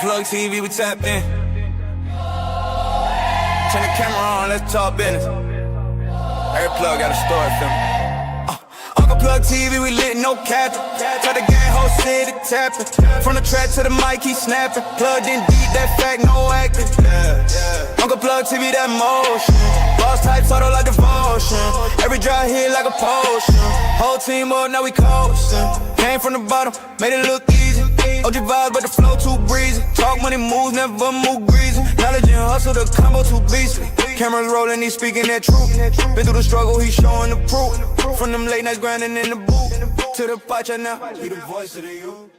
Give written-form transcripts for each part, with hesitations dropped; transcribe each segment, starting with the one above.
Plugg TV, we tapped in. Turn the camera on, let's talk business. Every plug got a story, feel me. Uncle Plugg TV, we lit, no capping. Tell the gang, whole city tapping. From the track to the mic, he snapping. Plugged in deep, that fact, no acting. Uncle Plugg TV, that motion. Boss type, total like devotion. Every drive here like a potion. Whole team up, now we coasting. Came from the bottom, made it look easy. OG vibes, but the flow too breezy. Talk money moves, never move greasy. Knowledge and hustle, the combo too beastly. Cameras rolling, he speaking that truth. Been through the struggle, he showing the proof. From them late nights grinding in the booth to the pacha now, he the voice of the youth.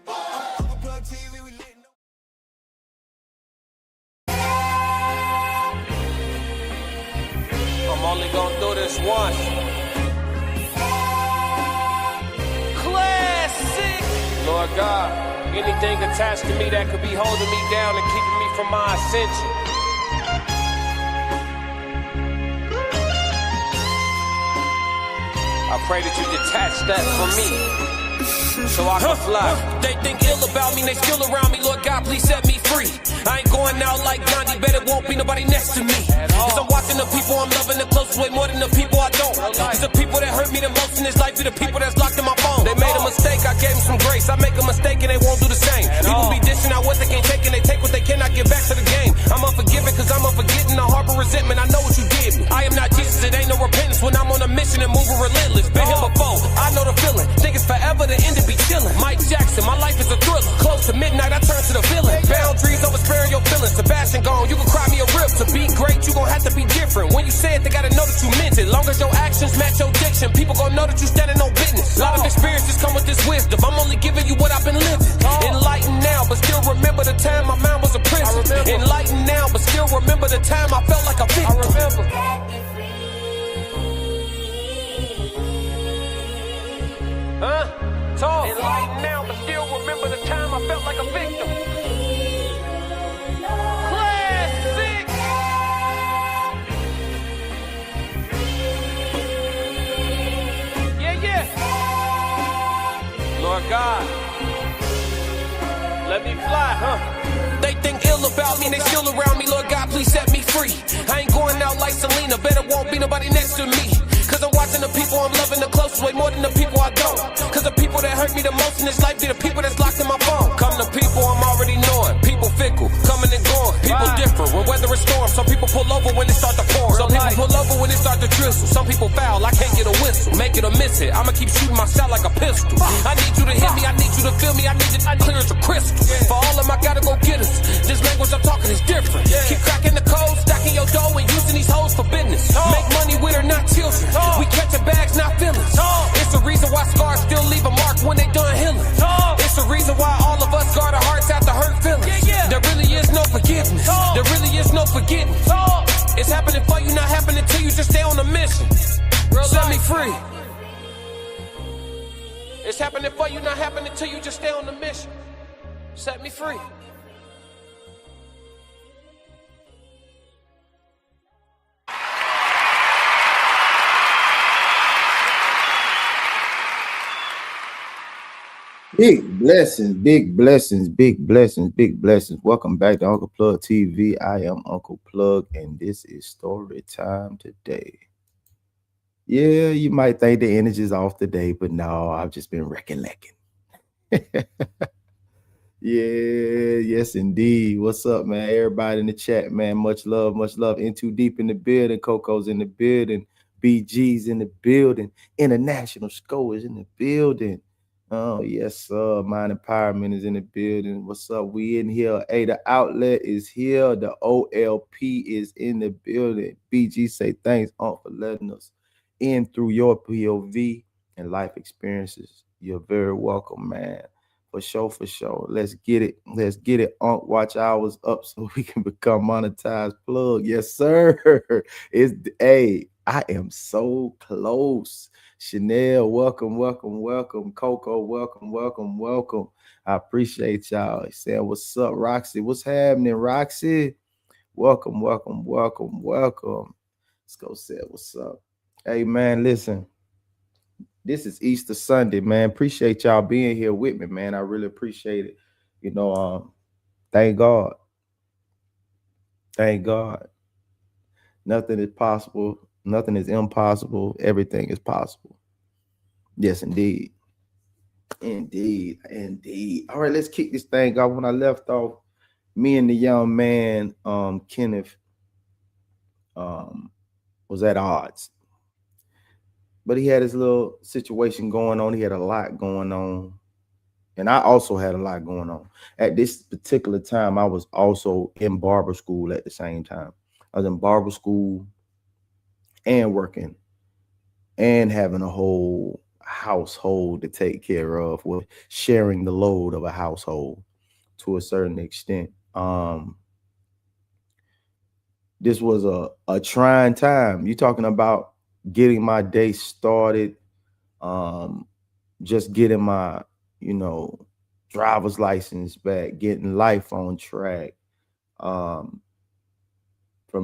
I'm only gonna do this once. Classic. Lord God, anything attached to me that could be holding me down and keeping me from my ascension. I pray that you detach that from me, so I can fly. They think ill about me, they still around me. Lord God, please set me free. I ain't going out like Gandhi, bet it won't be nobody next to me. Cause I'm watching the people I'm loving the closest way more than the people I don't. Cause the people that hurt me the most in this life be the people that's locked in my phone. They made a mistake, I gave them some grace. I make a mistake and they won't do the same. People be dishing out what they can't take and they take what they cannot get back to the game. I'm unforgiving cause I'm unforgetting. I harbor resentment, I know what you did me. I am not Jesus, it ain't no repentance when I'm on a mission and moving relentless. Been here before, I know the feeling. Think it's forever, the end to be chilling. Mike Jackson, my life is a thriller. Close to midnight, I turn to the villain. Boundaries over sparing your feelings. Sebastian gone, you can cry me a rip. To be great, you gon' have to be different. When you say it, they gotta know that you meant it. Long as your actions match your diction, people gon' know that you standing on business. A lot of experiences come with this wisdom. I'm only giving you what I've been living. Enlightened now, but still remember the time my mind was a prison. Enlightened now, but still remember the time I felt like a victim. I remember. Talk. Enlightened now, but still remember the time I felt like a victim. Classic. Yeah. Lord God, let me fly, They think ill about me and they still around me. Lord God, please set me free. I ain't going out like Selena, bet it won't be nobody next to me. Cause I'm watching the people I'm loving the closest way more than the people I don't. Cause the people that hurt me the most in this life be the people that's locked in my phone. Come to people I'm already knowing. People fickle, coming and going. People different when weather is storm. Some people pull over when it start to pour. Some people pull over when it start to drizzle. Some people foul, I can't get a whistle. Make it or miss it, I'ma keep shooting my shot like a pistol. I need you to hit me, I need you to feel me, I need you clear as a crystal. For all of my gotta go get us. This language I'm talking is different. Keep cracking the code, stacking your dough and using these hoes for business. Make money with her, not children. We catching bags, not feelings. It's the reason why scars still leave a mark when they done healing. It's the reason why all of us guard our hearts after hurt feelings. There really is no forgiveness. There really is no forgiveness. It's happening for you, not happening to you. Just stay on the mission. Set me free. It's happening for you, not happening to you. Just stay on the mission. Set me free. Big blessings, big blessings, big blessings, big blessings. Welcome back to Uncle Plugg TV. I am Uncle Plugg, and this is story time today. Yeah, you might think the energy's off today, but no, I've just been recollecting. Yeah, yes, indeed. What's up, man? Everybody in the chat, man. Much love, much love. In Too Deep in the building. Coco's in the building. BG's in the building. International Sco is in the building. Oh, yes, sir. Mind Empowerment is in the building. What's up? We in here. Hey, the outlet is here. The OLP is in the building. BG say thanks, Aunt, for letting us in through your POV and life experiences. You're very welcome, man. For sure, for sure. Let's get it. Let's get it. Aunt, watch hours up so we can become monetized. Plug. Yes, sir. Hey, I am so close. Chanel, welcome, welcome, welcome. Coco, welcome, welcome, welcome. I appreciate y'all. Saying what's up, Roxy? What's happening, Roxy? Welcome, welcome, welcome, welcome. Let's go say what's up. Hey, man, listen. This is Easter Sunday, man. Appreciate y'all being here with me, man. I really appreciate it. You know, Thank God. Thank God. Nothing is possible. Nothing is impossible. Everything is possible. Yes, indeed. Indeed. Indeed. All right, let's kick this thing off. When I left off, me and the young man, Kenneth, was at odds. But he had his little situation going on. He had a lot going on. And I also had a lot going on. At this particular time, I was also in barber school at the same time. I was in barber school and working and having a whole household to take care of, with sharing the load of a household to a certain extent. This was a trying time. You're talking about getting my day started, just getting my, driver's license back, getting life on track, from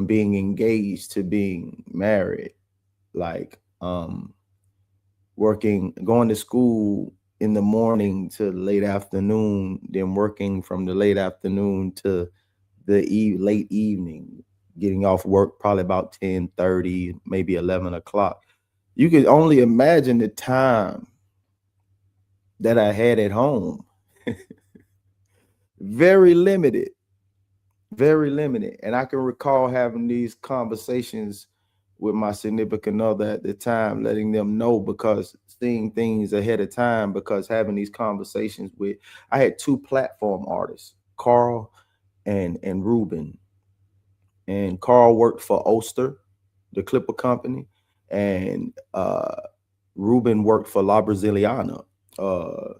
being engaged to being married, like going to school in the morning to late afternoon, then working from the late afternoon to the late evening, getting off work probably about 10:30, maybe 11 o'clock. You could only imagine the time that I had at home. Very limited, very limited. And I can recall having these conversations with my significant other at the time, letting them know, because seeing things ahead of time, because having these conversations with, I had two platform artists, Carl and Ruben. And Carl worked for Oster, the Clipper company, and Ruben worked for La Braziliana, a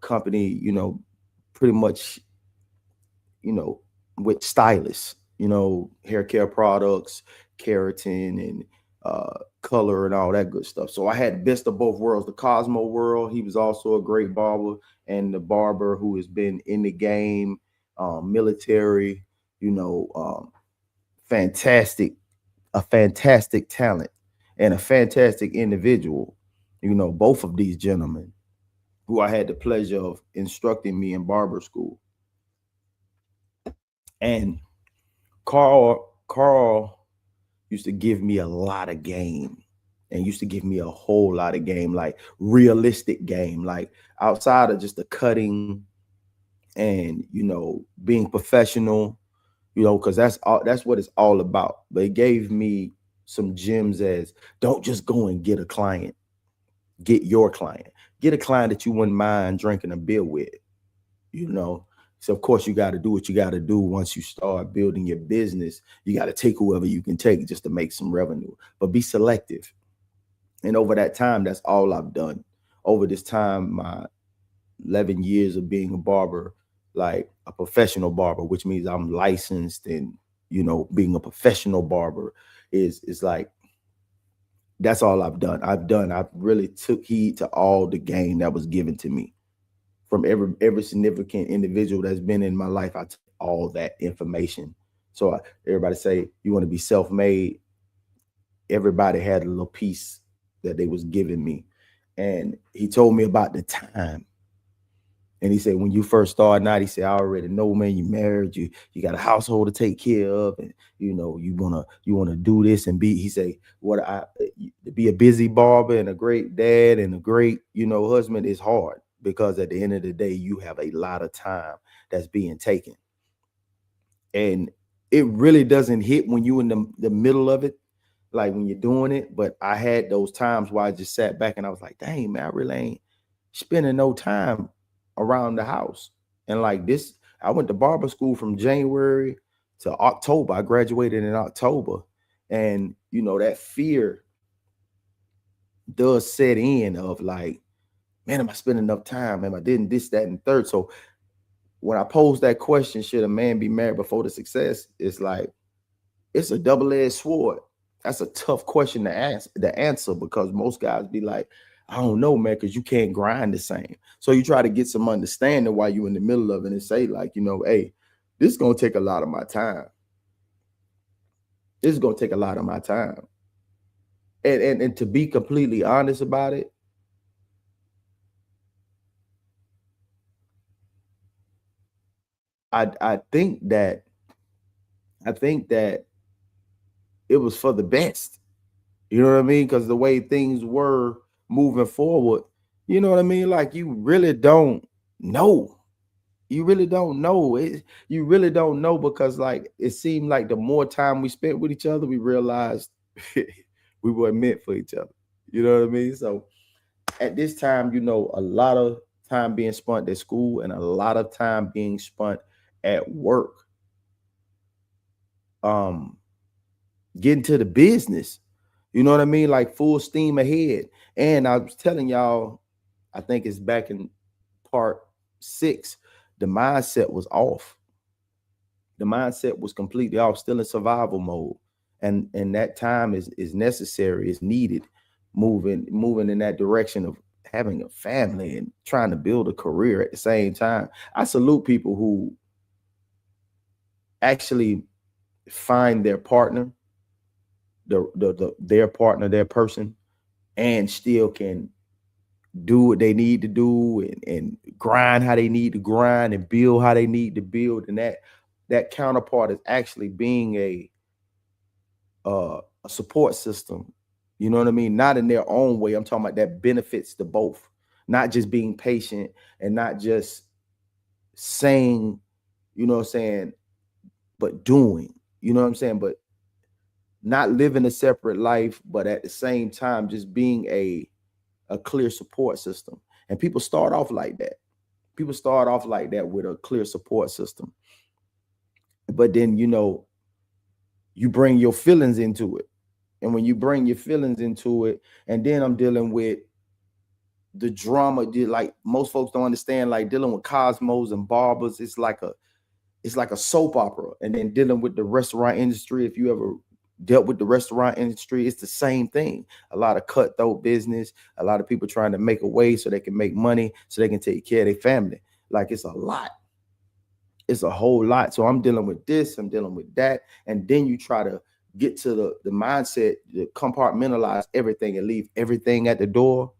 company, pretty much, with stylists, hair care products, keratin, and color and all that good stuff. So I had the best of both worlds, the Cosmo world. He was also a great barber, and the barber who has been in the game, military, fantastic, a fantastic talent and a fantastic individual. Both of these gentlemen who I had the pleasure of instructing me in barber school. And Carl used to give me a lot of game, and used to give me a whole lot of game, like realistic game, like outside of just the cutting and, being professional, because that's what it's all about. But it gave me some gems as, don't just go and get a client, get your client, get a client that you wouldn't mind drinking a beer with, So of course you got to do what you got to do. Once you start building your business, you got to take whoever you can take just to make some revenue, but be selective. And over that time, that's all I've done. Over this time, my 11 years of being a barber, like a professional barber, which means I'm licensed, and, being a professional barber is like, that's all I've done. I've really took heed to all the game that was given to me from every significant individual that's been in my life. I took all that information. So everybody say, you want to be self-made. Everybody had a little piece that they was giving me. And he told me about the time. And he said, when you first started out, he said, I already know, man, you married, you got a household to take care of, and you wanna do this and be. He said, to be a busy barber and a great dad and a great, husband is hard, because at the end of the day, you have a lot of time that's being taken. And it really doesn't hit when you're in the middle of it, like when you're doing it. But I had those times where I just sat back and I was like, dang, man, I really ain't spending no time around the house. And like this, I went to barber school from January to October. I graduated in October. And, that fear does set in of like, man, am I spending enough time? Am I didn't this, that, and third? So when I pose that question, should a man be married before the success? It's like, it's a double-edged sword. That's a tough question to answer, because most guys be like, I don't know, man, because you can't grind the same. So you try to get some understanding while you're in the middle of it, and say like, hey, this is going to take a lot of my time. This is going to take a lot of my time. And to be completely honest about it, I think that it was for the best. You know what I mean? Because the way things were moving forward, you know what I mean? Like you really don't know. You really don't know. You really don't know because like it seemed like the more time we spent with each other, we realized we weren't meant for each other. You know what I mean? So at this time, you know, a lot of time being spent at school and a lot of time being spent at work. Getting to the business. You know what I mean? Like full steam ahead. And I was telling y'all, I think it's back in part 6, the mindset was off. The mindset was completely off, still in survival mode. And that time is necessary, is needed, moving in that direction of having a family and trying to build a career at the same time. I salute people who actually find their partner, their partner, their person, and still can do what they need to do and grind how they need to grind and build how they need to build. And that counterpart is actually being a support system. You know what I mean? Not in their own way. I'm talking about that benefits to both, not just being patient and not just saying, you know what I'm saying, but doing, you know what I'm saying, but not living a separate life, but at the same time, just being a clear support system. And people start off like that. People start off like that with a clear support system. But then, you know, you bring your feelings into it. And when you bring your feelings into it, and then I'm dealing with the drama, like most folks don't understand, like dealing with cosmos and barbers, it's like a soap opera. And then dealing with the restaurant industry, if you ever dealt with the restaurant industry, it's the same thing. A lot of cutthroat business, a lot of people trying to make a way so they can make money, so they can take care of their family. Like it's a lot. It's a whole lot. So I'm dealing with this, I'm dealing with that. And then you try to get to the mindset to compartmentalize everything and leave everything at the door.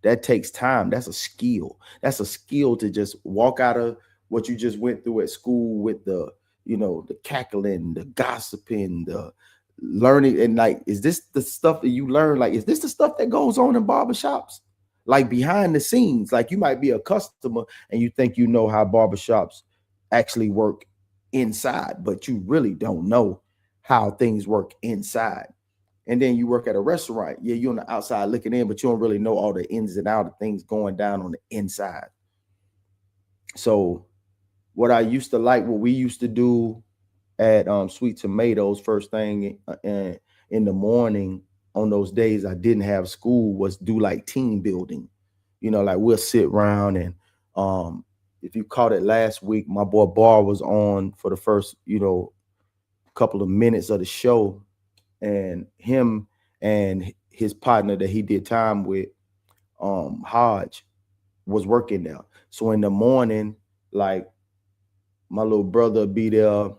That takes time. That's a skill. That's a skill to just walk out of what you just went through at school with the, you know, the cackling, the gossiping, the learning. And like, is this the stuff that you learn? Like, is this the stuff that goes on in barbershops? Like behind the scenes, like you might be a customer and you think you know how barbershops actually work inside, but you really don't know how things work inside. And then you work at a restaurant. Yeah, you're on the outside looking in, but you don't really know all the ins and outs of things going down on the inside. So what we used to do at Sweet Tomatoes first thing in the morning on those days I didn't have school was do like team building. You know, like we'll sit around and if you caught it last week, my boy Bar was on for the first, you know, couple of minutes of the show, and him and his partner that he did time with, Hodge, was working there. So in the morning, like my little brother be there,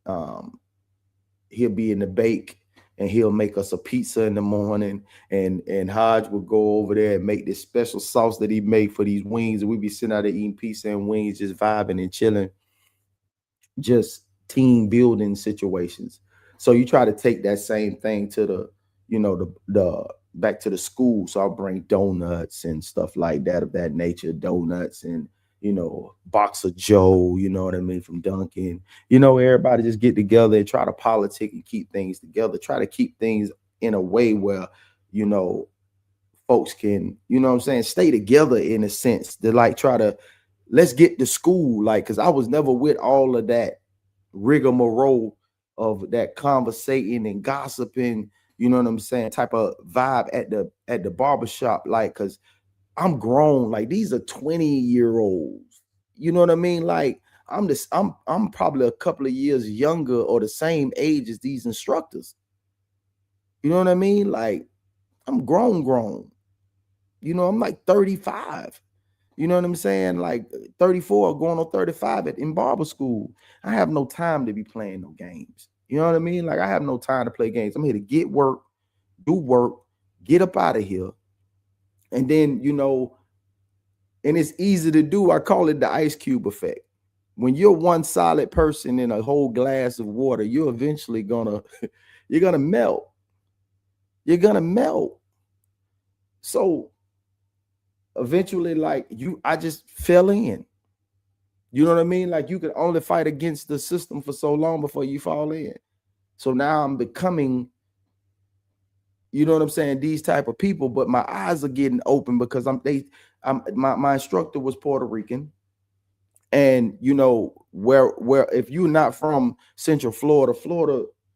he'll be in the bake and he'll make us a pizza in the morning, and Hodge would go over there and make this special sauce that he made for these wings, and we'd be sitting out there eating pizza and wings, just vibing and chilling, just team building situations. So you try to take that same thing to the, you know, the back to the school. So I'll bring donuts and stuff like that of that nature, donuts and, you know, box of Joe, you know what I mean, from Dunkin'. You know, everybody just get together and try to politic and keep things together, try to keep things in a way where, you know, folks can, you know what I'm saying, stay together in a sense to like try to, let's get to school. Like, cause I was never with all of that rigmarole of that conversating and gossiping, you know what I'm saying, type of vibe at the barbershop. Like, cause I'm grown, like these are 20-year-olds, you know what I mean? Like I'm probably a couple of years younger or the same age as these instructors. You know what I mean? Like I'm grown. You know, I'm like 35. You know what I'm saying? Like 34 going on 35 in barber school. I have no time to be playing no games. You know what I mean? Like I have no time to play games. I'm here to get work, do work, get up out of here. And then, you know, and it's easy to do. I call it the ice cube effect. When you're one solid person in a whole glass of water, you're eventually you're gonna melt. You're gonna melt. So eventually, like I just fell in. You know what I mean? Like you can only fight against the system for so long before you fall in. So now I'm becoming, you know what I'm saying, these type of people, but my eyes are getting open because my instructor was Puerto Rican. And you know, where if you're not from Central Florida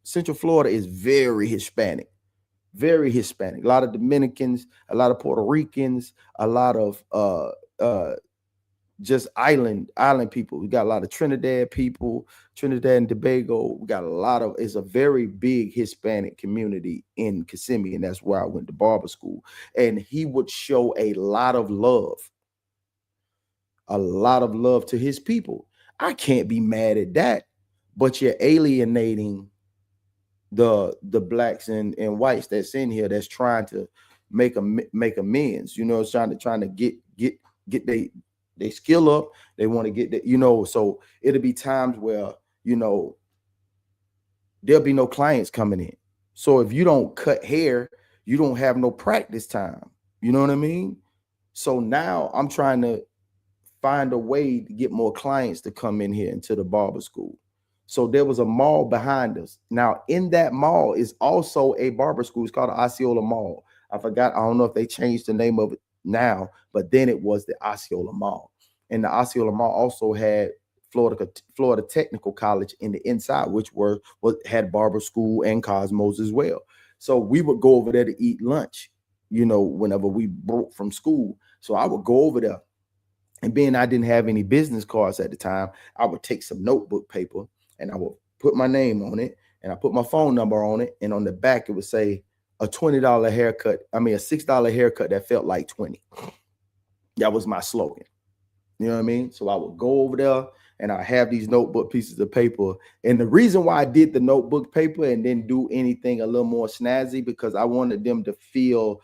is very Hispanic. Very Hispanic. A lot of Dominicans, a lot of Puerto Ricans, a lot of just island people. We got a lot of Trinidad people, Trinidad and Tobago. We got it's a very big Hispanic community in Kissimmee, and that's where I went to barber school. And he would show a lot of love to his people. I can't be mad at that, but you're alienating the blacks and whites that's in here that's trying to make amends. You know, it's trying to get they skill up. They want to get that, you know. So it'll be times where, you know, there'll be no clients coming in. So if you don't cut hair, you don't have no practice time. You know what I mean? So now I'm trying to find a way to get more clients to come in here into the barber school. So there was a mall behind us. Now in that mall is also a barber school. It's called the Osceola Mall. I forgot. I don't know if they changed the name of it now, but then it was the Osceola Mall. And the Osceola Mall also had Florida Technical College in the inside, which had barber school and Cosmos as well. So we would go over there to eat lunch, you know, whenever we broke from school. So I would go over there. And being I didn't have any business cards at the time, I would take some notebook paper and I would put my name on it and I put my phone number on it. And on the back, it would say a $20 haircut. I mean, a $6 haircut that felt like 20. That was my slogan. You know what I mean? So I would go over there and I have these notebook pieces of paper. And the reason why I did the notebook paper and didn't do anything a little more snazzy, because I wanted them to feel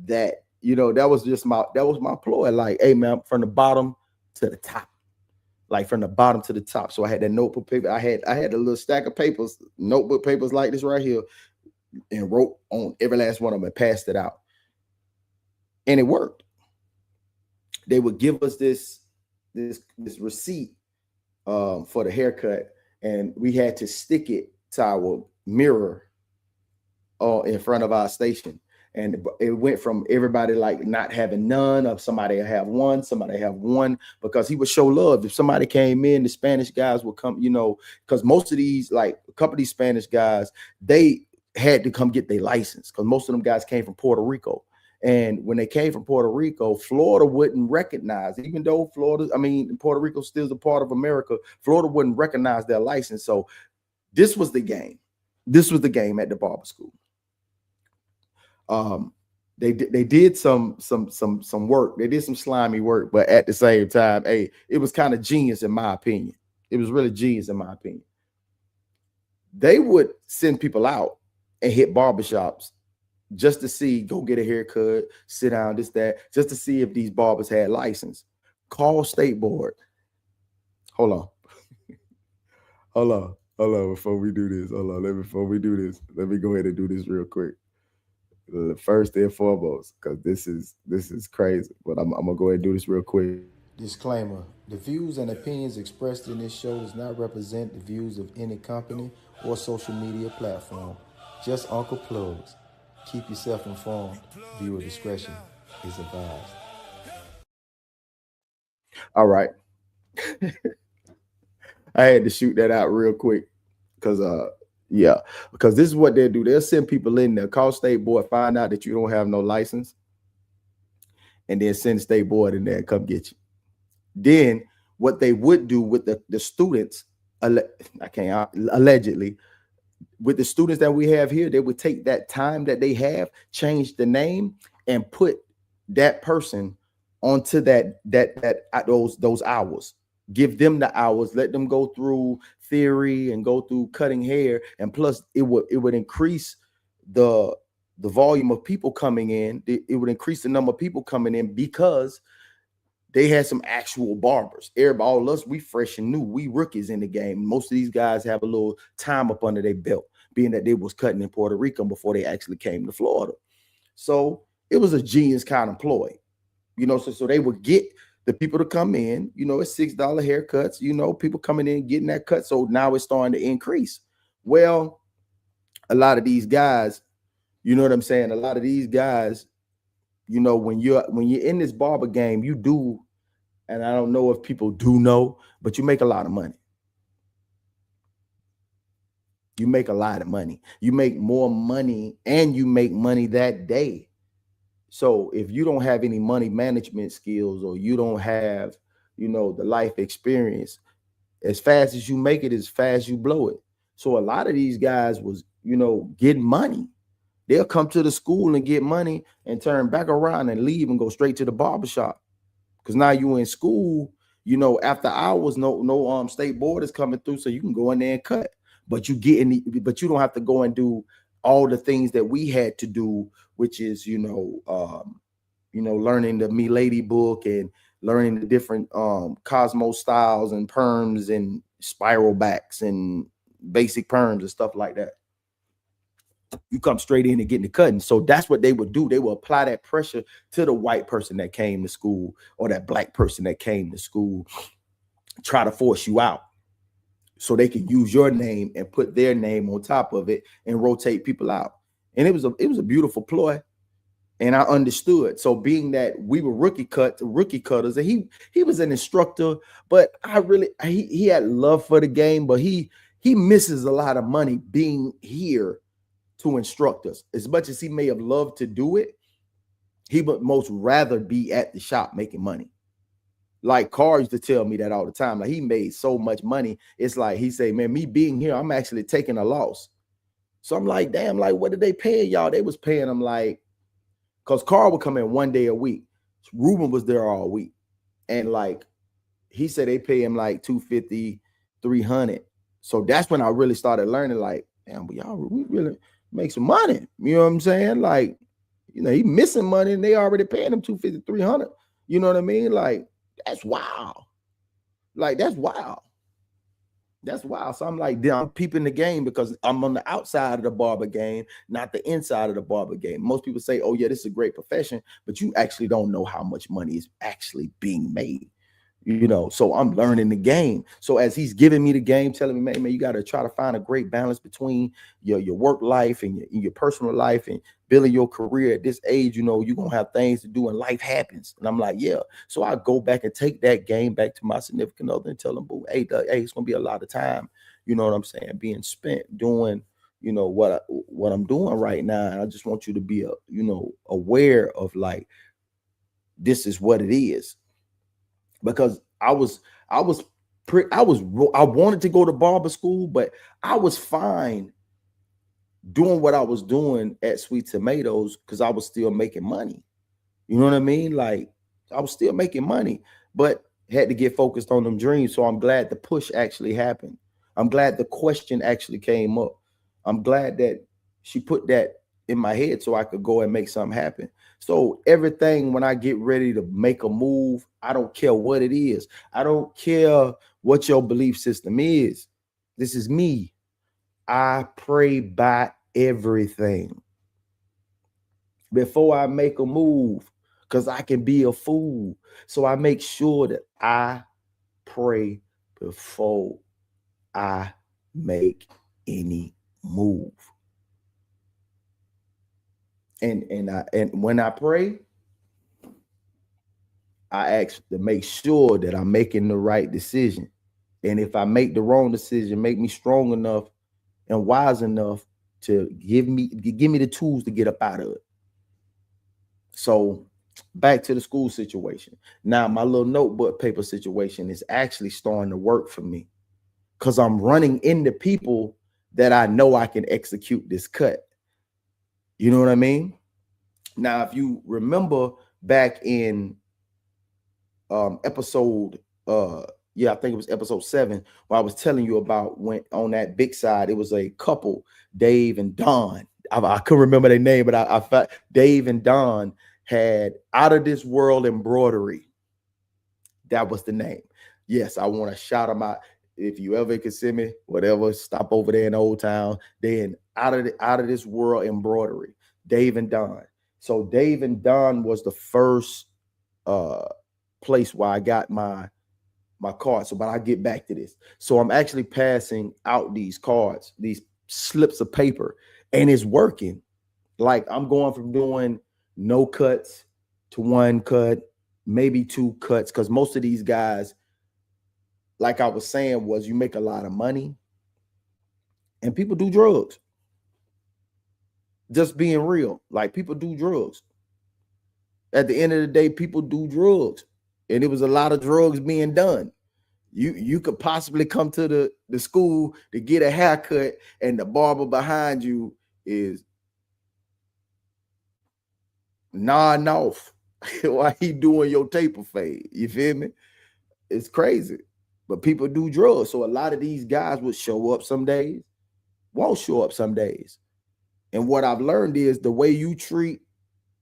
that, you know, that was my ploy. Like, hey man, from the bottom to the top, like from the bottom to the top. So I had that notebook paper. I had a little stack of papers, notebook papers like this right here, and wrote on every last one of them and passed it out. And it worked. They would give us this receipt for the haircut, and we had to stick it to our mirror in front of our station. And it went from everybody like not having none, of somebody have one, because he would show love. If somebody came in, the Spanish guys would come, you know, because most of these, like a couple of these Spanish guys, they had to come get their license because most of them guys came from Puerto Rico. And when they came from Puerto Rico, Florida wouldn't recognize, even though Puerto Rico still is a part of America, Florida wouldn't recognize their license. So this was the game. This was the game at the barber school. They did some work. They did some slimy work, but at the same time, hey, it was kind of genius in my opinion. It was really genius in my opinion. They would send people out and hit barbershops just to see, go get a haircut, sit down, this, that, just to see if these barbers had license. Call state board. Hold on. Hold on, before we do this. Before we do this, let me go ahead and do this real quick. First and foremost, because this is crazy, but I'm gonna go ahead and do this real quick. Disclaimer: the views and opinions expressed in this show does not represent the views of any company or social media platform. Just Uncle Plugs. Keep yourself informed. Viewer discretion is advised. All right. I had to shoot that out real quick because because this is what they'll do. They'll send people in there, call state board, find out that you don't have no license, and then send state board in there and come get you. Then what they would do with the students, allegedly, with the students that we have here, they would take that time that they have, change the name, and put that person onto those hours. Give them the hours, let them go through theory and go through cutting hair, and plus it would increase the volume of people coming in. It would increase the number of people coming in because they had some actual barbers. Everybody, all us, we fresh and new. We rookies in the game. Most of these guys have a little time up under their belt, being that they was cutting in Puerto Rico before they actually came to Florida. So it was a genius kind of ploy, you know. So they would get the people to come in, you know, it's $6 haircuts, you know, people coming in getting that cut. So now it's starting to increase. Well, a lot of these guys, you know what I'm saying? A lot of these guys, you know, when you're in this barber game, you do, and I don't know if people do know, but you make a lot of money. You make a lot of money. You make more money, and you make money that day. So if you don't have any money management skills, or you don't have, you know, the life experience, as fast as you make it, as fast as you blow it. So a lot of these guys was, you know, getting money. They'll come to the school and get money and turn back around and leave and go straight to the barbershop. Because now you in school, you know, after hours, no state board is coming through, so you can go in there and cut. But you don't have to go and do all the things that we had to do, which is, learning the Me Lady book and learning the different Cosmo styles and perms and spiral backs and basic perms and stuff like that. You come straight in and getting the cutting. So that's what they would do. They will apply that pressure to the white person that came to school, or that black person that came to school, try to force you out, so they can use your name and put their name on top of it and rotate people out. And it was a beautiful ploy, and I understood. So being that we were rookie cutters, and he was an instructor, but he had love for the game, but he misses a lot of money being here to instruct us. As much as he may have loved to do it, he would most rather be at the shop making money. Like Carr used to tell me that all the time. Like, he made so much money. It's like he say, man, me being here, I'm actually taking a loss. So I'm like, damn, like, what did they pay y'all? They was paying him like, because Carr would come in one day a week. Ruben was there all week. And like, he said they pay him like $250, $300. So that's when I really started learning, like, damn, we really make some money. You know what I'm saying? Like, you know, he missing money and they already paying him $250, $300. You know what I mean? Like, that's wild. Like, that's wild. That's wild. So I'm like, I'm peeping the game because I'm on the outside of the barber game, not the inside of the barber game. Most people say, oh yeah, this is a great profession, but you actually don't know how much money is actually being made. You know, so I'm learning the game. So as he's giving me the game, telling me, man, you got to try to find a great balance between your work life and your personal life and building your career at this age. You know, you're going to have things to do and life happens. And I'm like, yeah. So I go back and take that game back to my significant other and tell them, boo, hey, it's going to be a lot of time, you know what I'm saying, being spent doing, you know, what I'm doing right now. And I just want you to be, aware of, like, this is what it is. Because I wanted to go to barber school, but I was fine doing what I was doing at Sweet Tomatoes because I was still making money. You know what I mean? Like, I was still making money, but had to get focused on them dreams. So I'm glad the push actually happened. I'm glad the question actually came up. I'm glad that she put that in my head so I could go and make something happen. So everything, when I get ready to make a move, I don't care what it is. I don't care what your belief system is. This is me. I pray by everything before I make a move, because I can be a fool. So I make sure that I pray before I make any move. And when I pray, I ask to make sure that I'm making the right decision. And if I make the wrong decision, make me strong enough and wise enough to give me the tools to get up out of it. So back to the school situation. Now my little notebook paper situation is actually starting to work for me because I'm running into people that I know I can execute this cut. You know what I mean? Now, if you remember back in episode, I think it was episode 7, where I was telling you about when on that big side, it was a couple, Dave and Don. I couldn't remember their name, but I found Dave and Don had out of this world embroidery. That was the name. Yes, I want to shout them out. If you ever can see me, whatever, stop over there in Old Town. They in out of this world embroidery. Dave and Don. So Dave and Don was the first place where I got my card. So, but I get back to this. So I'm actually passing out these cards, these slips of paper, and it's working. Like I'm going from doing no cuts to one cut, maybe two cuts, because most of these guys, like I was saying, was you make a lot of money and people do drugs. Just being real, like people do drugs. At the end of the day, people do drugs, and it was a lot of drugs being done. You could possibly come to the school to get a haircut, and the barber behind you is nodding off while he doing your taper fade. You feel me? It's crazy, but people do drugs. So a lot of these guys would show up some days, won't show up some days. And what I've learned is the way you treat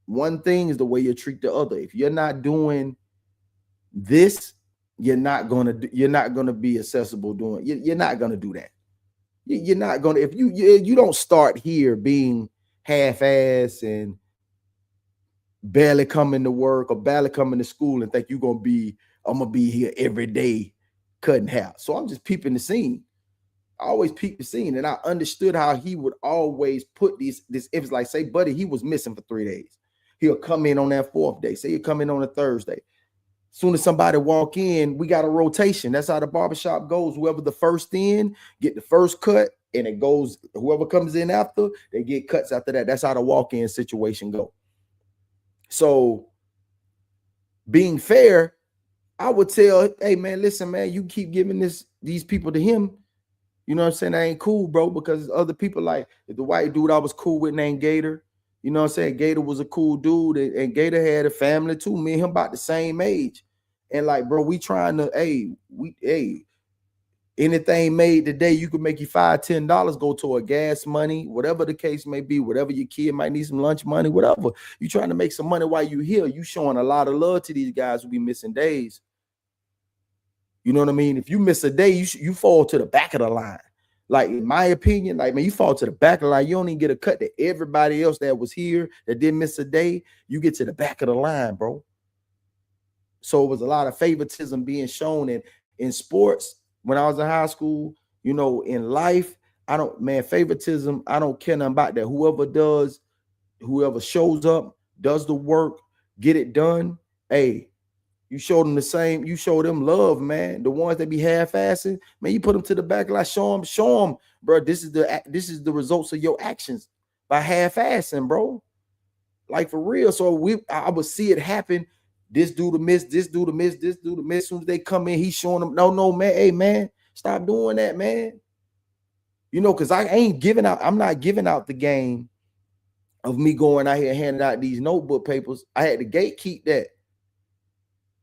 one thing is the way you treat the other. If you're not doing this, you're not gonna be accessible doing. You're not gonna do that. You're not gonna, if you don't start here being half-ass and barely coming to work or barely coming to school and think I'm gonna be here every day cutting hair. So I'm just peeping the scene. I always peep the scene, and I understood how he would always put this. It was like, say, buddy, he was missing for 3 days. He'll come in on that 4th day. Say he'll come in on a Thursday. Soon as somebody walk in, we got a rotation. That's how the barbershop goes. Whoever the first in, get the first cut, and it goes, whoever comes in after, they get cuts after that. That's how the walk-in situation go. So being fair, I would tell, hey, man, listen, man, you keep giving these people to him. You know what I'm saying? That ain't cool, bro, because other people, like the white dude I was cool with named Gator. You know what I'm saying? Gator was a cool dude, and Gator had a family too. Me and him about the same age. And like, bro, we trying to, anything made today, you could make you $5, $10 go to a gas money, whatever the case may be, whatever your kid might need some lunch money, whatever. You trying to make some money while you here. You showing a lot of love to these guys who be missing days. You know what I mean? If you miss a day, you fall to the back of the line. Like, in my opinion, like, man, you fall to the back of the line. You don't even get a cut to everybody else that was here that didn't miss a day. You get to the back of the line, bro. So it was a lot of favoritism being shown in sports when I was in high school. You know, in life, favoritism, I don't care nothing about that. Whoever shows up, does the work, get it done. Hey, you show them the same. You show them love, man. The ones that be half-assing, man, you put them to the back line. Show them, bro. This is the results of your actions by half-assing, bro. Like, for real. So I would see it happen. This dude to miss, this dude to miss, this dude to miss. As soon as they come in, he's showing them, no, man. Hey, man, stop doing that, man. You know, because I'm not giving out the game of me going out here handing out these notebook papers. I had to gatekeep that.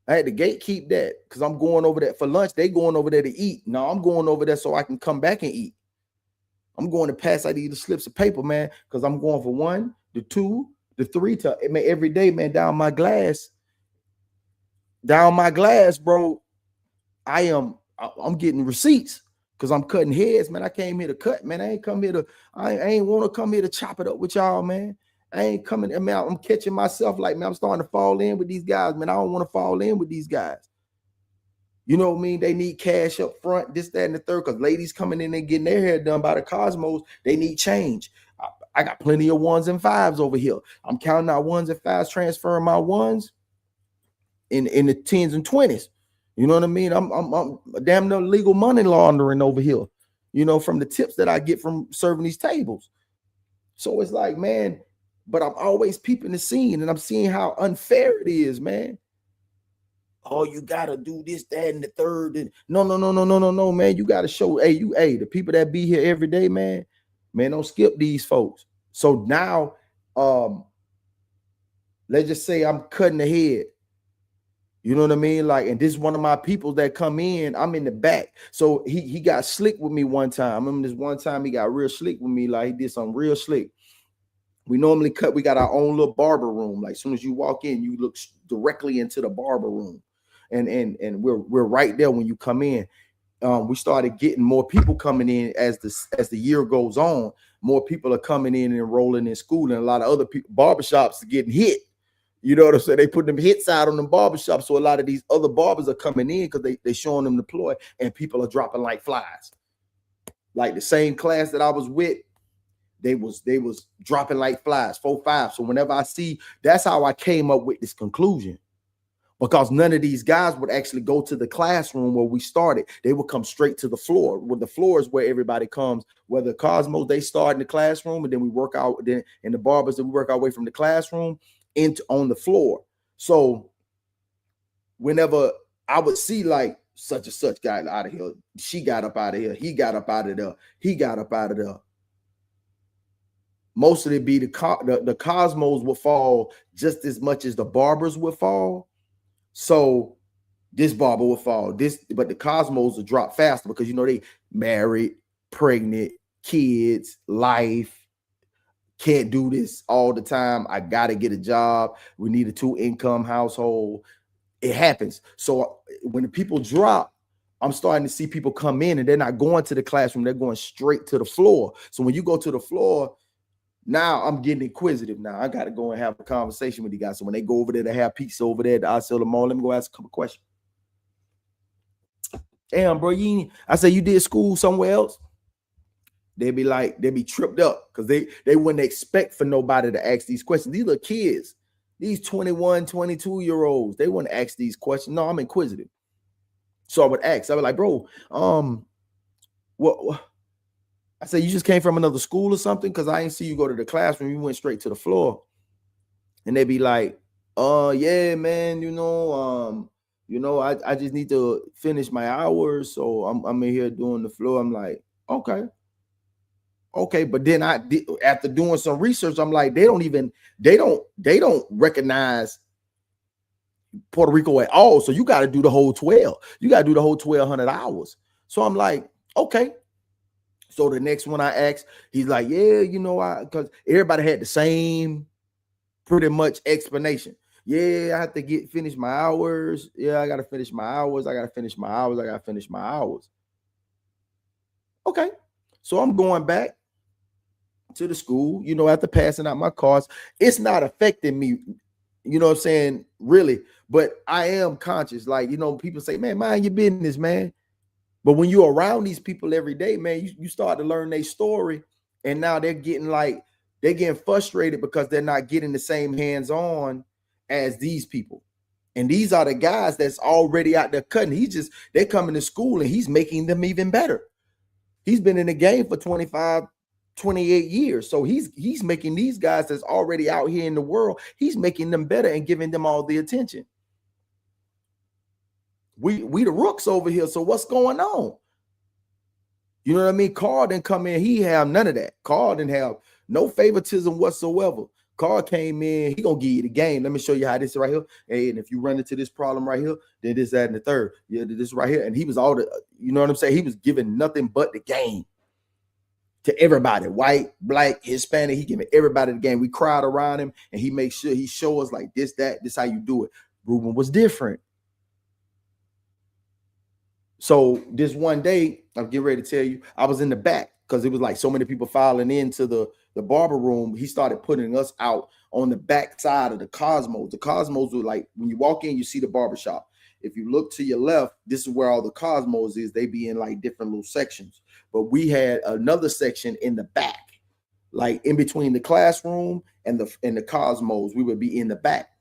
Because I'm going over there for lunch. They going over there to eat. No, I'm going over there so I can come back and eat. I'm going to pass out these slips of paper, man, because I'm going for 1, the 2, the 3 to, man, every day, man, down my glass, bro. I'm getting receipts because I'm cutting heads, man. I came here to cut, man. I ain't want to come here to chop it up with y'all, man. I ain't coming. I mean, I'm catching myself like, man, I'm starting to fall in with these guys, man. I don't want to fall in with these guys. You know what I mean? They need cash up front, this, that, and the third, because ladies coming in and getting their hair done by the Cosmos, they need change. I got plenty of 1s and 5s over here. I'm counting out 1s and 5s, transferring my 1s in the 10s and 20s. You know what I mean? I'm damn near legal money laundering over here, you know, from the tips that I get from serving these tables. So it's like, man, but I'm always peeping the scene, and I'm seeing how unfair it is, man. Oh, you gotta do this, that, and the third. And no, man. You gotta show, the people that be here every day, man, don't skip these folks. So now, let's just say I'm cutting the head. You know what I mean? Like, and this is one of my people that come in. I'm in the back. So he got slick with me one time. I remember this one time he got real slick with me. Like, he did something real slick. We normally cut. We got our own little barber room. Like, as soon as you walk in, you look directly into the barber room. and we're right there when you come in. We started getting more people coming in as the year goes on. More people are coming in and enrolling in school, and a lot of other people, barbershops are getting hit. You know what I'm saying? They put them hits out on them barbershops. So a lot of these other barbers are coming in because they showing them the ploy, and people are dropping like flies. Like the same class that I was with, they was dropping like flies, 4-5. So whenever I see, that's how I came up with this conclusion. Because none of these guys would actually go to the classroom where we started. They would come straight to the floor. Where the floor is where everybody comes. Where the Cosmos, they start in the classroom, and then we work out. Then in the barbers, that we work our way from the classroom into on the floor. So whenever I would see like such and such guy out of here, she got up out of here, he got up out of there, he got up out of there. Most of it be the Cosmos would fall just as much as the barbers would fall. So this barber would fall, but the Cosmos would drop faster because you know they married, pregnant, kids, life. Can't do this all the time. I gotta get a job. We need a 2-income household. It happens. So when the people drop, I'm starting to see people come in and they're not going to the classroom. They're going straight to the floor. So when you go to the floor, now I'm getting inquisitive. Now I got to go and have a conversation with you guys. So when they go over there to have pizza over there at the Osceola Mall, let me go ask a couple questions. Damn, bro, I say you did school somewhere else. They'd be tripped up because they wouldn't expect for nobody to ask these questions. These are kids, these 21, 22-year-olds. They wouldn't ask these questions. No, I'm inquisitive. So I would ask. I was like, bro, what? I said, you just came from another school or something? Because I didn't see you go to the classroom. You went straight to the floor. And they'd be like, yeah, man, I just need to finish my hours. So I'm in here doing the floor. I'm like, okay. But then after doing some research, I'm like, they don't recognize Puerto Rico at all. So you got to do the whole 12. You got to do the whole 1,200 hours. So I'm like, okay. So the next one I asked, he's like, yeah, because everybody had the same pretty much explanation. Yeah, I have to finish my hours. Yeah, I got to finish my hours. I got to finish my hours. I got to finish my hours. Okay. So I'm going back to the school, after passing out my cards. It's not affecting me, you know what I'm saying, really. But I am conscious. Like, people say, man, mind your business, man. But when you're around these people every day, man, you start to learn their story. And now they're getting frustrated because they're not getting the same hands-on as these people. And these are the guys that's already out there cutting. They're coming to school and he's making them even better. He's been in the game for 25, 28 years. So he's making these guys that's already out here in the world, he's making them better and giving them all the attention. We the rooks over here. So what's going on? You know what I mean? Carl didn't come in. He have none of that. Carl didn't have no favoritism whatsoever. Carl came in. He gonna give you the game. Let me show you how this is right here. Hey, and if you run into this problem right here, then this, that, and the third. Yeah, this right here. And he was all the, you know what I'm saying? He was giving nothing but the game to everybody, white, black, Hispanic. He giving everybody the game. We crowd around him, and he makes sure he show us like this, that, this how you do it. Ruben was different. So this one day, I'm getting ready to tell you, I was in the back because it was like so many people filing into the barber room. He started putting us out on the back side of the Cosmos. The Cosmos were like, when you walk in, you see the barbershop. If you look to your left, this is where all the Cosmos is. They be in like different little sections. But we had another section in the back, like in between the classroom and the Cosmos. We would be in the back.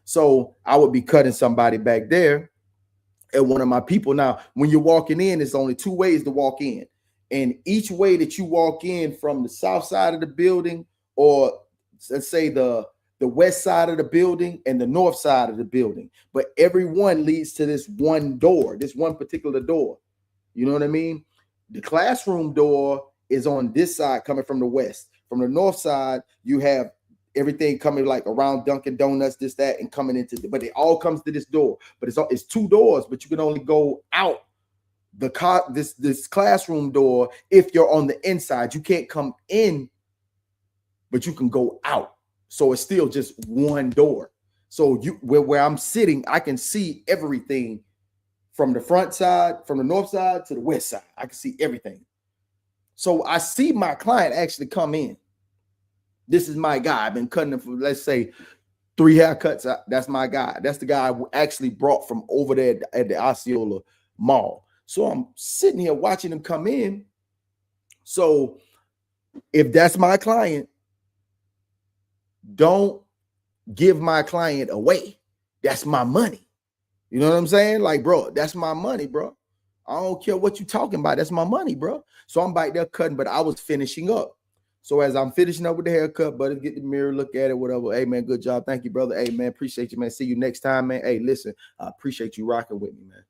So I would be cutting somebody back there. And one of my people, now, when you're walking in, it's only two ways to walk in. And each way that you walk in from the south side of the building, or let's say the west side of the building and the north side of the building, but every one leads to this one door, this one particular door. You know what I mean? The classroom door is on this side coming from the west. From the north side, you have everything coming like around Dunkin' Donuts, this, that, and coming into but it all comes to this door. But it's two doors, but you can only go out this classroom door if you're on the inside. You can't come in, but you can go out. So it's still just one door. So where I'm sitting, I can see everything from the front side, from the north side to the west side. I can see everything. So I see my client actually come in. This is my guy. I've been cutting him for, let's say, 3 haircuts. That's my guy. That's the guy I actually brought from over there at the Osceola Mall. So I'm sitting here watching him come in. So if that's my client, don't give my client away. That's my money. You know what I'm saying? Like, bro, that's my money, bro. I don't care what you talking about. That's my money, bro. So I'm back there cutting, but I was finishing up. So as I'm finishing up with the haircut, buddy, get the mirror, look at it, whatever. Hey, man, good job. Thank you, brother. Hey, man, appreciate you, man. See you next time, man. Hey, listen, I appreciate you rocking with me, man.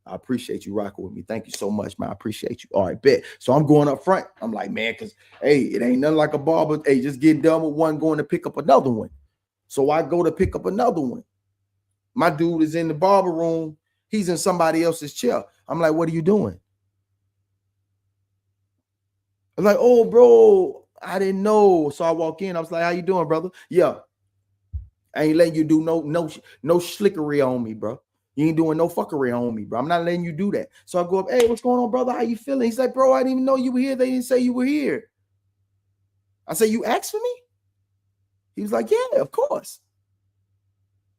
I appreciate you rocking with me. Thank you so much, man. I appreciate you. All right, bet. So I'm going up front. I'm like, man, because, hey, it ain't nothing like a barber. Hey, just getting done with one, going to pick up another one. So I go to pick up another one. My dude is in the barber room. He's in somebody else's chair. I'm like, what are you doing? I'm like, oh, bro, I didn't know. So I walk in. I was like, how you doing, brother? Yeah. I ain't letting you do no slickery on me, bro. You ain't doing no fuckery on me, bro. I'm not letting you do that. So I go up, hey, what's going on, brother? How you feeling? He's like, bro, I didn't even know you were here. They didn't say you were here. I say, you asked for me? He was like, yeah, of course.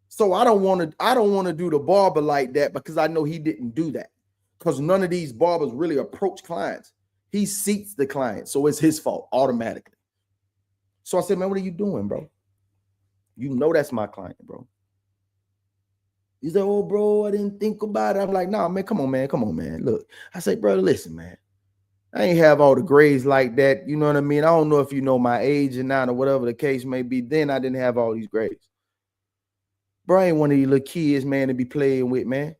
So I don't want to do the barber like that because I know he didn't do that. Because none of these barbers really approach clients. He seats the client. So it's his fault automatically. So I said, man, what are you doing, bro? You know that's my client, bro. He said, oh, bro, I didn't think about it. I'm like, nah, man, come on, man. Come on, man. Look, I say, brother, listen, man. I ain't have all the grades like that. You know what I mean? I don't know if you know my age or not or whatever the case may be. Then I didn't have all these grades. Bro, I ain't one of these little kids, man, to be playing with, man.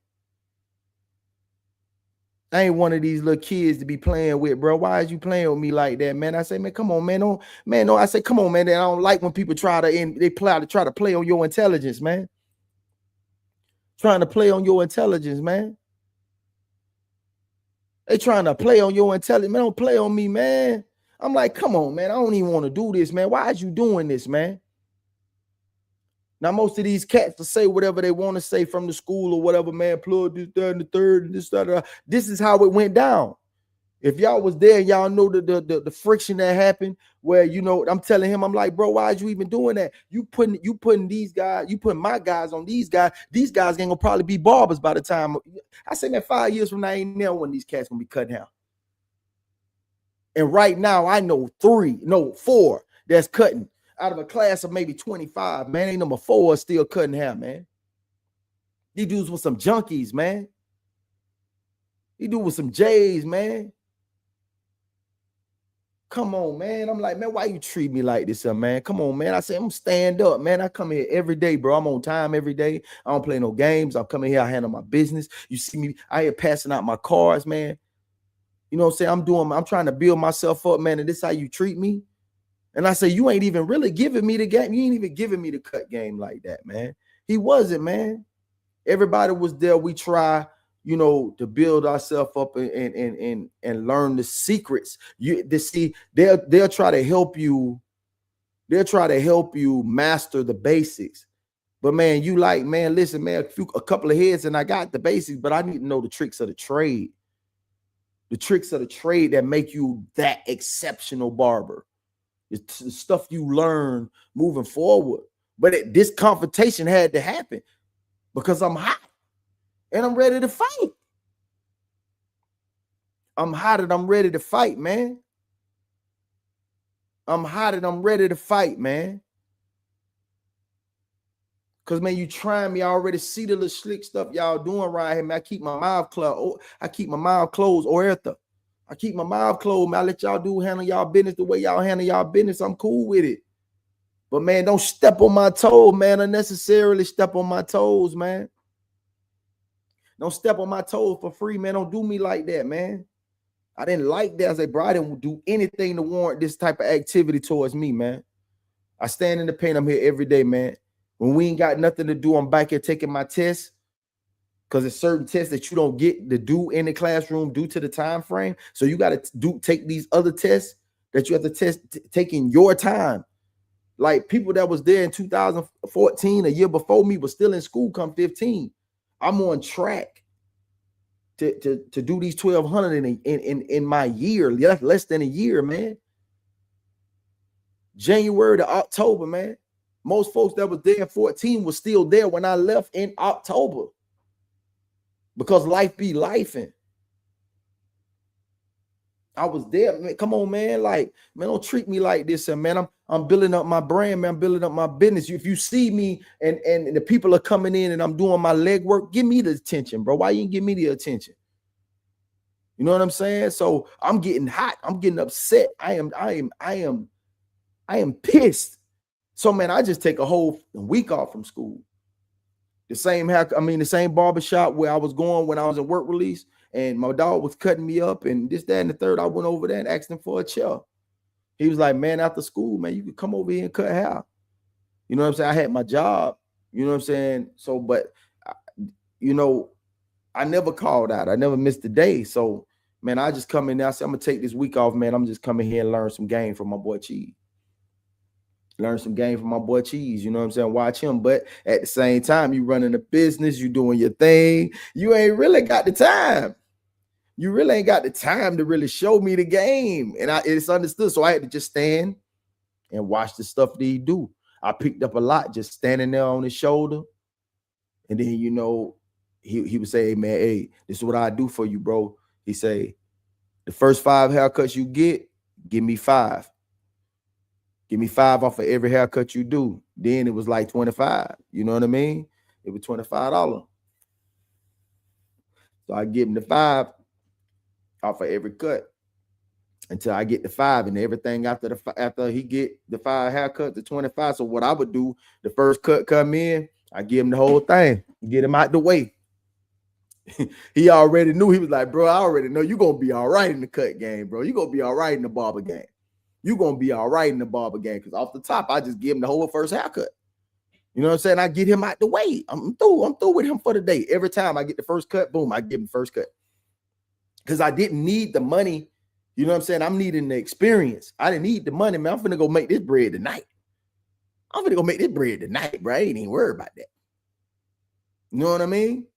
I ain't one of these little kids to be playing with, bro. Why is you playing with me like that, man? I say, man, come on, man. No, I say, come on, man. I don't like when people try to play on your intelligence, man. Trying to play on your intelligence, man. They trying to play on your intelligence. Man, don't play on me, man. I'm like, come on, man. I don't even want to do this, man. Why is you doing this, man? Now, most of these cats will say whatever they want to say from the school or whatever, man. Plug this, that, and the third, and this, that. This is how it went down. If y'all was there, y'all know the friction that happened where, you know, I'm telling him, I'm like, bro, why is you even doing that? You putting these guys, you putting my guys on these guys. These guys ain't gonna probably be barbers by the time. I say, man, 5 years from now, ain't never when these cats gonna be cut down. And right now, I know 4 that's cutting out of a class of maybe 25. Man, ain't number 4 still cutting hair, man. These dudes with some junkies, man. These dudes with some J's, man. Come on, man. I'm like, man, why you treat me like this, man? Come on, man. I say, I'm stand up, man. I come here every day, bro. I'm on time every day. I don't play no games. I'm coming here. I handle my business. You see me? I here passing out my cards, man. You know what I'm saying? I'm trying to build myself up, man. And this is how you treat me. And I say, you ain't even really giving me the game. You ain't even giving me the cut game like that, man. He wasn't, man. Everybody was there. We try, you know, to build ourselves up and learn the secrets. They'll try to help you. They'll try to help you master the basics. But man, you like, man, listen, man, a couple of heads and I got the basics, but I need to know the tricks of the trade. The tricks of the trade that make you that exceptional barber. It's the stuff you learn moving forward. But this confrontation had to happen because I'm hot. And I'm ready to fight. I'm hot and I'm ready to fight, man. I'm hot and I'm ready to fight, man. Because, man, you trying me. I already see the little slick stuff y'all doing right here, man. I keep my mouth closed. I keep my mouth closed, Oertha. I keep my mouth closed, man. I let y'all handle y'all business the way y'all handle y'all business. I'm cool with it. But, man, don't step on my toes, man. Unnecessarily step on my toes, man. Don't step on my toes for free, man. Don't do me like that, man. I didn't like that. I said, bro, I didn't do anything to warrant this type of activity towards me, man. I stand in the paint. I'm here every day, man. When we ain't got nothing to do, I'm back here taking my tests because there's certain tests that you don't get to do in the classroom due to the time frame. So you got to take these other tests that you have to take in your time. Like people that was there in 2014, a year before me, was still in school come 15. I'm on track to do these 1,200 in my year, less than a year, man. January to October, man. Most folks that was there in 14 was still there when I left in October. Because life be lifing. I was there, man. Come on, man. Like, man, don't treat me like this. And man, I'm building up my brand, man. I'm building up my business. If you see me and the people are coming in and I'm doing my leg work, give me the attention, bro. Why you didn't give me the attention? You know what I'm saying? So I'm getting hot. I'm getting upset. I am pissed. So man, I just take a whole week off from school. The same barbershop where I was going when I was in work release, and my dog was cutting me up and this, that, and the third. I went over there and asked him for a chair. He was like, man, after school, man, you could come over here and cut hair. You know what I'm saying? I had my job, you know what I'm saying? So, but, you know, I never called out. I never missed a day. So, man, I just come in there. I said, I'm going to take this week off, man. I'm just coming here and learn some game from my boy Cheese. Learn some game from my boy Cheese, you know what I'm saying? Watch him. But at the same time, you running a business, you doing your thing. You ain't really got the time. You really ain't got the time to really show me the game. And it's understood. So I had to just stand and watch the stuff that he do. I picked up a lot just standing there on his shoulder. And then, you know, he would say, hey, man, hey, this is what I do for you, bro. He say, the first 5 haircuts you get, give me 5. Give me 5 off of every haircut you do. Then it was like 25. You know what I mean? It was $25. So I give him the 5 off of every cut until I get the 5, and everything after he get the 5 haircut to 25. So what I would do, the first cut come in, I give him the whole thing, get him out the way. He already knew. He was like, bro, I already know you're gonna be all right in the cut game, bro. You're gonna be all right in the barber game. You're going to be all right in the barber game, because off the top, I just give him the whole first haircut. You know what I'm saying? I get him out the way. I'm through with him for the day. Every time I get the first cut, boom, I give him the first cut. Because I didn't need the money. You know what I'm saying? I'm needing the experience. I didn't need the money, man. I'm finna go make this bread tonight. Bro. I ain't even worried about that. You know what I mean?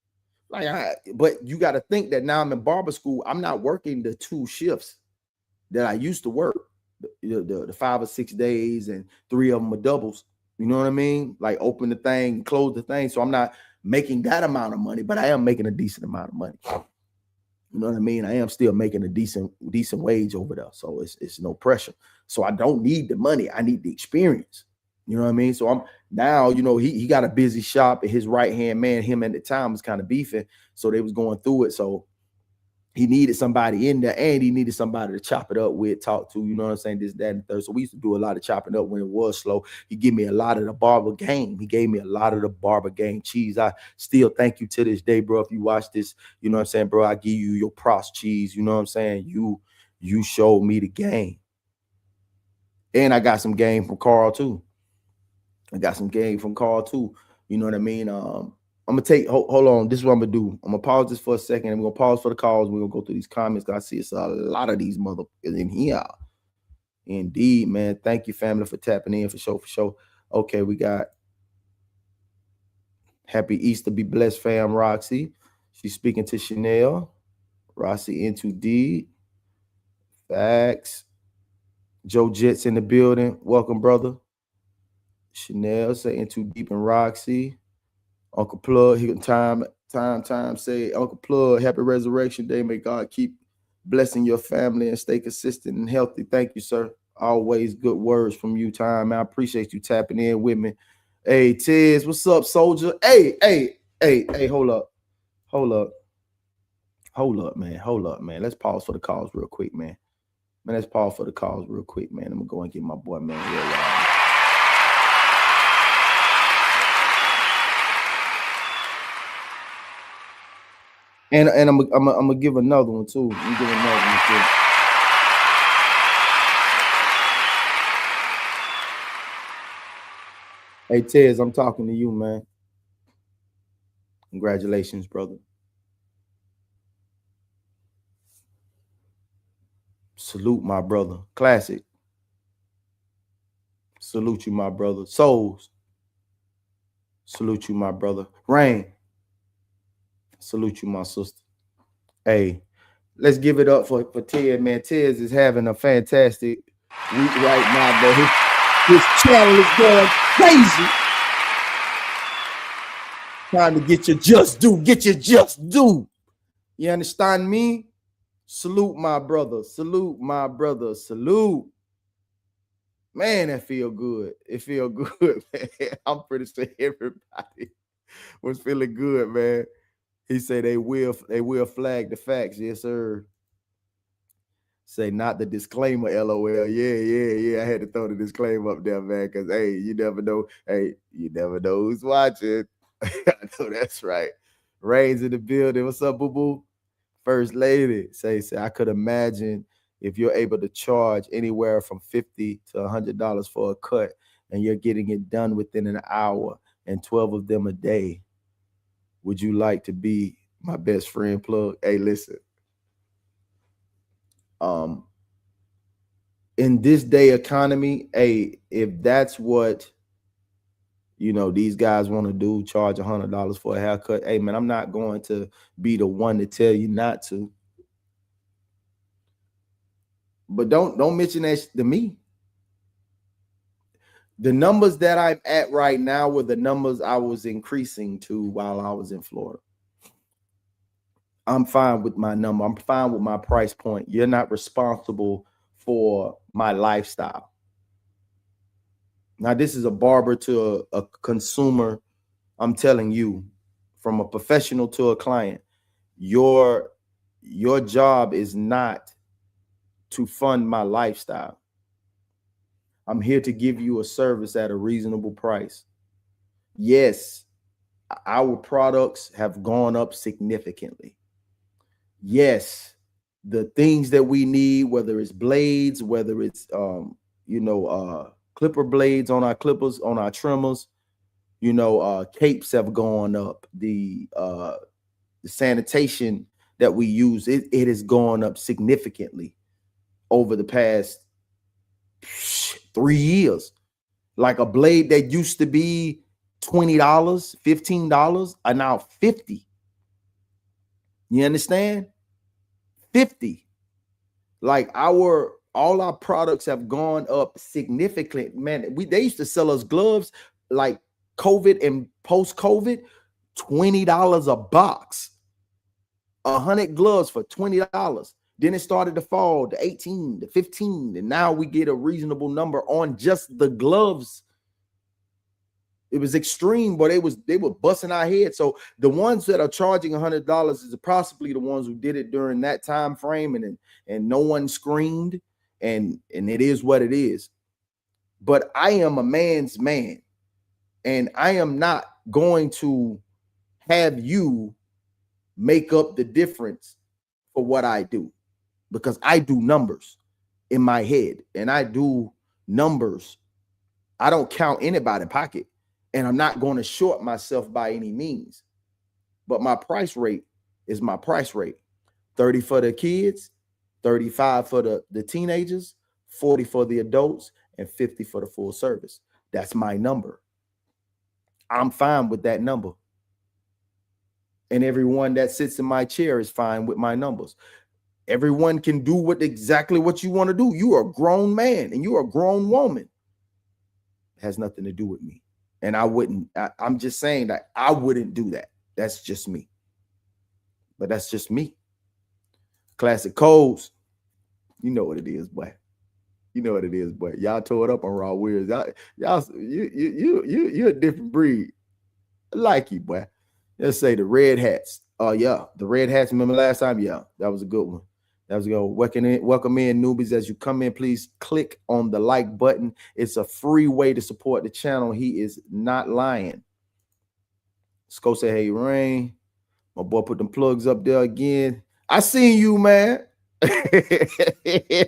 But you got to think that now I'm in barber school. I'm not working the 2 shifts that I used to work. The 5 or 6 days, and 3 of them are doubles. You know what I mean? Like open the thing, close the thing. So I'm not making that amount of money, but I am making a decent amount of money. You know what I mean? I am still making a decent wage over there. So it's no pressure. So I don't need the money. I need the experience. You know what I mean? So I'm now, you know, he got a busy shop, and his right-hand man, him at the time, was kind of beefing. So they was going through it. So he needed somebody in there, and he needed somebody to chop it up with, talk to, you know what I'm saying, this, that, and the third. So we used to do a lot of chopping up when it was slow. He gave me a lot of the barber game. Cheese. I still thank you to this day, bro. If you watch this, you know what I'm saying, bro, I give you your props, Cheese. You know what I'm saying? You showed me the game. And I got some game from Carl too. You know what I mean? I'm gonna take hold on. This is what I'm gonna do. I'm gonna pause this for a second, and we're gonna pause for the calls. We're gonna go through these comments, because I see it's a lot of these motherfuckers in here. Indeed, man. Thank you, family, for tapping in for sure. Okay, we got Happy Easter, be blessed, fam. Roxy, she's speaking to Chanel. Roxy into D. Facts. Joe Jets in the building. Welcome, brother. Chanel say into deep and Roxy. Uncle Plugg, he can time say, Uncle Plugg, happy resurrection day. May God keep blessing your family and stay consistent and healthy. Thank you, sir. Always good words from you, Time. I appreciate you tapping in with me. Hey, Tiz, what's up, soldier? Hey, hold up, man. Let's pause for the calls real quick, man. I'm gonna go and get my boy, man, here. And I'm gonna give another one too. Hey, Tez, I'm talking to you, man. Congratulations, brother. Salute, my brother. Classic. Salute you, my brother. Souls. Salute you, my brother. Rain. Salute you, my sister. Hey, let's give it up for Ted, man. Ted is having a fantastic week right now, but his channel is going crazy. Time to get your just due. Get your just due. You understand me? Salute my brother. Salute my brother. Salute. Man, that feel good. It feel good, man. I'm pretty sure everybody was feeling good, man. He said they will flag the facts. Yes, sir. Say not the disclaimer, LOL. Yeah. I had to throw the disclaimer up there, man, because hey, you never know. Hey, you never know who's watching. I know that's right. Rain's in the building. What's up, boo-boo? First lady. Say, I could imagine if you're able to charge anywhere from $50 to $100 for a cut and you're getting it done within an hour and 12 of them a day. Would you like to be my best friend, Plugg? Hey, listen. In this day economy, hey, if that's what these guys want to do, charge $100 for a haircut, hey man, I'm not going to be the one to tell you not to. But don't mention that to me. The numbers that I'm at right now were the numbers I was increasing to while I was in Florida. I'm fine with my number. I'm fine with my price point. You're not responsible for my lifestyle. Now, this is a barber to a consumer. I'm telling you, from a professional to a client, your job is not to fund my lifestyle. I'm here to give you a service at a reasonable price. Yes, our products have gone up significantly. Yes, the things that we need, whether it's blades, whether it's clipper blades on our clippers, on our trimmers, capes have gone up. The sanitation that we use, it has gone up significantly over the past 3 years. Like a blade that used to be $20, $15 are now $50. You understand? 50. Like all our products have gone up significantly. Man, they used to sell us gloves like COVID and post-COVID, $20 a box. 100 gloves for $20. Then it started to fall to 18, to 15, and now we get a reasonable number on just the gloves. It was extreme, but they were busting our heads. So the ones that are charging $100 is possibly the ones who did it during that time frame, and no one screamed, and it is what it is. But I am a man's man, and I am not going to have you make up the difference for what I do, because I do numbers in my head, and I do numbers. I don't count anybody's pocket. And I'm not going to short myself by any means. But my price rate is my price rate. 30 for the kids, 35 for the teenagers, 40 for the adults, and 50 for the full service. That's my number. I'm fine with that number. And everyone that sits in my chair is fine with my numbers. Everyone can do exactly what you want to do. You are a grown man and you are a grown woman. It has nothing to do with me. And I'm just saying that I wouldn't do that. That's just me. But that's just me. Classic codes. You know what it is, boy. You know what it is, boy. Y'all tore it up on Raw Weirds. You're a different breed. I like you, boy. Let's say the red hats. Oh, yeah. The red hats. Remember last time? Yeah, that was a good one. That was good. Welcome in, newbies. As you come in, please click on the like button. It's a free way to support the channel. He is not lying. Let's go say, hey, Rain. My boy put them plugs up there again. I seen you, man.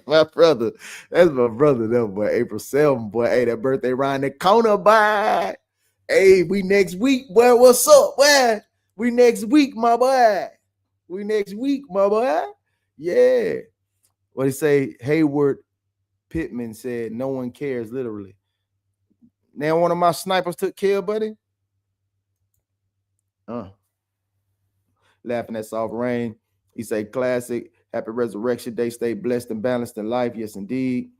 My brother. That's my brother, that boy. April 7th, boy. Hey, that birthday around the corner, boy. Hey, we next week, boy. What's up, boy? We next week, my boy. We next week, my boy. Yeah. What he say? Hayward Pittman said, no one cares, literally. Now one of my snipers took care, buddy. Laughing at Soft Rain. He say classic. Happy Resurrection Day. Stay blessed and balanced in life. Yes, indeed.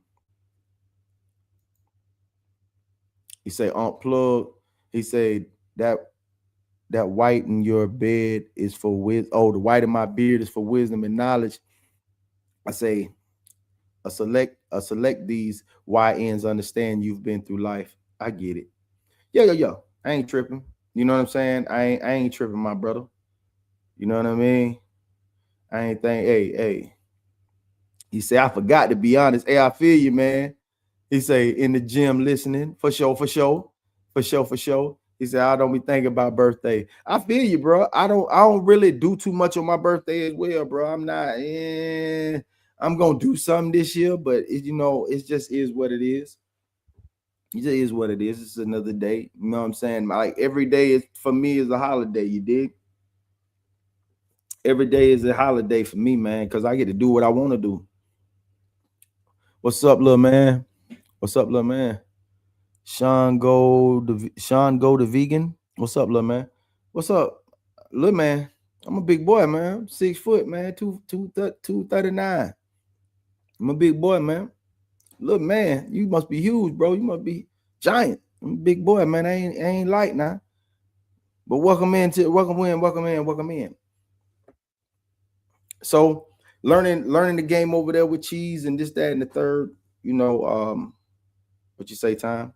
He say Plugg. He say that white in your bed is for wisdom. Oh, the white in my beard is for wisdom and knowledge. I say select these YNs understand you've been through life. I get it. Yo. I ain't tripping. You know what I'm saying? I ain't tripping, my brother. You know what I mean? I ain't think, hey. He say, I forgot, to be honest. Hey, I feel you, man. He say, in the gym listening. For sure. He said, I don't be thinking about birthday. I feel you, bro. I don't really do too much on my birthday as well, bro. I'm not, I'm gonna do something this year, but it just is what it is. It just is what it is. It's another day. You know what I'm saying? Like every day is for me is a holiday, you dig? Every day is a holiday for me, man, because I get to do what I want to do. What's up, little man? Sean Go the vegan. What's up, little man? What's up, little man? I'm a big boy, man. 6 foot, man. 239. I'm a big boy, man. Look, man, you must be huge, bro. You must be giant. I'm a big boy, man. I ain't light now. But welcome in. So learning the game over there with cheese and this, that, and the third. What you say, Time?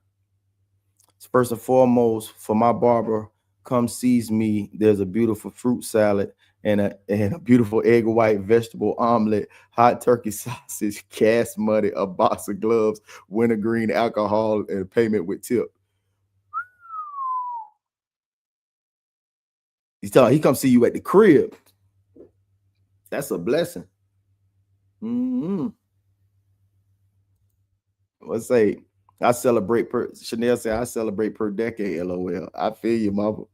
First and foremost, for my barber, come sees me. There's a beautiful fruit salad and a beautiful egg white vegetable omelet, hot turkey sausage, cash money, a box of gloves, wintergreen alcohol, and payment with tip. He come see you at the crib. That's a blessing. Let's say I celebrate Chanel said I celebrate per decade. LOL. I feel you, mama.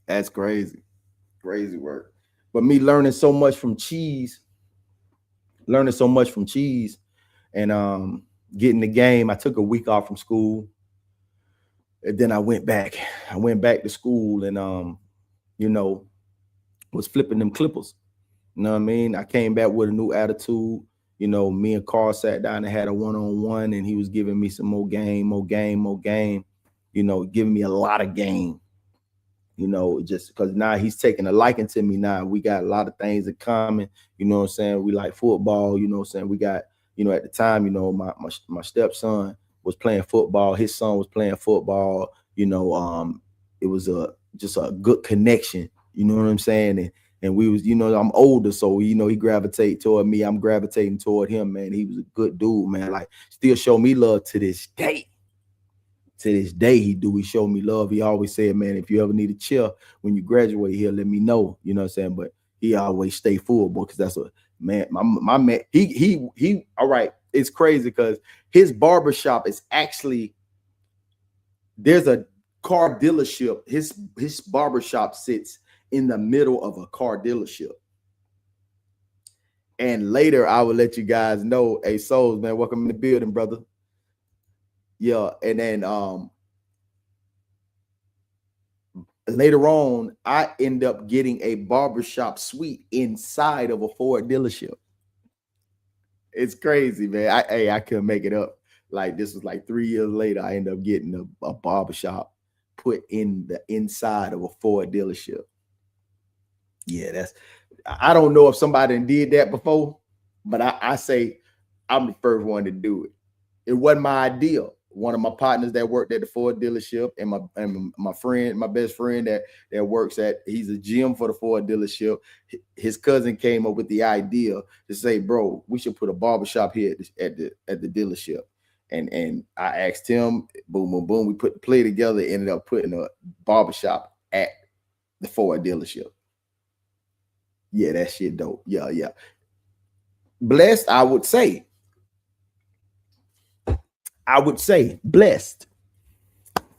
That's crazy. Crazy work. But me learning so much from cheese and getting the game. I took a week off from school. And then I went back to school and was flipping them clippers. You know what I mean? I came back with a new attitude. Me and Carl sat down and had a one-on-one, and he was giving me some more game, giving me a lot of game, just because now he's taking a liking to me. Now we got a lot of things in common. You know what I'm saying? We like football. You know what I'm saying? We got, at the time, my stepson was playing football. His son was playing football. It was just a good connection. You know what I'm saying? And we was, I'm older, so he gravitate toward me. I'm gravitating toward him, man. He was a good dude, man. Like, still show me love to this day. He showed me love. He always said, man, if you ever need a chair when you graduate here, let me know. You know what I'm saying? But he always stay full, boy, because that's a man. My man, he all right. It's crazy because his barbershop is actually, there's a car dealership. His barbershop sits in the middle of a car dealership. And later I will let you guys know, hey, Souls, man, welcome in the building, brother. Yeah, and then later on, I end up getting a barbershop suite inside of a Ford dealership. It's crazy, man. I couldn't make it up. Like, this was like 3 years later, I ended up getting a barbershop put in the inside of a Ford dealership. Yeah, I don't know if somebody did that before, but I say I'm the first one to do it. It wasn't my idea. One of my partners that worked at the Ford dealership and my friend, my best friend that works he's a GM for the Ford dealership. His cousin came up with the idea to say, bro, we should put a barbershop here at the dealership. And I asked him, boom, boom, boom. We put the play together, ended up putting a barbershop at the Ford dealership. Yeah, that shit dope. Yeah. Blessed, I would say blessed.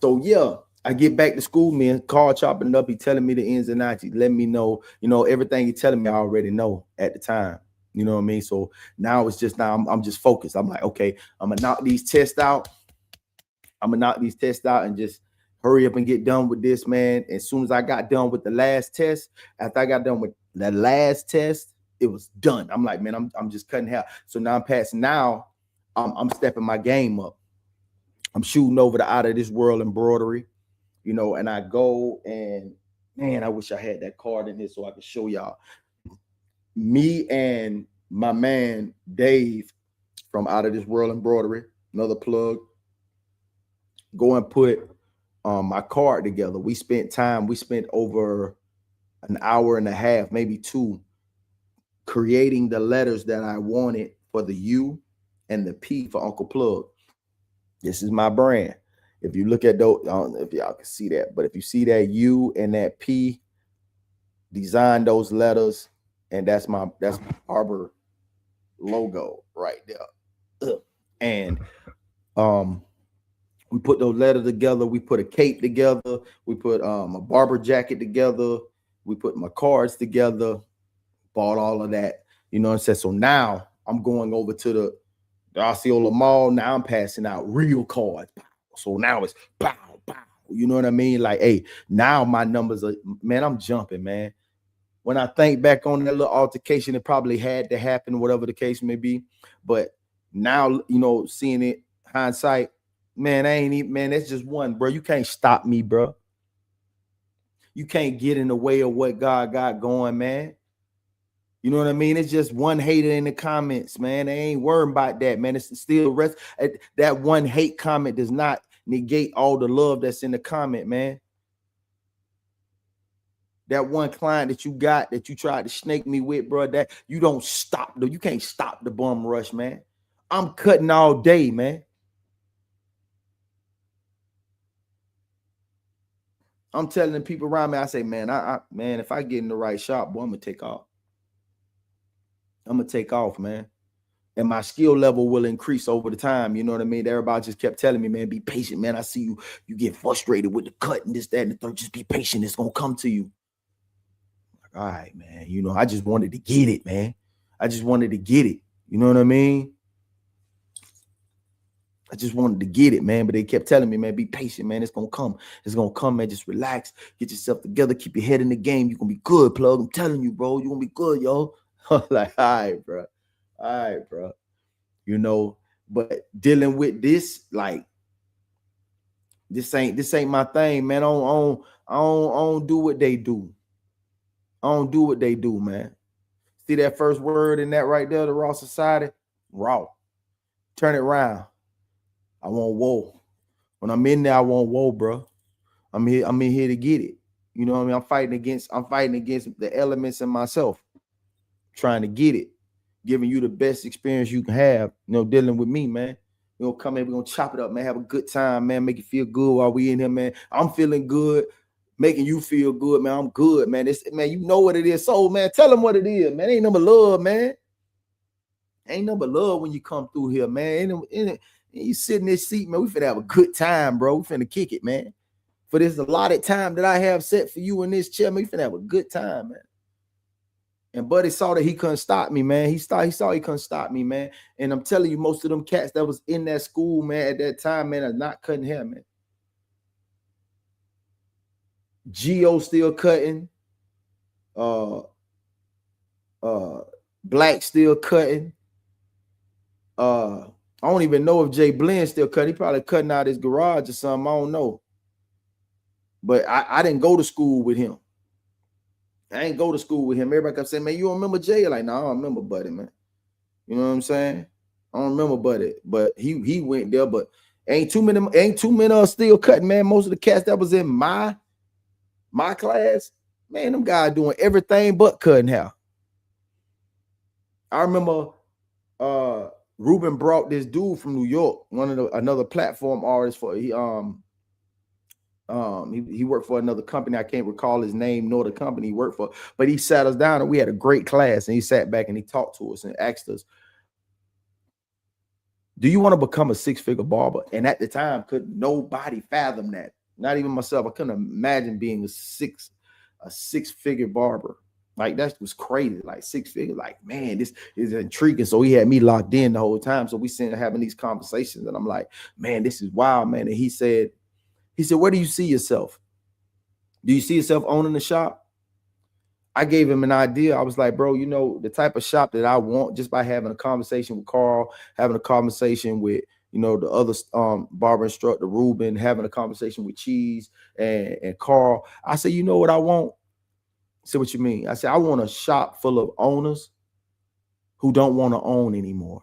So yeah, I get back to school, man. Carl chopping up. He telling me the ins and outs. He letting me know, everything he telling me I already know at the time. You know what I mean? So now it's just I'm just focused. I'm like, okay, I'm gonna knock these tests out. I'm gonna knock these tests out and just hurry up and get done with this, man. As soon as I got done with the last test, after I got done with the last test, it was done. I'm like, man, I'm just cutting hair. So now I'm passing. Now I'm stepping my game up. I'm shooting over the Out of This World embroidery, you know, and I go and man, I wish I had that card in here so I could show y'all. Me and my man Dave from Out of This World embroidery, another plug, go and put my card together. We spent over an hour and a half, maybe 2, creating the letters that I wanted for the U and the P for Uncle Plugg. This is my brand. If you look at those, I don't know if y'all can see that, but if you see that U and that P, design those letters, and that's my Arbor logo right there. And we put those letters together. We put a cape together. We put a barber jacket together. We put my cards together. Bought all of that. You know what I'm saying? So now I'm going over to the Osceola Mall. Now I'm passing out real cards. So now it's pow, pow. You know what I mean? Like, hey, now my numbers are, man, I'm jumping, man. When I think back on that little altercation, it probably had to happen, whatever the case may be. But now, you know, seeing it, hindsight, man, I ain't even, man, that's just one, bro. You can't stop me, bro. You can't get in the way of what God got going, man. You know what I mean? It's just one hater in the comments, man. They ain't worrying about that, man. It's still rest. That one hate comment does not negate all the love that's in the comment, man. That one client that you got that you tried to snake me with, bro, that you don't stop. You can't stop the bum rush, man. I'm cutting all day, man. I'm telling the people around me, I say, man, man, if I get in the right shop, boy, I'm gonna take off. I'm gonna take off, man. And my skill level will increase over the time. You know what I mean? Everybody just kept telling me, man, be patient, man. I see you get frustrated with the cut and this, that, and the third. Just be patient. It's gonna come to you. Like, all right, man. You know, I just wanted to get it, man. I just wanted to get it. You know what I mean? I just wanted to get it, man. But they kept telling me, man, be patient, man. It's gonna come. It's gonna come, man. Just relax. Get yourself together. Keep your head in the game. You're gonna be good, Plugg. I'm telling you, bro. You're gonna be good, yo. Like, all right, bro. All right, bro. You know, but dealing with this, like, this ain't my thing, man. I don't do what they do. I don't do what they do, man. See that first word in that right there, the Raw Society? Raw. Turn it around. I want woe. When I'm in there, I want woe, bro. I'm in here to get it. You know what I mean? I'm fighting against the elements in myself, trying to get it, giving you the best experience you can have, you know, dealing with me, man. You know, come in, we're gonna chop it up, man. Have a good time, man. Make you feel good while we in here, man. I'm feeling good, making you feel good, man. I'm good, man. Man, you know what it is. So, man, tell them what it is, man. Ain't number love, man. Ain't number love when you come through here, man. You sit in this seat, man. We finna have a good time, bro. We finna kick it, man. For this allotted time that I have set for you in this chair, man, we finna have a good time, man. And Buddy saw that he couldn't stop me, man. He saw he couldn't stop me, man. And I'm telling you, most of them cats that was in that school, man, at that time, man, are not cutting hair, man. Geo still cutting. Black still cutting. I don't even know if Jay Blinn still cutting. He probably cutting out his garage or something. I don't know. But I didn't go to school with him. I ain't go to school with him. Everybody kept saying, man, you don't remember Jay? Like, no, I don't remember Buddy, man. You know what I'm saying? I don't remember Buddy. But he went there, but ain't too many still cutting, man. Most of the cats that was in my class, man, them guys doing everything but cutting hair. I remember Ruben brought this dude from New York, another platform artist for he worked for another company. I can't recall his name nor the company he worked for, but he sat us down and we had a great class, and he sat back and he talked to us and asked us, do you want to become a six-figure barber? And at the time, could nobody fathom that. Not even myself. I couldn't imagine being a six-figure barber. Like that was crazy, like 6 figures. Like, man, this is intriguing. So he had me locked in the whole time. So we sitting having these conversations, and I'm like, man, this is wild, man. And he said, where do you see yourself? Do you see yourself owning the shop? I gave him an idea. I was like, bro, you know, the type of shop that I want, just by having a conversation with Carl, having a conversation with, you know, the other barber instructor, Ruben, having a conversation with Cheese and Carl. I said, you know what I want? I said, what you mean? I said, I want a shop full of owners who don't want to own anymore.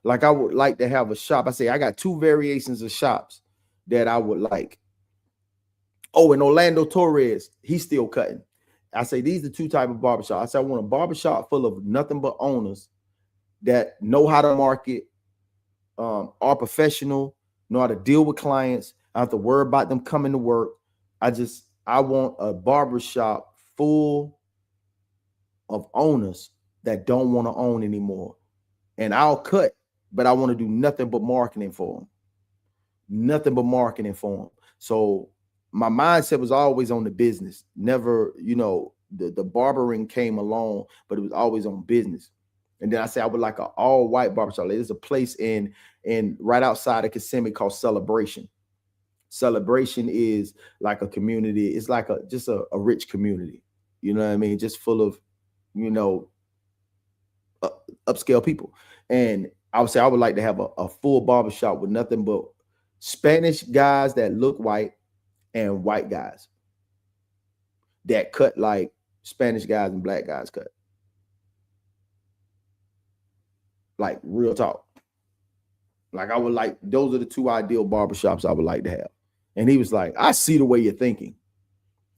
Like, I would like to have a shop. I say, I got 2 variations of shops that I would like. Oh, and Orlando Torres, he's still cutting. I say, these are 2 types of barbershop. I say, I want a barbershop full of nothing but owners that know how to market, are professional, know how to deal with clients. I don't have to worry about them coming to work. I want a barbershop full of owners that don't want to own anymore. And I'll cut, but I want to do nothing but marketing for them. Nothing but marketing for them. So my mindset was always on the business. Never, you know, the barbering came along, but it was always on business. And then I said I would like an all-white barbershop. There's a place in right outside of Kissimmee called Celebration. Celebration is like a community. It's like just a rich community. You know what I mean? Just full of, you know, upscale people. And I would say I would like to have a full barbershop with nothing but Spanish guys that look white and white guys that cut like Spanish guys and black guys cut. Like, real talk. Like, I would like, those are the 2 ideal barbershops I would like to have. And he was like, I see the way you're thinking.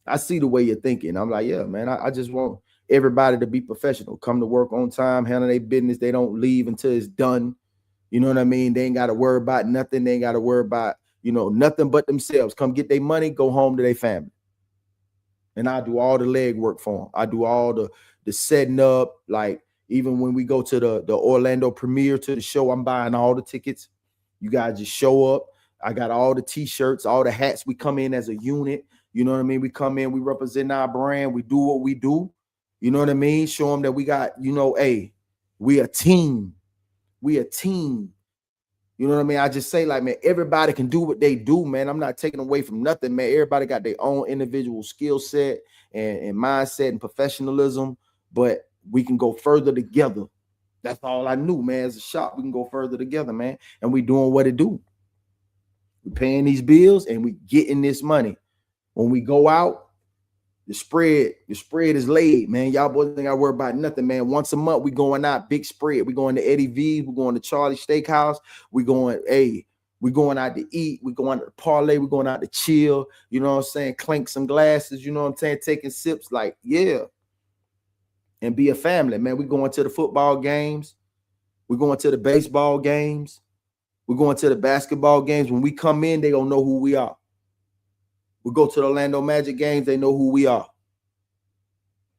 I see the way you're thinking. I'm like, yeah, man, I just want everybody to be professional, come to work on time, handle their business. They don't leave until it's done. You know what I mean? They ain't got to worry about nothing. They ain't got to worry about, you know, nothing but themselves. Come get their money, go home to their family. And I do all the leg work for them. I do all the setting up. Like, even when we go to the Orlando premiere to the show, I'm buying all the tickets. You guys just show up. I got all the t-shirts, all the hats. We come in as a unit. You know what I mean? We come in, we represent our brand. We do what we do. You know what I mean? Show them that we got, you know, hey, we a team. We a team. You know what I mean? I just say, like, man, everybody can do what they do, man. I'm not taking away from nothing, man. Everybody got their own individual skill set and mindset and professionalism, but we can go further together. That's all I knew, man. As a shop, we can go further together, man. And we doing what it do. We paying these bills and we getting this money. When we go out, the spread is laid, man. Y'all boys ain't got to worry about nothing, man. Once a month, we going out, big spread. We going to Eddie V's. We going to Charlie Steakhouse. We going out to eat. We going to parlay. We going out to chill. You know what I'm saying? Clink some glasses. You know what I'm saying? Taking sips. Like, yeah. And be a family, man. We going to the football games. We going to the baseball games. We going to the basketball games. When we come in, they gonna know who we are. We go to the Orlando Magic games, they know who we are.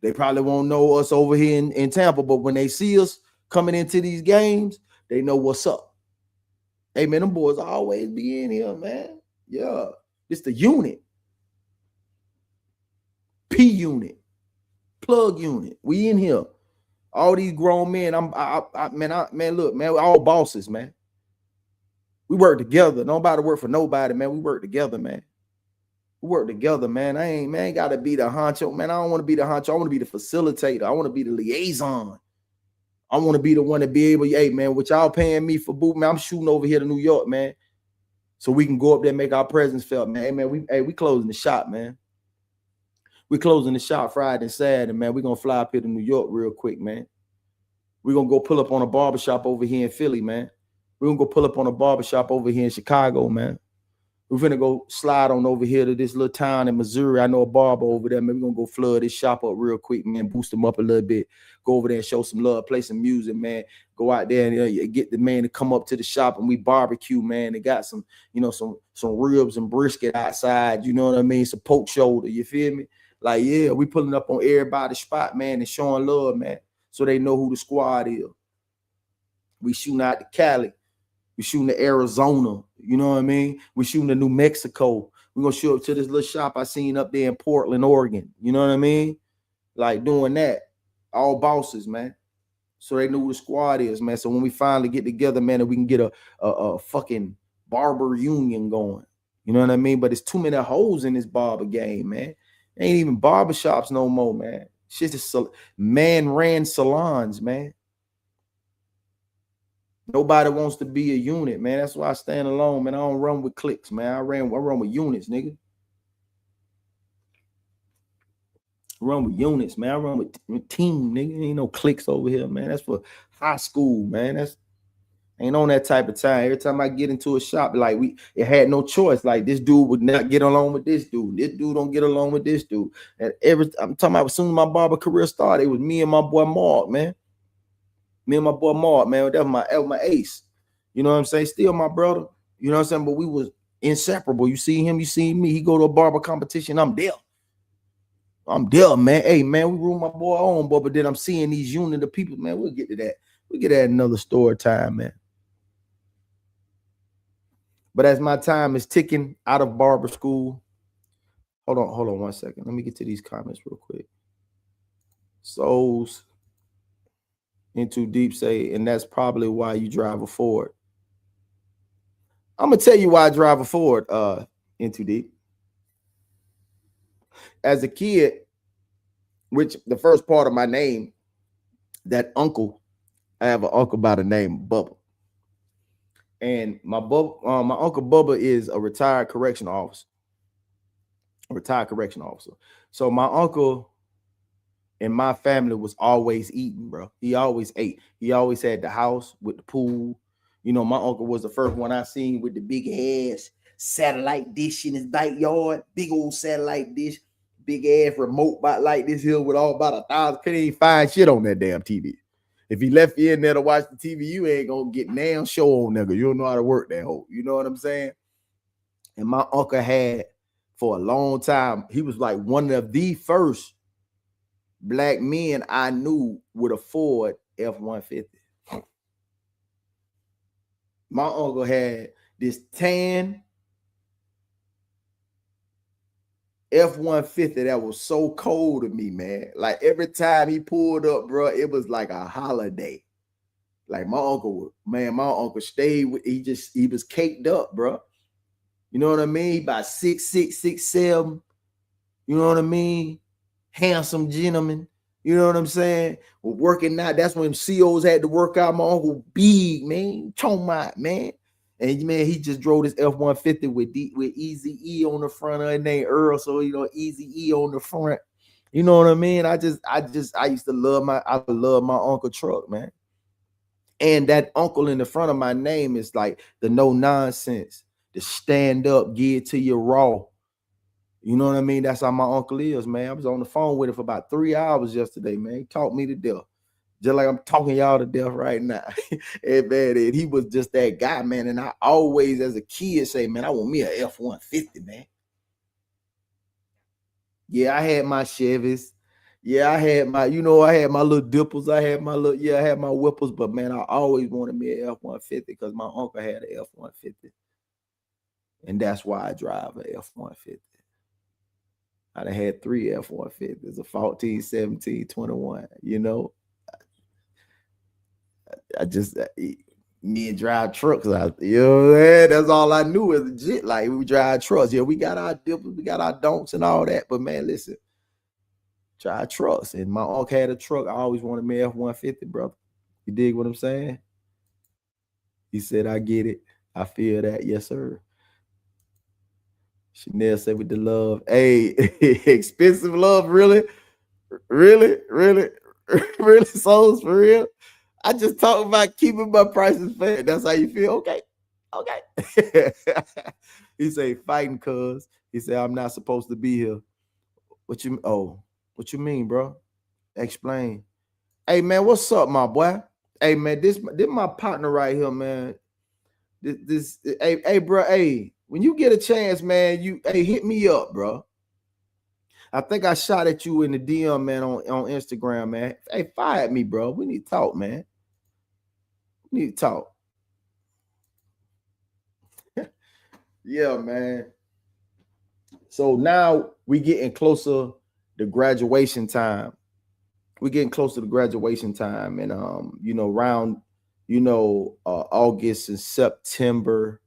They probably won't know us over here in Tampa, but when they see us coming into these games, they know what's up. Hey, man, them boys always be in here, man. Yeah, it's the unit. P unit. Plug unit. We in here. All these grown men, man, look, man, we're all bosses, man. We work together. Nobody work for nobody, man. We work together, man. We work together, man. I ain't got to be the honcho, man. I don't want to be the honcho. I want to be the facilitator. I want to be the liaison. I want to be the one to be able, hey, man, what y'all paying me for boot, man, I'm shooting over here to New York, man, so we can go up there and make our presence felt, man. Hey, man, we closing the shop, man. We closing the shop Friday and Saturday, man. We're going to fly up here to New York real quick, man. We're going to go pull up on a barbershop over here in Philly, man. We're going to go pull up on a barbershop over here in Chicago, man. We're going to go slide on over here to this little town in Missouri. I know a barber over there, man. We're going to go flood this shop up real quick, man. Boost them up a little bit. Go over there and show some love. Play some music, man. Go out there and get the man to come up to the shop and we barbecue, man. They got some, you know, some ribs and brisket outside. You know what I mean? Some poke shoulder. You feel me? Like, yeah, we pulling up on everybody's spot, man, and showing love, man, so they know who the squad is. We shooting out to Cali. We shooting to Arizona. You know what I mean? We shooting to New Mexico. We're gonna show up to this little shop I seen up there in Portland, Oregon. You know what I mean? Like doing that. All bosses, man. So they know who the squad is, man. So when we finally get together, man, and we can get a fucking barber union going. You know what I mean? But it's too many holes in this barber game, man. Ain't even barber shops no more, man. Shit's just man-ran salons, man. Nobody wants to be a unit, man. That's why I stand alone, man. I don't run with cliques, man. I run with units, nigga. Run with units, man. I run with team, nigga. Ain't no cliques over here, man. That's for high school, man. That's ain't on that type of time. Every time I get into a shop, like it had no choice. Like this dude would not get along with this dude. This dude don't get along with this dude. And I'm talking about as soon as my barber career started, it was me and my boy Mark, man. Me and my boy Mark, man. That was my ace. You know what I'm saying? Still my brother. You know what I'm saying? But we was inseparable. You see him, you see me. He go to a barber competition. I'm there. Man. Hey, man, we room my boy on, but then I'm seeing these unit of people, man. We'll get to that. We'll get that another story time, man. But as my time is ticking out of barber school, hold on 1 second. Let me get to these comments real quick. Souls into deep say, and that's probably why you drive a Ford. I'm gonna tell you why I drive a Ford into deep. As a kid, which the first part of my name, that uncle, I have an uncle by the name of Bubba. And my uncle Bubba is a retired correctional officer. So my uncle and my family was always eating, bro. He always ate. He always had the house with the pool. You know, my uncle was the first one I seen with the big ass satellite dish in his backyard. Big old satellite dish, big ass remote like this here with all about 1,000. Couldn't even find shit on that damn TV. If he left you in there to watch the TV, you ain't gonna get damn show on, nigga. You don't know how to work that hole. You know what I'm saying? And my uncle had for a long time, he was like one of the first black men I knew with a Ford F-150. My uncle had this tan F-150 that was so cold to me, man. Like every time he pulled up, bro, it was like a holiday. Like my uncle stayed with, he was caked up, bro. You know what I mean? About 6'6", 6'7". You know what I mean? Handsome gentleman. You know what I'm saying? Well, working out. That's when COs had to work out. My uncle big, man. Talking about, man. And man, he just drove this F-150 with Easy E on the front of it, name Earl. So you know, Easy E on the front. You know what I mean? I used to love my uncle truck, man. And that uncle in the front of my name is like the no nonsense, the stand up, geared to your raw. You know what I mean? That's how my uncle is, man. I was on the phone with him for about 3 hours yesterday, man. He taught me to death. Just like I'm talking y'all to death right now. And man, he was just that guy, man. And I always, as a kid, say, man, I want me a F-150, man. Yeah, I had my Chevys. Yeah, I had my little dipples. I had my whipples. But man, I always wanted me an F-150 because my uncle had an F-150. And that's why I drive an F-150. I done had 3 F-150s, a 14, 17, 21, you know. I just me and drive trucks out, you know, man, that's all I knew as legit. Like we drive trucks. Yeah, we got our dippers, we got our donks and all that. But man, listen, drive trucks. And my uncle had a truck. I always wanted me F-150, brother. You dig what I'm saying? He said, I get it. I feel that. Yes, sir. Chanel said with the love. Hey, expensive love, really? Really? Souls for real? I just talk about keeping my prices fair. That's how you feel? Okay. He say fighting cuz. He said, I'm not supposed to be here. What you mean, bro? Explain. Hey man, what's up, my boy? Hey man, this my partner right here, man. Hey, bro, hey, when you get a chance, man, hit me up, bro. I think I shot at you in the DM, man, on Instagram, man. Hey, fire at me, bro. We need to talk, man. We need to talk. Yeah, man. So now we getting closer to graduation time. We're getting closer to graduation time, and around August and September,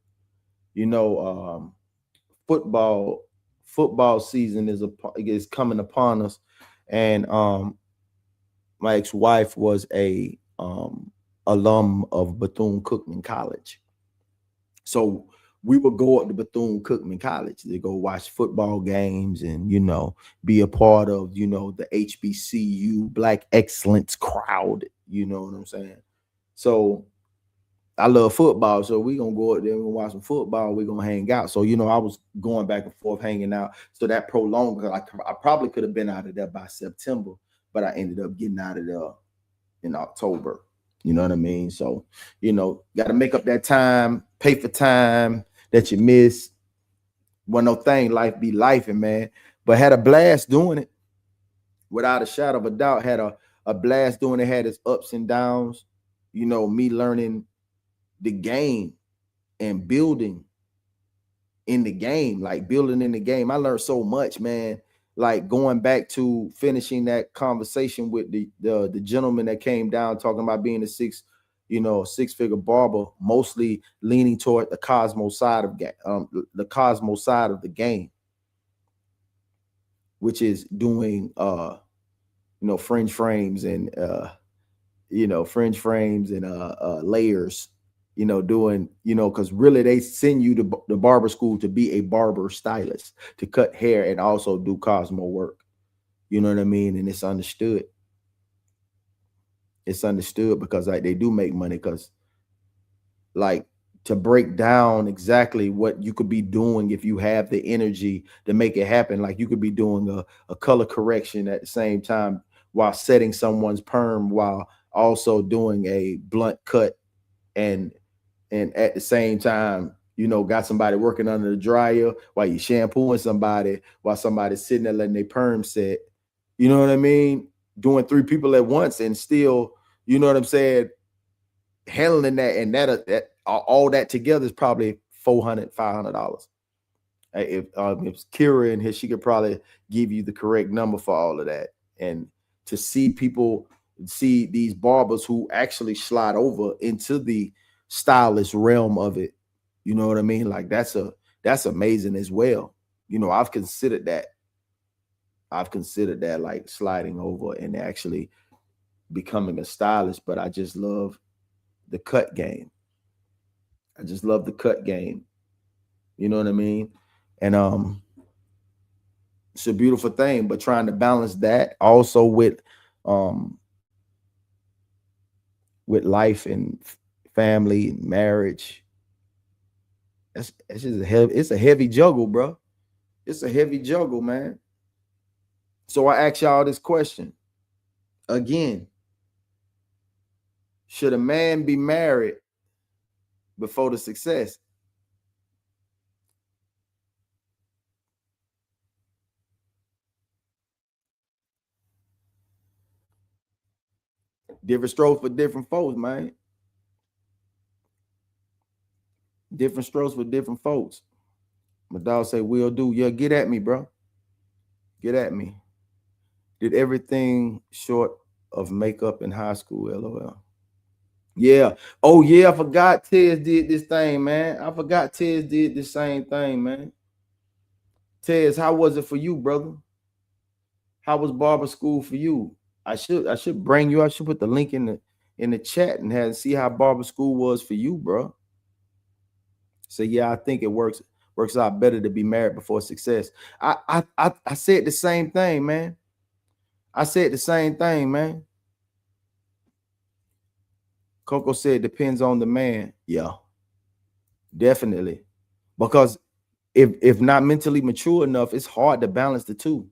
football season is coming upon us, and my ex-wife was a alum of Bethune-Cookman College. So we would go up to Bethune-Cookman College to go watch football games and, be a part of, the HBCU Black Excellence crowd. You know what I'm saying? So I love football. So we're going to go up there and watch some football. We're going to hang out. So, I was going back and forth hanging out. So that prolonged, I probably could have been out of there by September, but I ended up getting out of there in October. You know what I mean? So, got to make up that time, pay for time that you miss. Well, no thing, life be life, man. But had a blast doing it. Without a shadow of a doubt, had a blast doing it, had its ups and downs. Me learning the game and building in the game, like building in the game. I learned so much, man. Like going back to finishing that conversation with the gentleman that came down talking about being a six-figure barber, mostly leaning toward the Cosmo side of the game, which is doing fringe frames and layers, doing, because really they send you to the barber school to be a barber stylist, to cut hair and also do Cosmo work. You know what I mean? And it's understood. It's understood because they do make money, because to break down exactly what you could be doing if you have the energy to make it happen. Like you could be doing a color correction at the same time while setting someone's perm, while also doing a blunt cut, and at the same time, got somebody working under the dryer while you shampooing somebody, while somebody's sitting there letting their perm set. You know what I mean? Doing 3 people at once and still, you know what I'm saying, handling that, and that all that together is probably $400-$500. If Kira in here, she could probably give you the correct number for all of that. And to see these barbers who actually slide over into the stylist realm of it, you know what I mean? Like that's amazing as well. I've considered that like sliding over and actually becoming a stylist, but I just love the cut game. I just love the cut game. You know what I mean? And it's a beautiful thing, but trying to balance that also with life and family and marriage. It's just a heavy juggle, bro. It's a heavy juggle, man. So I ask y'all this question again. Should a man be married before the success? Different strokes for different folks, man. Different strokes for different folks. My dog say, will do. Yeah, get at me, bro. Get at me. Did everything short of makeup in high school, LOL. Yeah. Oh, yeah, I forgot Tez did this thing, man. I forgot Tez did the same thing, man. Tez, how was it for you, brother? How was barber school for you? I should bring you. I should put the link in the chat and see how barber school was for you, bro. So yeah, I think it works out better to be married before success. I said the same thing, man. I said the same thing, man. Coco said depends on the man. Yeah, definitely. Because if not mentally mature enough, it's hard to balance the two.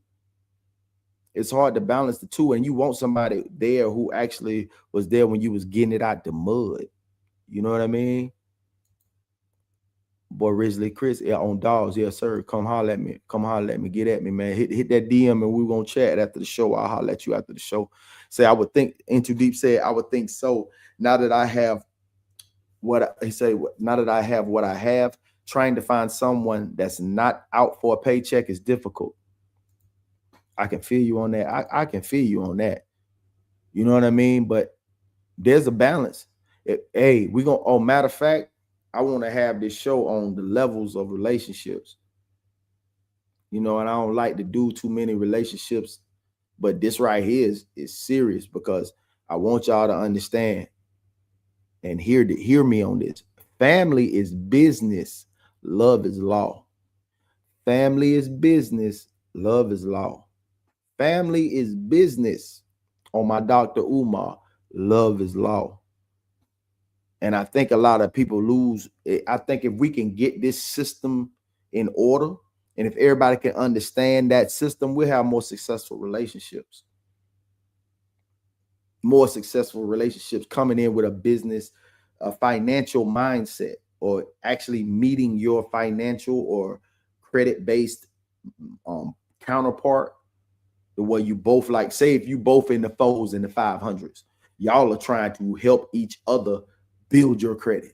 It's hard to balance the two, and you want somebody there who actually was there when you was getting it out the mud. You know what I mean? Boy, Ridgely Chris, yeah, on dogs, yes, sir. Come holler at me. Come holler at me. Get at me, man. Hit that DM and we're gonna chat after the show. I'll holler at you after the show. Say, I would think, Into Deep said, I would think so. Now that I have what I have, trying to find someone that's not out for a paycheck is difficult. I can feel you on that. I can feel you on that. You know what I mean? But there's a balance. Hey, we're going to, oh, matter of fact, I want to have this show on the levels of relationships. You know, and I don't like to do too many relationships, but this right here is serious, because I want y'all to understand and hear me on this. Family is business. Love is law. Family is business. Love is law. Family is business. On my Dr. Umar, love is law. And I think a lot of people lose. I think if we can get this system in order, and if everybody can understand that system, we'll have more successful relationships. More successful relationships coming in with a business, a financial mindset, or actually meeting your financial or credit-based counterpart, the way you both, like, say if you both in the 4s and the 500s, y'all are trying to help each other build your credit.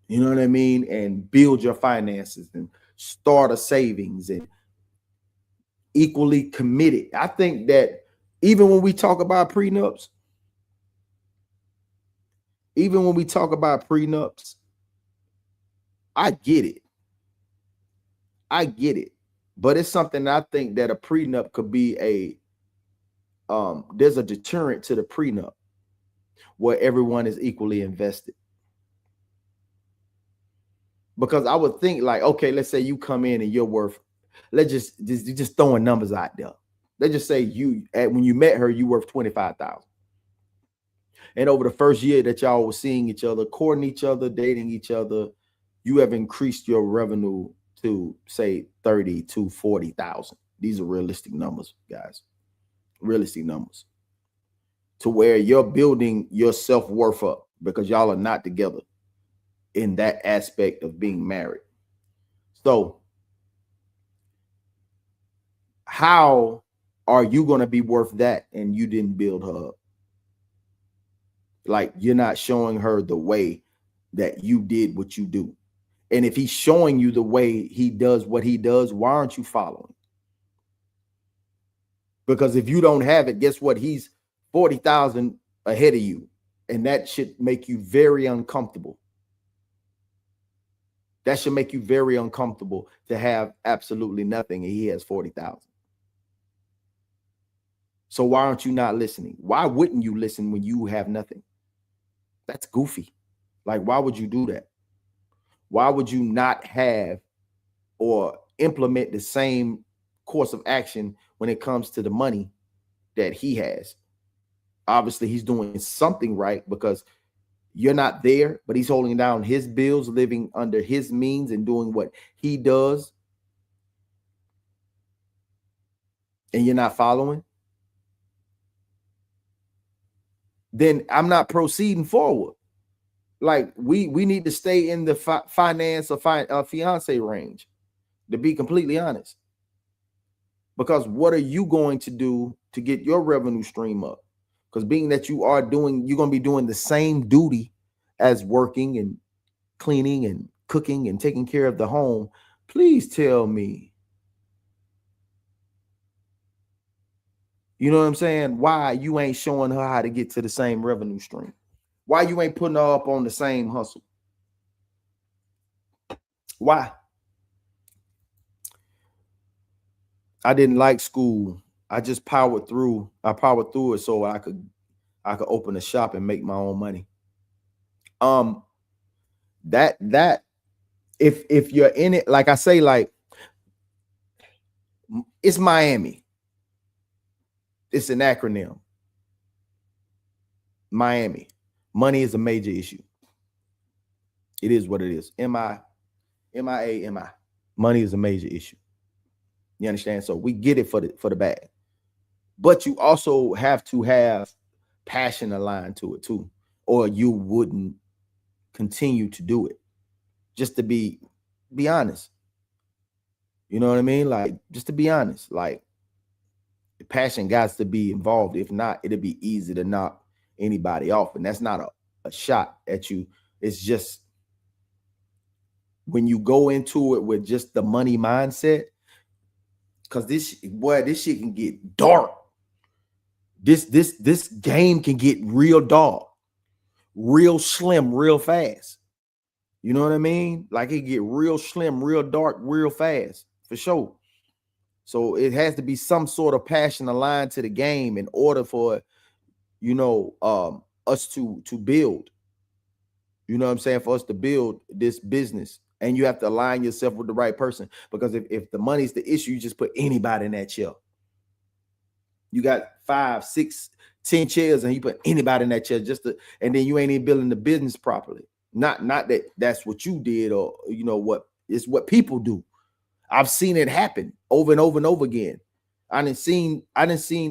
You know what I mean? And build your finances and start a savings, and equally committed. I think that even when we talk about prenups, I get it. But it's something that I think that a prenup could be there's a deterrent to the prenup where everyone is equally invested. Because I would think, like, okay, let's say you come in and you're worth, let's just throwing numbers out there. Let's just say when you met her, you worth $25,000. And over the first year that y'all were seeing each other, courting each other, dating each other, you have increased your revenue to, say, 30 to 40,000. These are realistic numbers, guys. Realistic numbers. To where you're building your self-worth up, because y'all are not together in that aspect of being married. So how are you going to be worth that and you didn't build her up? Like, you're not showing her the way that you did what you do. And if he's showing you the way he does what he does, why aren't you following? Because if you don't have it, guess what? He's 40,000 ahead of you. And that should make you very uncomfortable. That should make you very uncomfortable to have absolutely nothing and he has 40,000. So why aren't you not listening? Why wouldn't you listen when you have nothing? That's goofy. Like, why would you do that? Why would you not have or implement the same course of action when it comes to the money that he has? Obviously, he's doing something right, because you're not there, but he's holding down his bills, living under his means and doing what he does. And you're not following. Then I'm not proceeding forward. Like, we need to stay in the finance or fiance range, to be completely honest. Because what are you going to do to get your revenue stream up? Because being that you're going to be doing the same duty as working and cleaning and cooking and taking care of the home. Please tell me, you know what I'm saying, why you ain't showing her how to get to the same revenue stream? Why you ain't putting her up on the same hustle? Why? I didn't like school. I just powered through. I powered through it so I could open a shop and make my own money. That if you're in it, like I say, like, it's Miami. It's an acronym. Miami. Money is a major issue. It is what it is. MIA. Money is a major issue. You understand? So we get it for the bag. But you also have to have passion aligned to it too, or you wouldn't continue to do it. Just to be honest. You know what I mean? Like, just to be honest, like, the passion got to be involved. If not, it'll be easy to knock anybody off. And that's not a shot at you. It's just when you go into it with just the money mindset, because this shit can get dark. This game can get real dark, real slim, real fast. You know what I mean? Like it get real slim, real dark, real fast, for sure. So it has to be some sort of passion aligned to the game in order for, us to build. You know what I'm saying? For us to build this business. And you have to align yourself with the right person. Because if the money's the issue, you just put anybody in that chair. You got 5, 6, 10 chairs, and you put anybody in that chair and then you ain't even building the business properly. Not that that's what you did, or what it's what people do. I've seen it happen over and over and over again. I done seen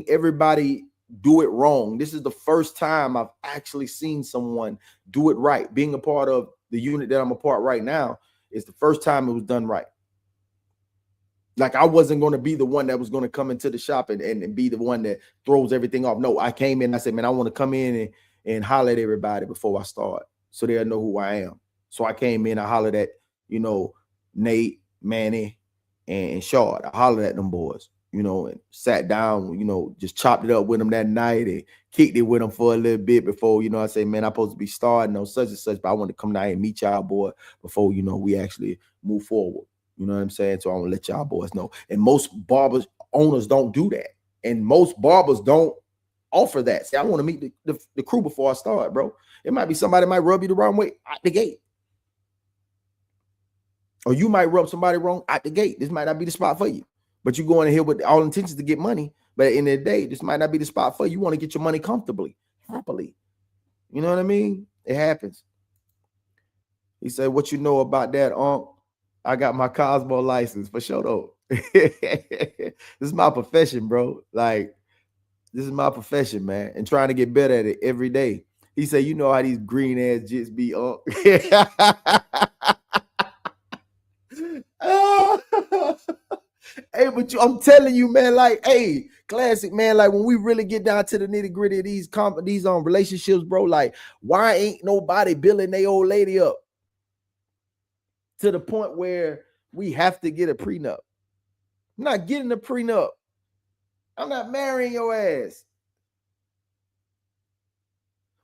everybody do it wrong. This is the first time I've actually seen someone do it right. Being a part of the unit that I'm a part right now is the first time it was done right. Like I wasn't going to be the one that was going to come into the shop and be the one that throws everything off. No, I came in, I said, man, I want to come in and holler at everybody before I start, so they'll know who I am. So I came in, I hollered at, Nate, Manny, and Shard. I hollered at them boys, and sat down, just chopped it up with them that night and kicked it with them for a little bit before, I say, man, I'm supposed to be starting on such and such, but I want to come down and meet y'all boy before, we actually move forward. You know what I'm saying? So I want to let y'all boys know. And most barbers owners don't do that. And most barbers don't offer that. See, I want to meet the crew before I start, bro. It might be somebody might rub you the wrong way out the gate. Or you might rub somebody wrong out the gate. This might not be the spot for you. But you're going in here with all intentions to get money. But at the end of the day, this might not be the spot for you. You want to get your money comfortably, happily. You know what I mean? It happens. He said, what you know about that, Unc? I got my Cosmo license for sure, though. This is my profession, bro. Like, this is my profession, man. And trying to get better at it every day. He said, you know how these green ass jits be, Unc. Hey, but I'm telling you, man, like, hey, classic, man, like when we really get down to the nitty gritty of these relationships, bro, like, why ain't nobody building their old lady up to the point where we have to get a prenup? I'm not getting a prenup. I'm not marrying your ass.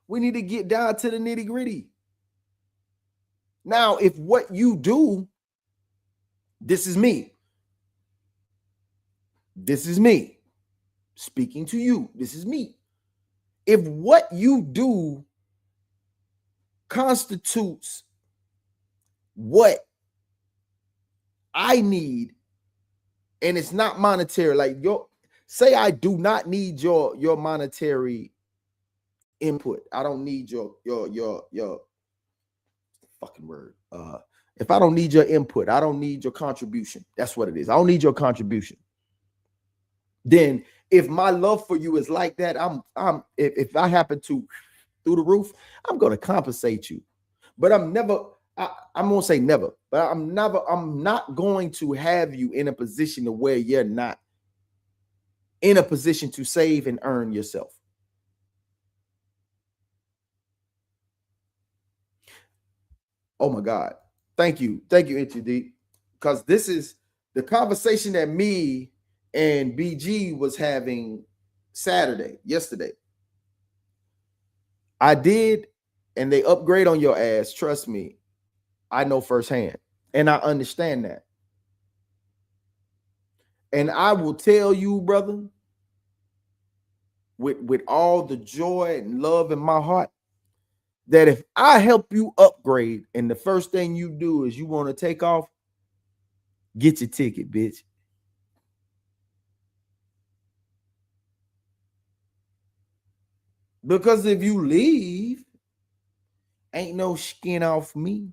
We need to get down to the nitty gritty. Now, if what you do, this is me. This is me speaking to you. This is me. If what you do constitutes what I need, and it's not monetary, like say I do not need your monetary input. I don't need your fucking word. If I don't need your input, I don't need your contribution. That's what it is. I don't need your contribution. Then if my love for you is like that, if I happen to through the roof, I'm going to compensate you. But I'm going to say never, but I'm not going to have you in a position to where you're not in a position to save and earn yourself. Oh my God. Thank you, NTD. Because this is the conversation that me and BG was having yesterday. I did, and they upgrade on your ass. Trust me, I know firsthand, and I understand that. And I will tell you, brother, with all the joy and love in my heart, that if I help you upgrade and the first thing you do is you want to take off, get your ticket, bitch. Because if you leave, ain't no skin off me.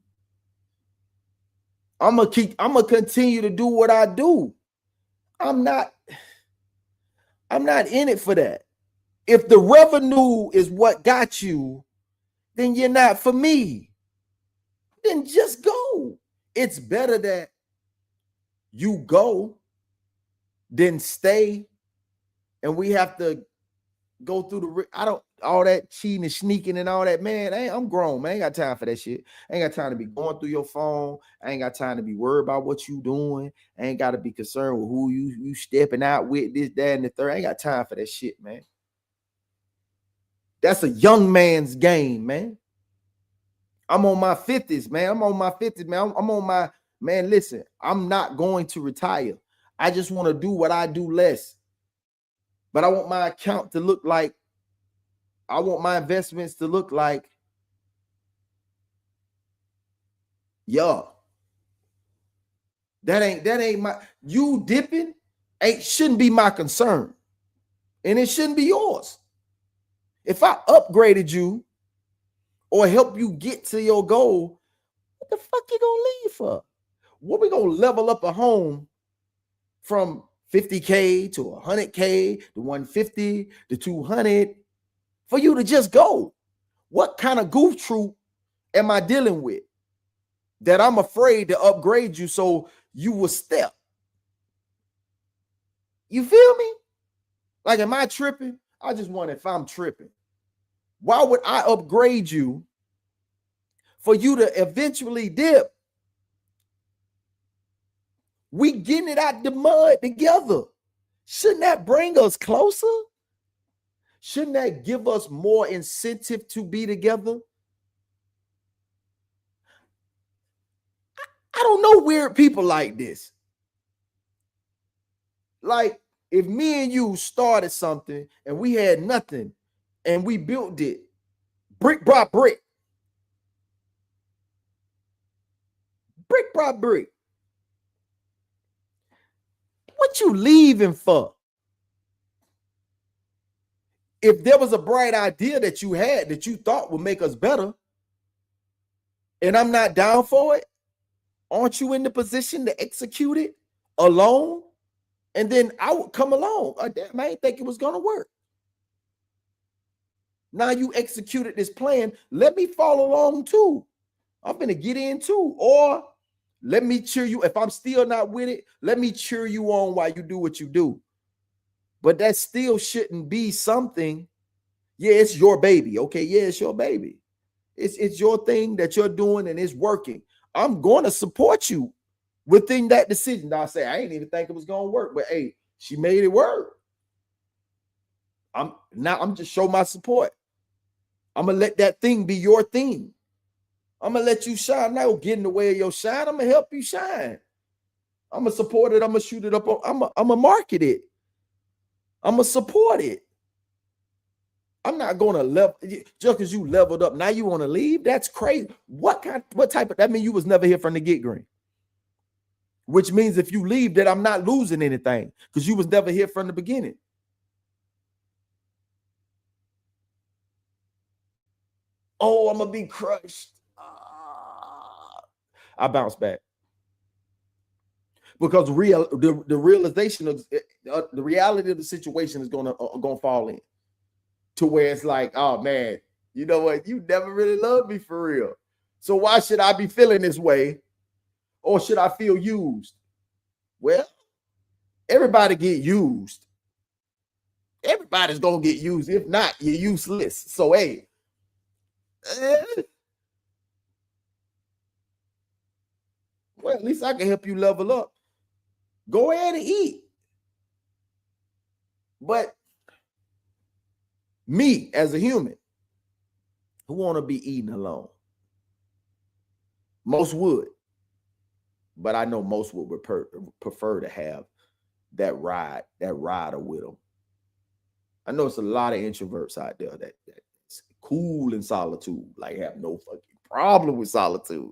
I'm gonna continue to do what I do. I'm not in it for that. If the revenue is what got you, then you're not for me. Then just go. It's better that you go than stay and we have to go through all that cheating and sneaking and all that, man. I'm grown, man. I ain't got time for that shit. I ain't got time to be going through your phone. I ain't got time to be worried about what you doing. I ain't got to be concerned with who you stepping out with, this, that, and the third. I ain't got time for that shit, man. That's a young man's game, man. I'm on my 50s, man. I'm on my 50s, man. I'm on my, man, listen, I'm not going to retire. I just want to do what I do less. But I want my account to look like, I want my investments to look like, yeah. That ain't my, you dipping shouldn't be my concern. And it shouldn't be yours. If I upgraded you or help you get to your goal, what the fuck you gonna leave for? What we gonna level up a home from 50K to 100K to 150 to 200 for you to just go? What kind of goof troop am I dealing with that I'm afraid to upgrade you so you will step? You feel me? Like, am I tripping? I just wonder if I'm tripping. Why would I upgrade you for you to eventually dip? We getting it out the mud together. Shouldn't that bring us closer? Shouldn't that give us more incentive to be together? I don't know weird people like this. Like, if me and you started something and we had nothing and we built it brick by brick, what you leaving for? If there was a bright idea that you had that you thought would make us better, and I'm not down for it, aren't you in the position to execute it alone? And then I would come along. Damn, I didn't think it was going to work. Now you executed this plan. Let me follow along too. I'm going to get in too. Or let me cheer you. If I'm still not with it, let me cheer you on while you do what you do. But that still shouldn't be something. Yeah, it's your baby. Okay, yeah, it's your baby. It's your thing that you're doing and it's working. I'm going to support you within that decision. Now I say, I ain't even think it was going to work, but hey, she made it work. I'm just showing my support. I'm going to let that thing be your thing. I'm going to let you shine. I'm not going to get in the way of your shine. I'm going to help you shine. I'm going to support it. I'm going to shoot it up. I'm going to market it. I'm going to support it. I'm not going to level, just because you leveled up. Now you want to leave? That's crazy. What type of, that mean you was never here from the get-green? Which means if you leave that I'm not losing anything because you was never here from the beginning. Oh, I'm going to be crushed. I bounce back. Because the realization of the reality of the situation is going to fall in to where it's like, oh man, you know what? You never really loved me for real. So why should I be feeling this way? Or should I feel used? Well, everybody get used. Everybody's going to get used. If not, you're useless. So, hey, well, at least I can help you level up. Go ahead and eat. But me as a human who want to be eating alone, most would. But I know most would prefer to have that rider with them. I know it's a lot of introverts out there that's cool in solitude, like have no fucking problem with solitude.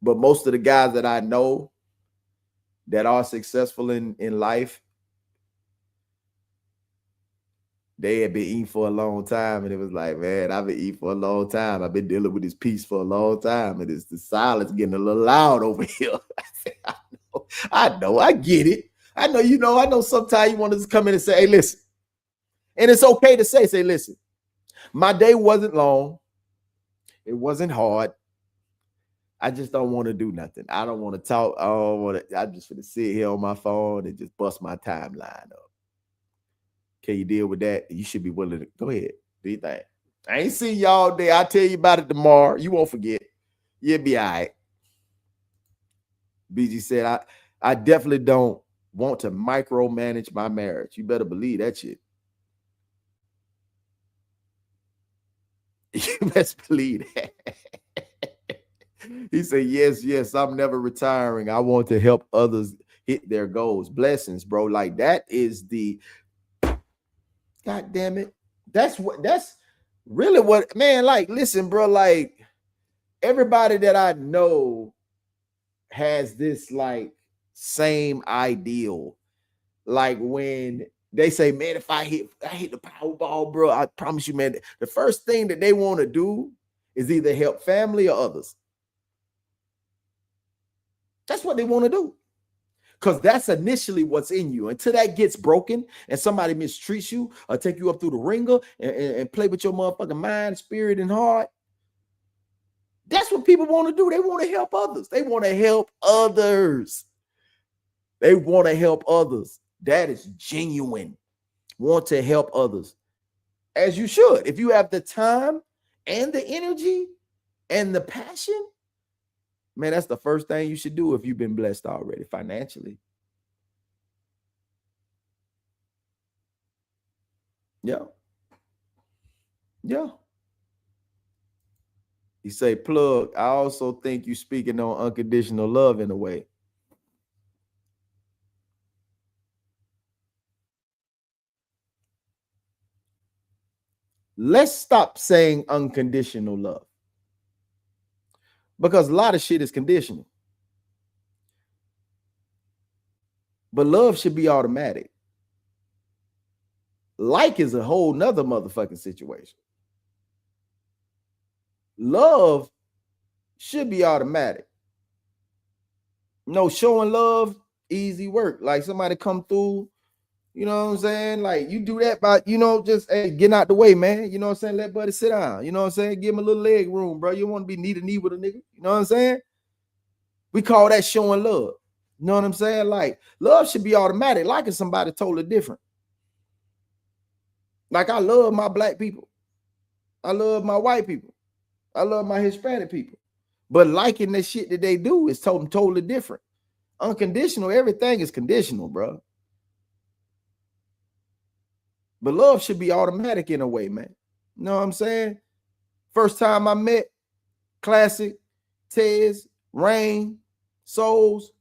But most of the guys that I know that are successful in life, they had been eating for a long time, and it was like, man, I've been eating for a long time. I've been dealing with this peace for a long time, and it's the silence getting a little loud over here. I know, I get it. I know sometimes you want to just come in and say, hey, listen. And it's okay to say, listen, my day wasn't long. It wasn't hard. I just don't want to do nothing. I don't want to talk. I'm just going to sit here on my phone and just bust my timeline up. Can you deal with that? You should be willing to go ahead. Do you think? I ain't seen y'all day. I'll tell you about it tomorrow. You won't forget. You'll be all right. BG said, I definitely don't want to micromanage my marriage. You better believe that shit. You best believe that. He said, yes, I'm never retiring. I want to help others hit their goals. Blessings, bro. Like that is the, God damn it. That's really what, man, like, listen, bro, like everybody that I know has this like same ideal. Like when they say, man, if I hit the Powerball, bro, I promise you, man, the first thing that they want to do is either help family or others. That's what they want to do. Because that's initially what's in you. Until that gets broken and somebody mistreats you or take you up through the ringer and play with your motherfucking mind, spirit, and heart. That's what people want to do. They want to help others. They want to help others. They want to help others. That is genuine. Want to help others. As you should. If you have the time and the energy and the passion, man, that's the first thing you should do if you've been blessed already financially. Yeah. Yeah. You say, Plug, I also think you speaking on unconditional love in a way. Let's stop saying unconditional love. Because a lot of shit is conditional. But love should be automatic. Like is a whole nother motherfucking situation. Love should be automatic. No, showing love, easy work. Like somebody come through, you know what I'm saying? Like you do that by, just hey, getting out the way, man. You know what I'm saying? Let buddy sit down. You know what I'm saying? Give him a little leg room, bro. You want to be knee to knee with a nigga. You know what I'm saying? We call that showing love. You know what I'm saying? Like love should be automatic. Liking somebody totally different. Like I love my black people. I love my white people. I love my Hispanic people. But liking the shit that they do is totally different. Unconditional, everything is conditional, bro. But love should be automatic in a way, man. You know what I'm saying? First time I met Classic, Tez, Rain, Souls,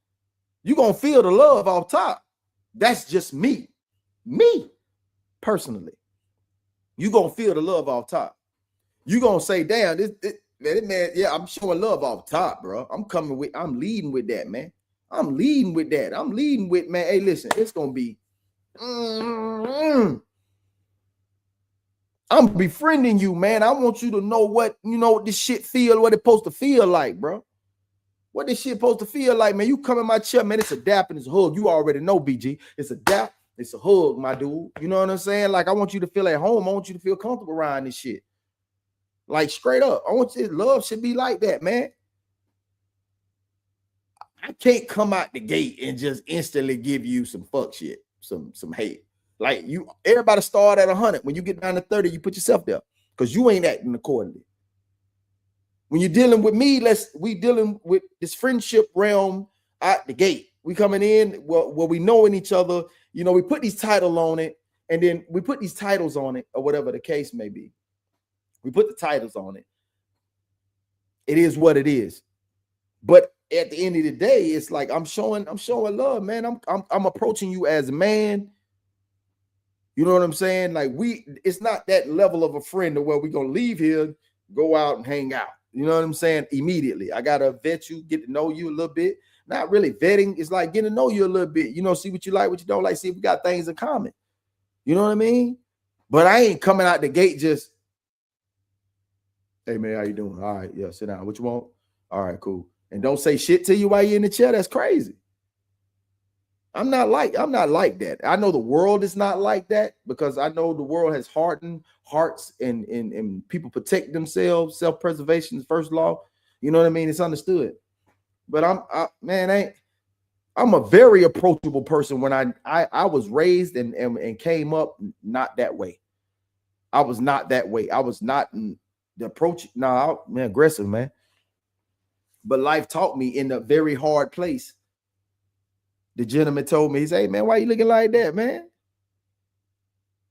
you gonna feel the love off top. That's just me. Me, personally. You gonna feel the love off top. You gonna say, damn, this man, yeah, I'm showing love off top, bro. I'm leading with that, man. I'm leading with that. I'm leading with, man, hey, listen, it's gonna be I'm befriending you, man. I want you to know what, this shit feel, what it's supposed to feel like, bro. What this shit supposed to feel like, man. You come in my chair, man, it's a dap and it's a hug. You already know, BG. It's a dap, it's a hug, my dude. You know what I'm saying? Like, I want you to feel at home. I want you to feel comfortable around this shit. Like, straight up. I want you, love should be like that, man. I can't come out the gate and just instantly give you some fuck shit, some hate. Like everybody start at 100. When you get down to 30, you put yourself there because you ain't acting accordingly. When you're dealing with me, we dealing with this friendship realm at the gate. We coming in where we knowing each other. We put these titles on it, and then we put these titles on it, or whatever the case may be. We put the titles on it. It is what it is. But at the end of the day, it's like I'm showing love, man. I'm approaching you as a man. You know what I'm saying? Like it's not that level of a friend to where we're gonna leave here, go out and hang out. You know what I'm saying? Immediately. I gotta vet you, get to know you a little bit. Not really vetting, it's like getting to know you a little bit. See what you like, what you don't like, see if we got things in common. You know what I mean? But I ain't coming out the gate just, hey man, how you doing? All right, yeah, sit down. What you want? All right, cool. And don't say shit to you while you're in the chair. That's crazy. I'm not like that. I know the world is not like that because I know the world has hardened hearts and people protect themselves. Self-preservation is first law. You know what I mean? It's understood. But I'm I'm a very approachable person. When I was raised and came up not that way. I was not that way. I was not the approach. No, man, aggressive, man. But life taught me in a very hard place. The gentleman told me, he said, hey, man, why you looking like that, man?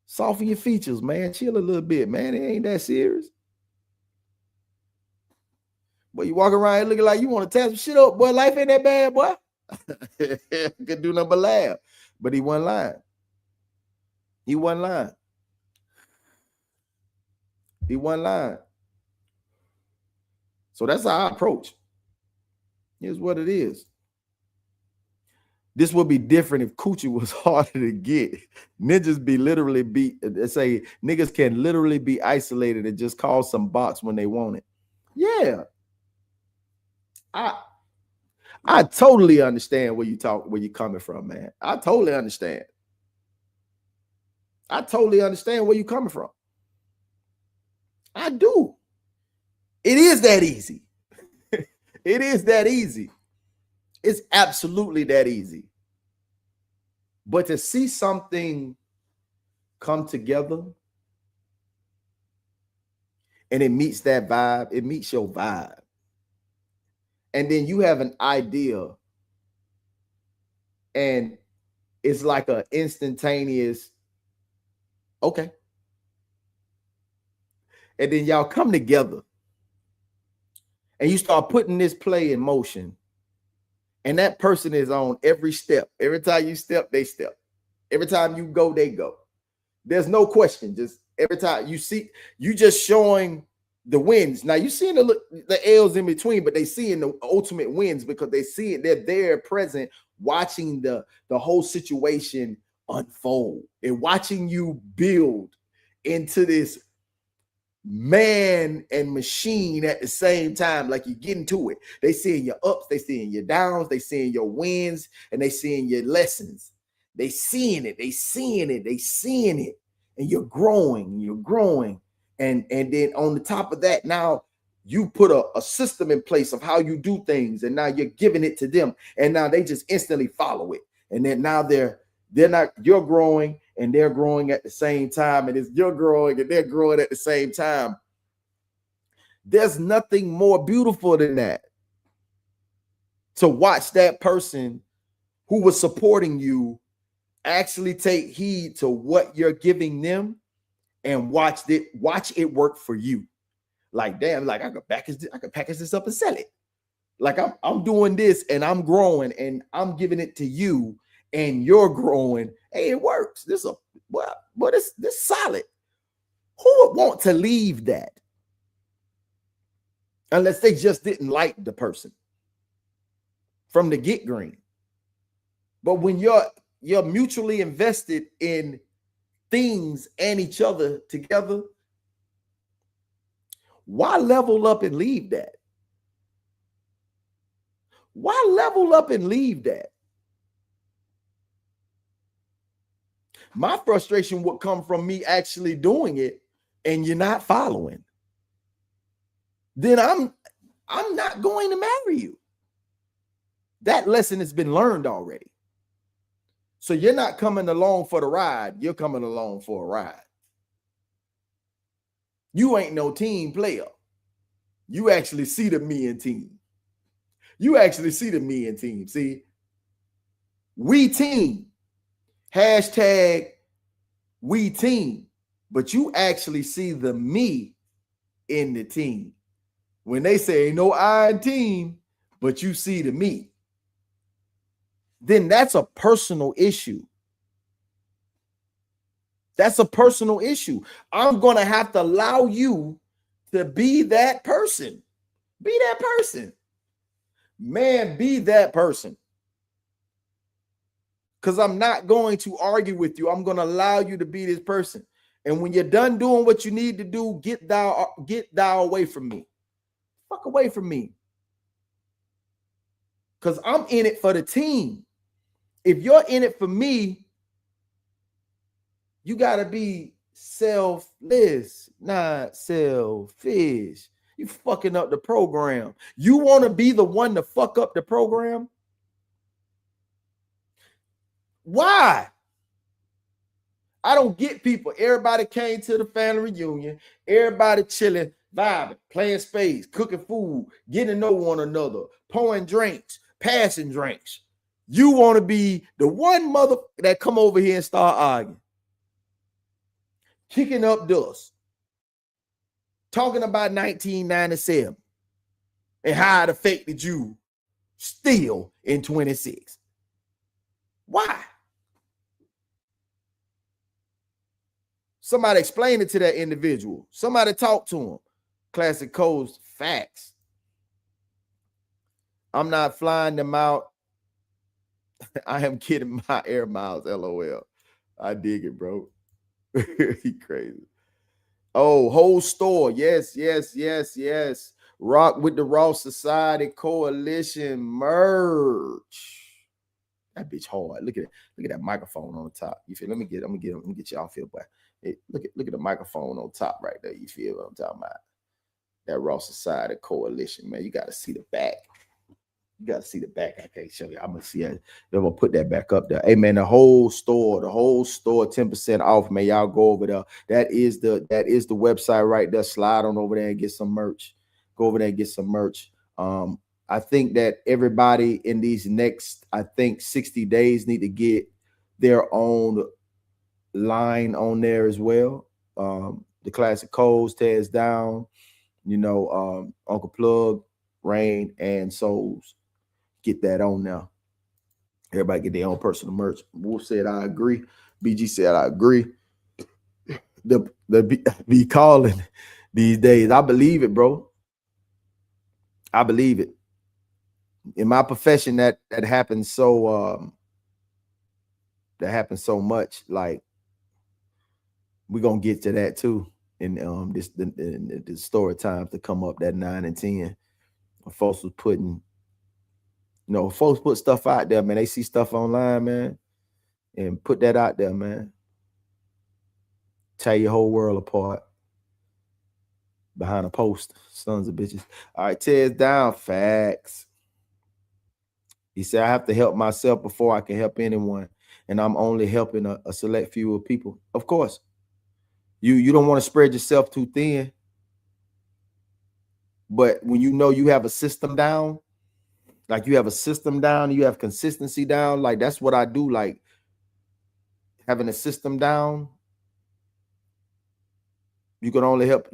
Soften your features, man. Chill a little bit, man. It ain't that serious. But you walk around here looking like you want to tear some shit up, boy. Life ain't that bad, boy. Could do nothing but laugh. But he wasn't lying. He wasn't lying. He wasn't lying. So that's how I approach. Here's what it is. This would be different if coochie was harder to get. Niggas niggas can literally be isolated and just call some box when they want it. Yeah. I totally understand where you're coming from, man. I totally understand. I totally understand where you're coming from. I do. It is that easy. It is that easy. It's absolutely that easy. But to see something come together and it meets that vibe, it meets your vibe. And then you have an idea and it's like an instantaneous, okay. And then y'all come together and you start putting this play in motion. And that person is on every step. Every time you step, they step. Every time you go, they go. There's no question. Just every time you see, you just showing the wins. Now you seeing the L's in between, but they seeing the ultimate wins because they see it. They're there present, watching the whole situation unfold. They're watching you build into this man and machine at the same time, like you get into it. They seeing your ups, they seeing your downs, they seeing your wins, and they seeing your lessons. They seeing it, and you're growing. And then on the top of that, now you put a system in place of how you do things, and now you're giving it to them, and now they just instantly follow it. And then now you're growing and they're growing at the same time, and you're growing and they're growing at the same time. There's nothing more beautiful than that. To watch that person who was supporting you actually take heed to what you're giving them and watch it work for you. Like, damn, like I could package this up and sell it. Like I'm doing this and I'm growing and I'm giving it to you and you're growing. Hey, it works. This solid. Who would want to leave that? Unless they just didn't like the person from the get green. But when you're mutually invested in things and each other together, why level up and leave that? Why level up and leave that? My frustration would come from me actually doing it and you're not following. Then I'm not going to marry you. That lesson has been learned already. So you're not coming along for the ride. You're coming along for a ride. You ain't no team player. You actually see the me and team. See, we team. Hashtag we team. But you actually see the me in the team. When they say no I in team, but you see the me, then that's a personal issue. That's a personal issue. I'm going to have to allow you to be that person. Be that person. Man, be that person. Because I'm not going to argue with you. I'm going to allow you to be this person. And when you're done doing what you need to do, get thou away from me. Fuck away from me. Because I'm in it for the team. If you're in it for me, you got to be selfless, not selfish. You fucking up the program. You want to be the one to fuck up the program? Why? I don't get people. Everybody came to the family reunion. Everybody chilling, vibing, playing spades, cooking food, getting to know one another, pouring drinks, passing drinks. You want to be the one mother that come over here and start arguing, kicking up dust, talking about 1997 and how it affected you still in 26. Why? Somebody explain it to that individual. Somebody talk to him. Classic codes, facts. I'm not flying them out. I am getting my air miles, LOL. I dig it, bro. He crazy. Oh, whole store. Yes. Rock with the Raw Society Coalition merch. That bitch hard. Look at that microphone on the top. You feel? Let me get y'all feel back. Hey, look at the microphone on top right there. You feel what I'm talking about? That Raw Society Coalition, man. You got to see the back. You got to see the back. I can't show you. I'm gonna see it. I'm gonna put that back up there. Hey man, the whole store, 10% off, man. Y'all go over there. That is the website right there. Slide on over there and get some merch. Go over there and get some merch. I think that everybody in these next, 60 days need to get their own line on there as well. The classic codes, tears down, Uncle Plugg, Rain, and Souls. Get that on now. Everybody get their own personal merch. Wolf said, I agree. BG said, I agree. The be calling these days. I believe it, bro. I believe it. In my profession, that happens so much. Like, we're gonna get to that too in the story times to come up, that 9 and 10. Folks was putting, folks put stuff out there, man. They see stuff online, man, and put that out there, man. Tear your whole world apart behind a post, sons of bitches. All right, tears down, facts. He said, I have to help myself before I can help anyone, and I'm only helping a select few of people. Of course, you don't want to spread yourself too thin, but when you have a system down, like you have a system down, you have consistency down, like that's what I do, like having a system down. You can only help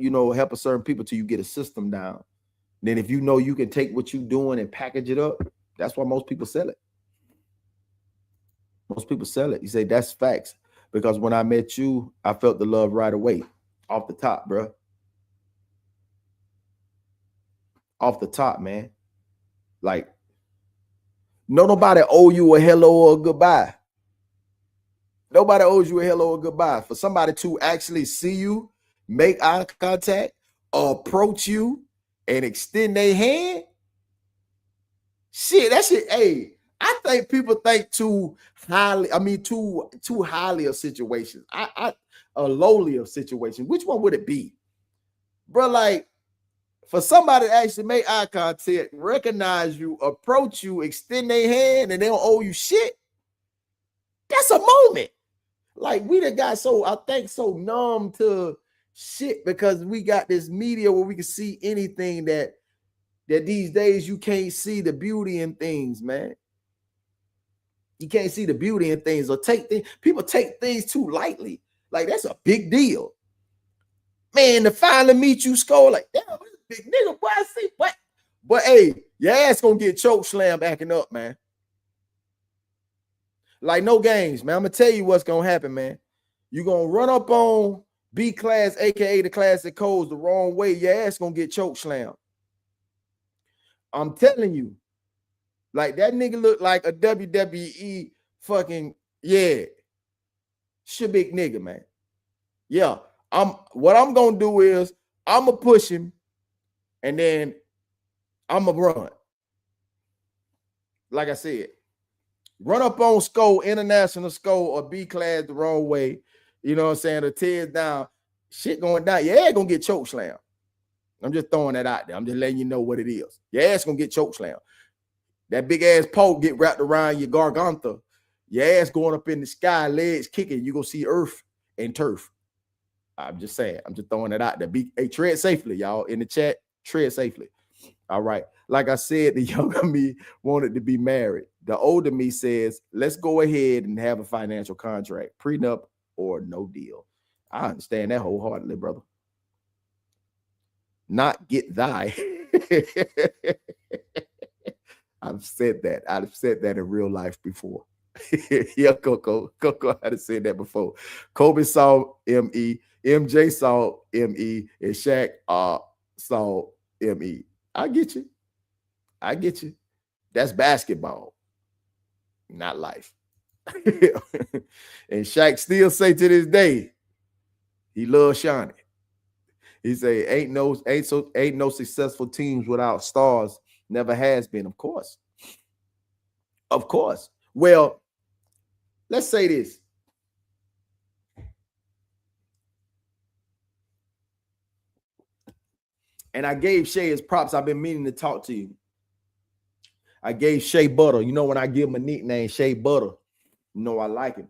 a certain people till you get a system down. Then if you can take what you're doing and package it up, that's why most people sell it. Most people sell it. You say that's facts. Because when I met you, I felt the love right away. Off the top, bro. Off the top, man. Like, nobody owe you a hello or a goodbye. Nobody owes you a hello or goodbye. For somebody to actually see you, make eye contact, approach you, and extend their hand, shit, that shit, hey, I think people think too highly of situations. A lowly of situations. Which one would it be? Bro, like, for somebody to actually make eye contact, recognize you, approach you, extend their hand, and they don't owe you shit, that's a moment. Like, we done got so numb to shit because we got this media where we can see anything that these days you can't see the beauty in things, man. You can't see the beauty in things or people take things too lightly. Like, that's a big deal. Man, to finally meet you, score, like, damn, this big nigga, boy, I see what? But hey, your ass gonna get choke slammed acting up, man. Like, no games, man. I'm gonna tell you what's gonna happen, man. You're gonna run up on B class, aka the classic codes, the wrong way. Your ass gonna get choke slammed. I'm telling you, like, that nigga look like a WWE fucking, yeah, big nigga, man. Yeah, what I'm gonna do is I'm gonna push him, and then I'm gonna run. Like I said, run up on Skull, international Skull, or B class the wrong way. You know what I'm saying? Or tears down, shit going down. Your ass gonna get choke slammed. I'm just throwing that out there. I'm just letting you know what it is. Your ass gonna get choke slammed. That big ass poke get wrapped around your garganta. Your ass going up in the sky, legs kicking, you gonna see earth and turf. I'm just saying. I'm just throwing it out there. Tread safely, y'all. In the chat, tread safely. All right. Like I said, the younger me wanted to be married. The older me says, let's go ahead and have a financial contract, prenup or no deal. I understand that wholeheartedly, brother. Not get thy. I've said that. I've said that in real life before. Yeah, Coco had said that before. Kobe saw ME, MJ saw ME, and Shaq saw ME. I get you. I get you. That's basketball, not life. And Shaq still say to this day, he loves Shawnee. He say, ain't no successful teams without stars. Never has been, of course. Of course. Well, let's say this. And I gave Shay his props. I've been meaning to talk to you. I gave Shea Butter. You know, when I give him a nickname, Shea Butter, you know I like him.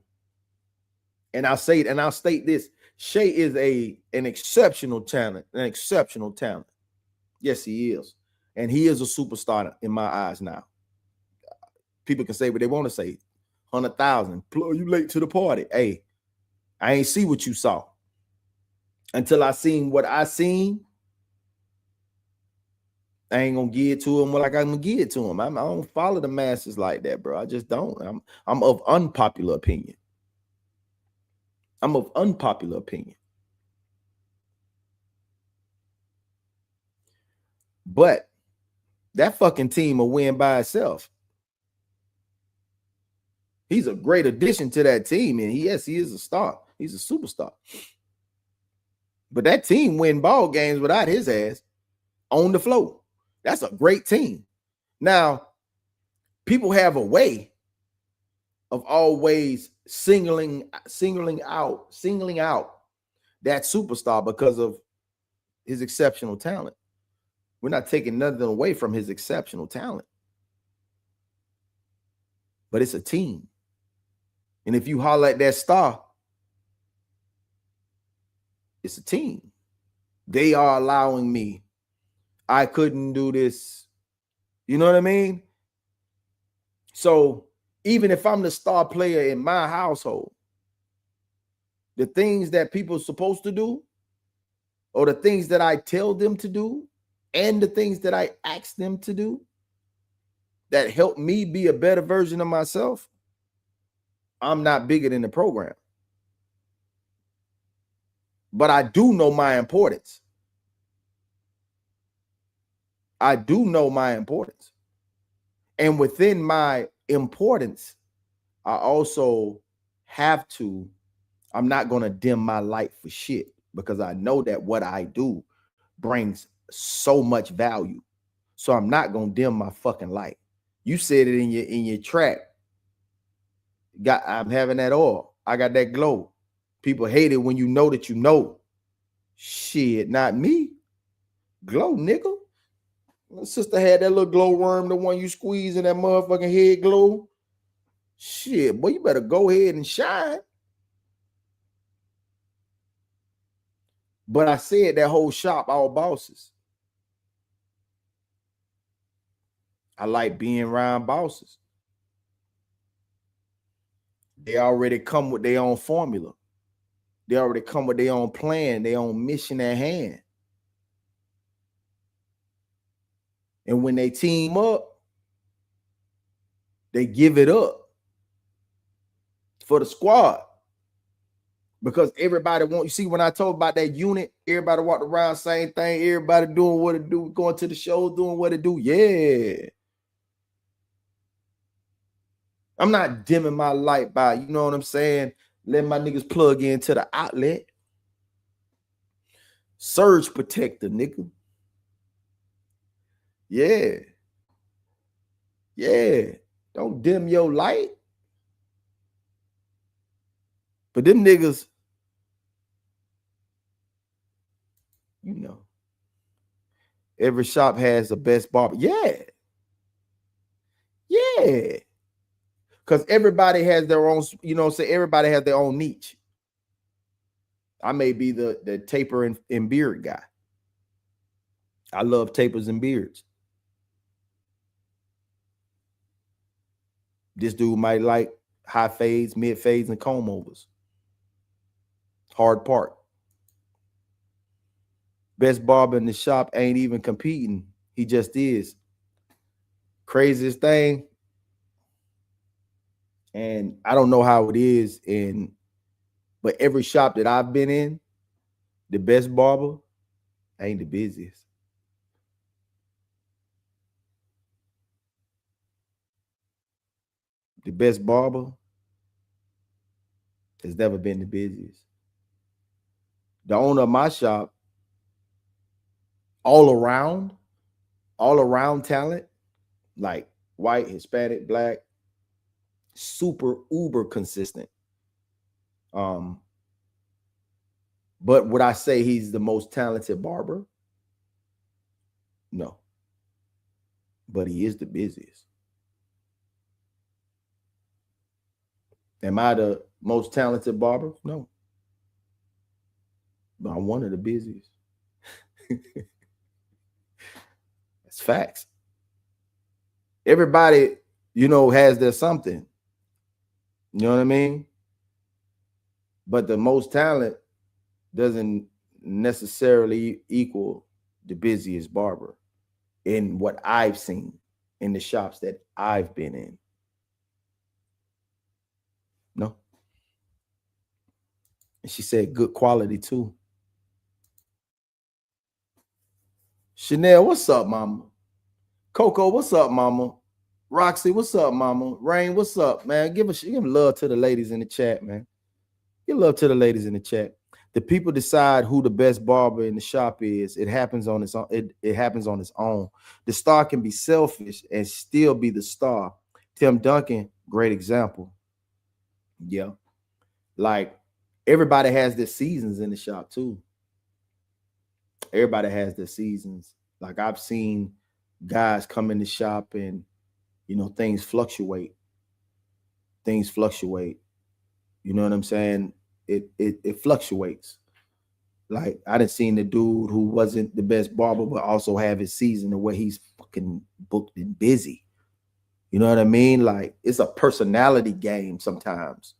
And I'll say it, and I'll state this. Shea is an exceptional talent, Yes, he is. And he is a superstar in my eyes now. People can say what they want to say. 100,000. Plug, you late to the party. Hey, I ain't see what you saw. Until I seen what I seen, I ain't gonna give it to him like I'm gonna give it to him. I don't follow the masses like that, bro. I just don't. I'm of unpopular opinion. But that fucking team will win by itself. He's a great addition to that team, and he is a star. He's a superstar. But that team win ball games without his ass on the floor. That's a great team. Now, people have a way of always singling out that superstar because of his exceptional talent. We're not taking nothing away from his exceptional talent. But it's a team. And if you holler at that star, it's a team. They are allowing me. I couldn't do this. You know what I mean? So even if I'm the star player in my household, the things that people are supposed to do, or the things that I tell them to do, and the things that I ask them to do, that help me be a better version of myself, I'm not bigger than the program. But I do know my importance. And within my importance, I also have to, I'm not going to dim my light for shit, because I know that what I do brings so much value. So I'm not going to dim my fucking light. You said it in your track. I'm having that oil. I got that glow. People hate it when you know that you know. Shit, not me. Glow, nigga. My sister had that little glow worm, the one you squeeze in that motherfucking head glow. Shit, boy, you better go ahead and shine. But I said that whole shop, all bosses. I like being around bosses. They already come with their own formula. They already come with their own plan, their own mission at hand. And when they team up, they give it up for the squad. Because everybody you see, when I told about that unit, everybody walked around, same thing, everybody doing what it do, going to the show, doing what it do. Yeah. I'm not dimming my light by, you know what I'm saying? Let my niggas plug into the outlet. Surge protector, nigga. Yeah. Yeah. Don't dim your light. But them niggas, you know, every shop has the best barber. Yeah. Yeah. Because everybody has their own, you know, say everybody has their own niche. I may be the taper and beard guy. I love tapers and beards. This dude might like high fades, mid fades, and comb overs. Hard part. Best barber in the shop ain't even competing. He just is. Craziest thing. And I don't know how it is but every shop that I've been in, the best barber ain't the busiest. The best barber has never been the busiest. The owner of my shop, all around talent, like white, Hispanic, black, super uber consistent. But would I say he's the most talented barber? No. But he is the busiest. Am I the most talented barber? No. But I'm one of the busiest. It's facts. Everybody, you know, has their something. You know what I mean? But the most talent doesn't necessarily equal the busiest barber in what I've seen in the shops that I've been in. No. And she said good quality too. Chanel, what's up, mama? Coco, what's up, mama? Roxy, what's up, mama? Rain, what's up, man? Give love to the ladies in the chat, man. Give love to the ladies in the chat. The people decide who the best barber in the shop is. It happens on its own. It happens on its own. The star can be selfish and still be the star. Tim Duncan, great example. Yeah. Like everybody has their seasons in the shop too. Everybody has their seasons. Like I've seen guys come in the shop and, you know, things fluctuate. Things fluctuate. You know what I'm saying? It fluctuates. Like I done seen the dude who wasn't the best barber, but also have his season the way he's fucking booked and busy. You know what I mean? Like it's a personality game sometimes.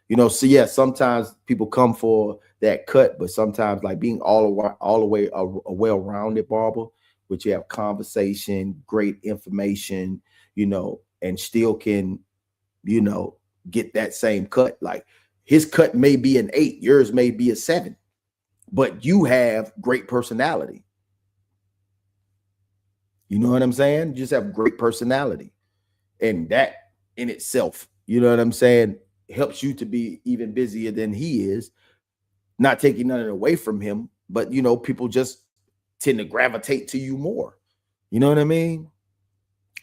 You know, so yeah, sometimes people come for that cut, but sometimes like being all the way a well-rounded barber, which you have conversation, great information, you know, and still can, you know, get that same cut. Like his cut may be an 8, yours may be a 7, but you have great personality. You know what I'm saying? You just have great personality. And that in itself, you know what I'm saying, helps you to be even busier than he is. Not taking nothing away from him, but, you know, people just tend to gravitate to you more. You know what I mean?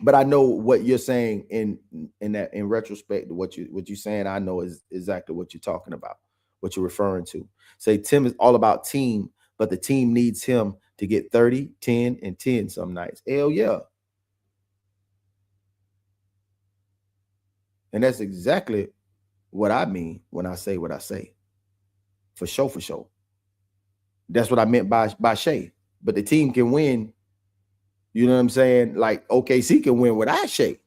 But I know what you're saying in retrospect, what you're saying, I know is exactly what you're talking about, what you're referring to. Say Tim is all about team, but the team needs him to get 30, 10, and 10 some nights. Hell yeah. And that's exactly what I mean when I say what I say. For sure, for sure. That's what I meant by Shay. But the team can win. You know what I'm saying? Like OKC can win without Shay.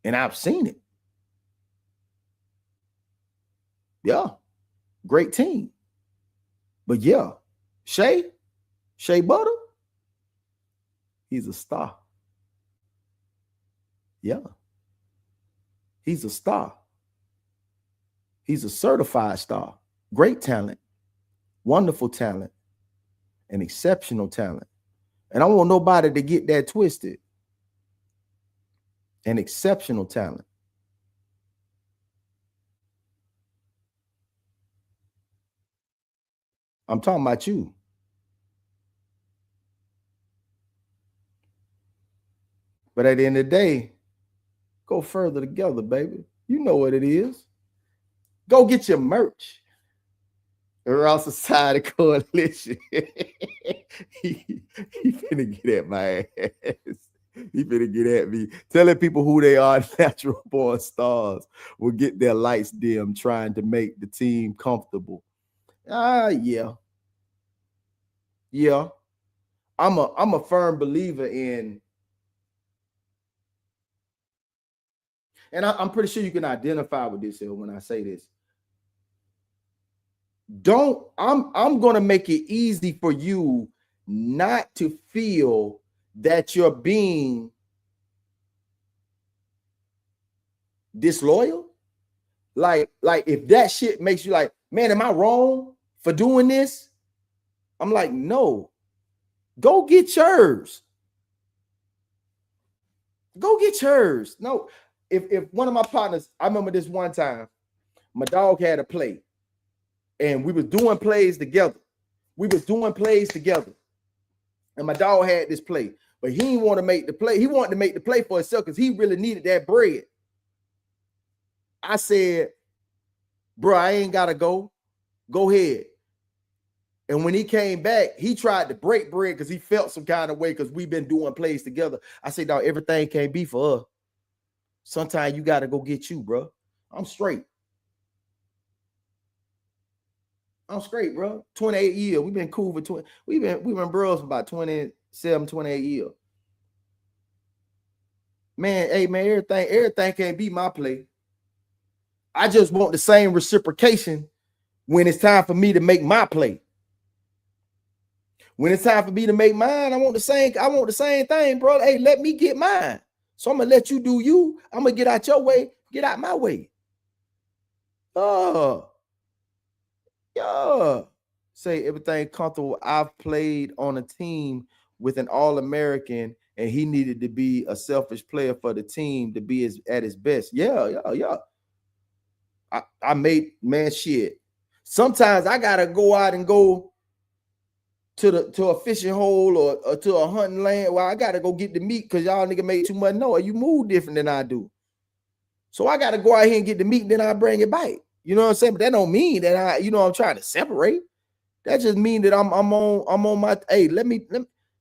And I've seen it. Yeah. Great team. But yeah, Shea Butter, he's a star. Yeah. He's a star. He's a certified star. Great talent. Wonderful talent. And exceptional talent. And I don't want nobody to get that twisted. An exceptional talent. I'm talking about you. But at the end of the day, go further together, baby. You know what it is. Go get your merch. Raw Society Coalition. he finna get at my ass. He finna get at me. Telling people who they are, natural born stars, will get their lights dim trying to make the team comfortable. Yeah. Yeah. I'm a firm believer in, and I'm pretty sure you can identify with this here when I say this. I'm gonna make it easy for you not to feel that you're being disloyal. Like if that shit makes you like, man, am I wrong for doing this? I'm like, no, go get yours. Go get yours. No, if one of my partners, I remember this one time, my dog had a play, and we was doing plays together. And my dog had this play, but he didn't want to make the play. He wanted to make the play for himself because he really needed that bread. I said, bro, I ain't gotta go. Go ahead. And when he came back, he tried to break bread because he felt some kind of way because we've been doing plays together. I said, dog, everything can't be for us. Sometimes you got to go get you, bro. I'm straight. Bro. 28 years. We've been cool for 20. We've been bros for about 27, 28 years. Man, hey, man, everything can't be my play. I just want the same reciprocation when it's time for me to make my play. When it's time for me to make mine, I want the same thing, bro. Hey, let me get mine. So I'm gonna let you do you. I'm gonna get out your way, get out my way. Yeah. Say everything comfortable. I've played on a team with an All-American, and he needed to be a selfish player for the team to be at his best. Yeah. I made, man, shit. Sometimes I gotta go out and go to a fishing hole or to a hunting land where I gotta go get the meat because y'all nigga made too much noise. You move different than I do. So I gotta go out here and get the meat, and then I bring it back. You know what I'm saying? But that don't mean that I'm trying to separate. That just means that I'm on my, hey, let me,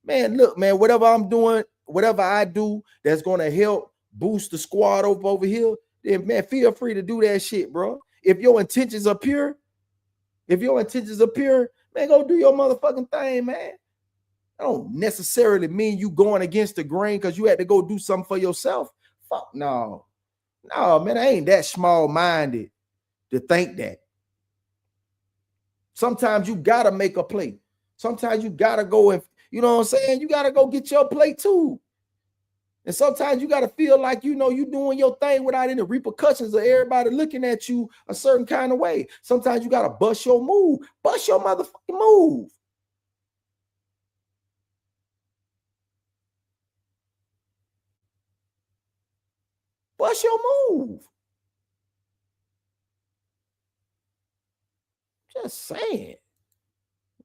man, look, man, whatever I'm doing, whatever I do that's gonna help boost the squad over here, then man, feel free to do that shit, bro. If your intentions are pure, man, go do your motherfucking thing, man. I don't necessarily mean you going against the grain because you had to go do something for yourself. Fuck no, man, I ain't that small-minded to think that. Sometimes you gotta make a play. Sometimes you gotta go and, you know what I'm saying? You gotta go get your play too. And sometimes you gotta feel like you doing your thing without any repercussions of everybody looking at you a certain kind of way. Sometimes you gotta bust your move. Bust your motherfucking move. Bust your move. Just saying.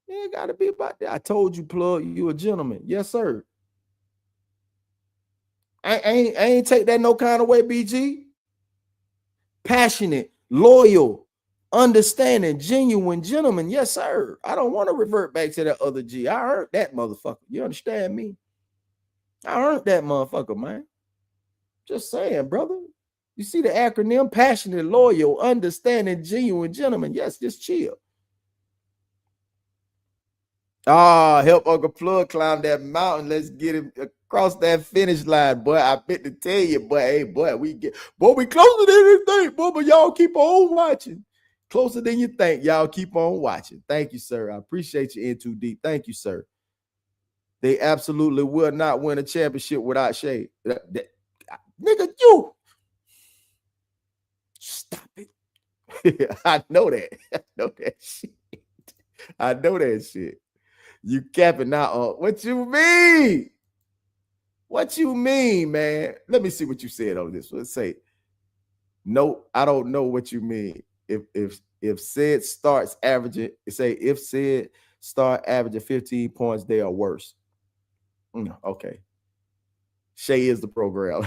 It gotta be about that. I told you, Plug, you a gentleman. Yes, sir. I ain't take that no kind of way, BG. Passionate, loyal, understanding, genuine gentleman. Yes, sir. I don't want to revert back to that other G. I earned that motherfucker. You understand me? I earned that motherfucker, man. Just saying, brother. You see the acronym? Passionate, loyal, understanding, genuine gentleman. Yes, just chill. Help Uncle Plug climb that mountain. Let's get him across that finish line, boy. I bet to tell you, boy. Hey, boy, we closer than you think, boy. But y'all keep on watching. Closer than you think. Y'all keep on watching. Thank you, sir. I appreciate you in too deep. Thank you, sir. They absolutely will not win a championship without Shay. Nigga, you stop it. I know that. I know that shit. I know that shit. You capping now. What you mean? What you mean, man? Let me see what you said on this. Let's say, no, I don't know what you mean. If said starts averaging, if said start averaging 15 points, they are worse. Okay. Shay is the program.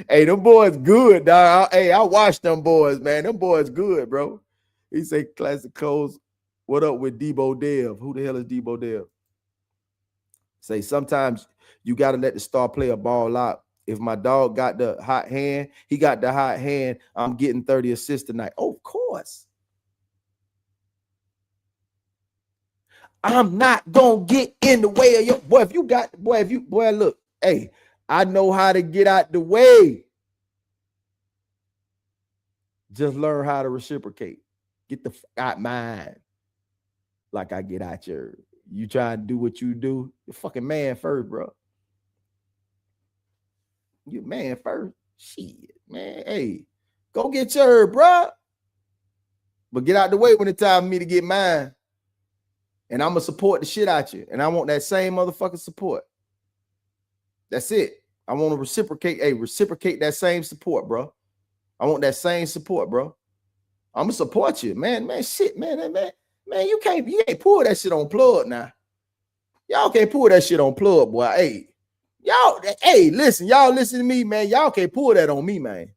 Hey, them boys good, dog. Hey, I watched them boys, man. Them boys good, bro. He say Classic Coles. What up with Debo Dev? Who the hell is Debo Dev? Say sometimes You got to let the star player ball out. If my dog got the hot hand, he got the hot hand, I'm getting 30 assists tonight. Oh, of course. I'm not going to get in the way of your boy. If you got, boy, look, hey, I know how to get out the way. Just learn how to reciprocate. Get the fuck out mine. Like I get out yours. You try to do what you do. You're fucking man first, bro. You man first. Shit, man. Hey, go get yours, bro. But get out the way when it's time for me to get mine. And I'm going to support the shit out you. And I want that same motherfucking support. That's it. I want to reciprocate. Hey, reciprocate that same support, bro. I want that same support, bro. I'm going to support you. Man, shit, man, you can't pull that shit on Plugg now. Y'all can't pull that shit on Plugg, boy. Hey, y'all, hey, listen, y'all listen to me, man. Y'all can't pull that on me, man.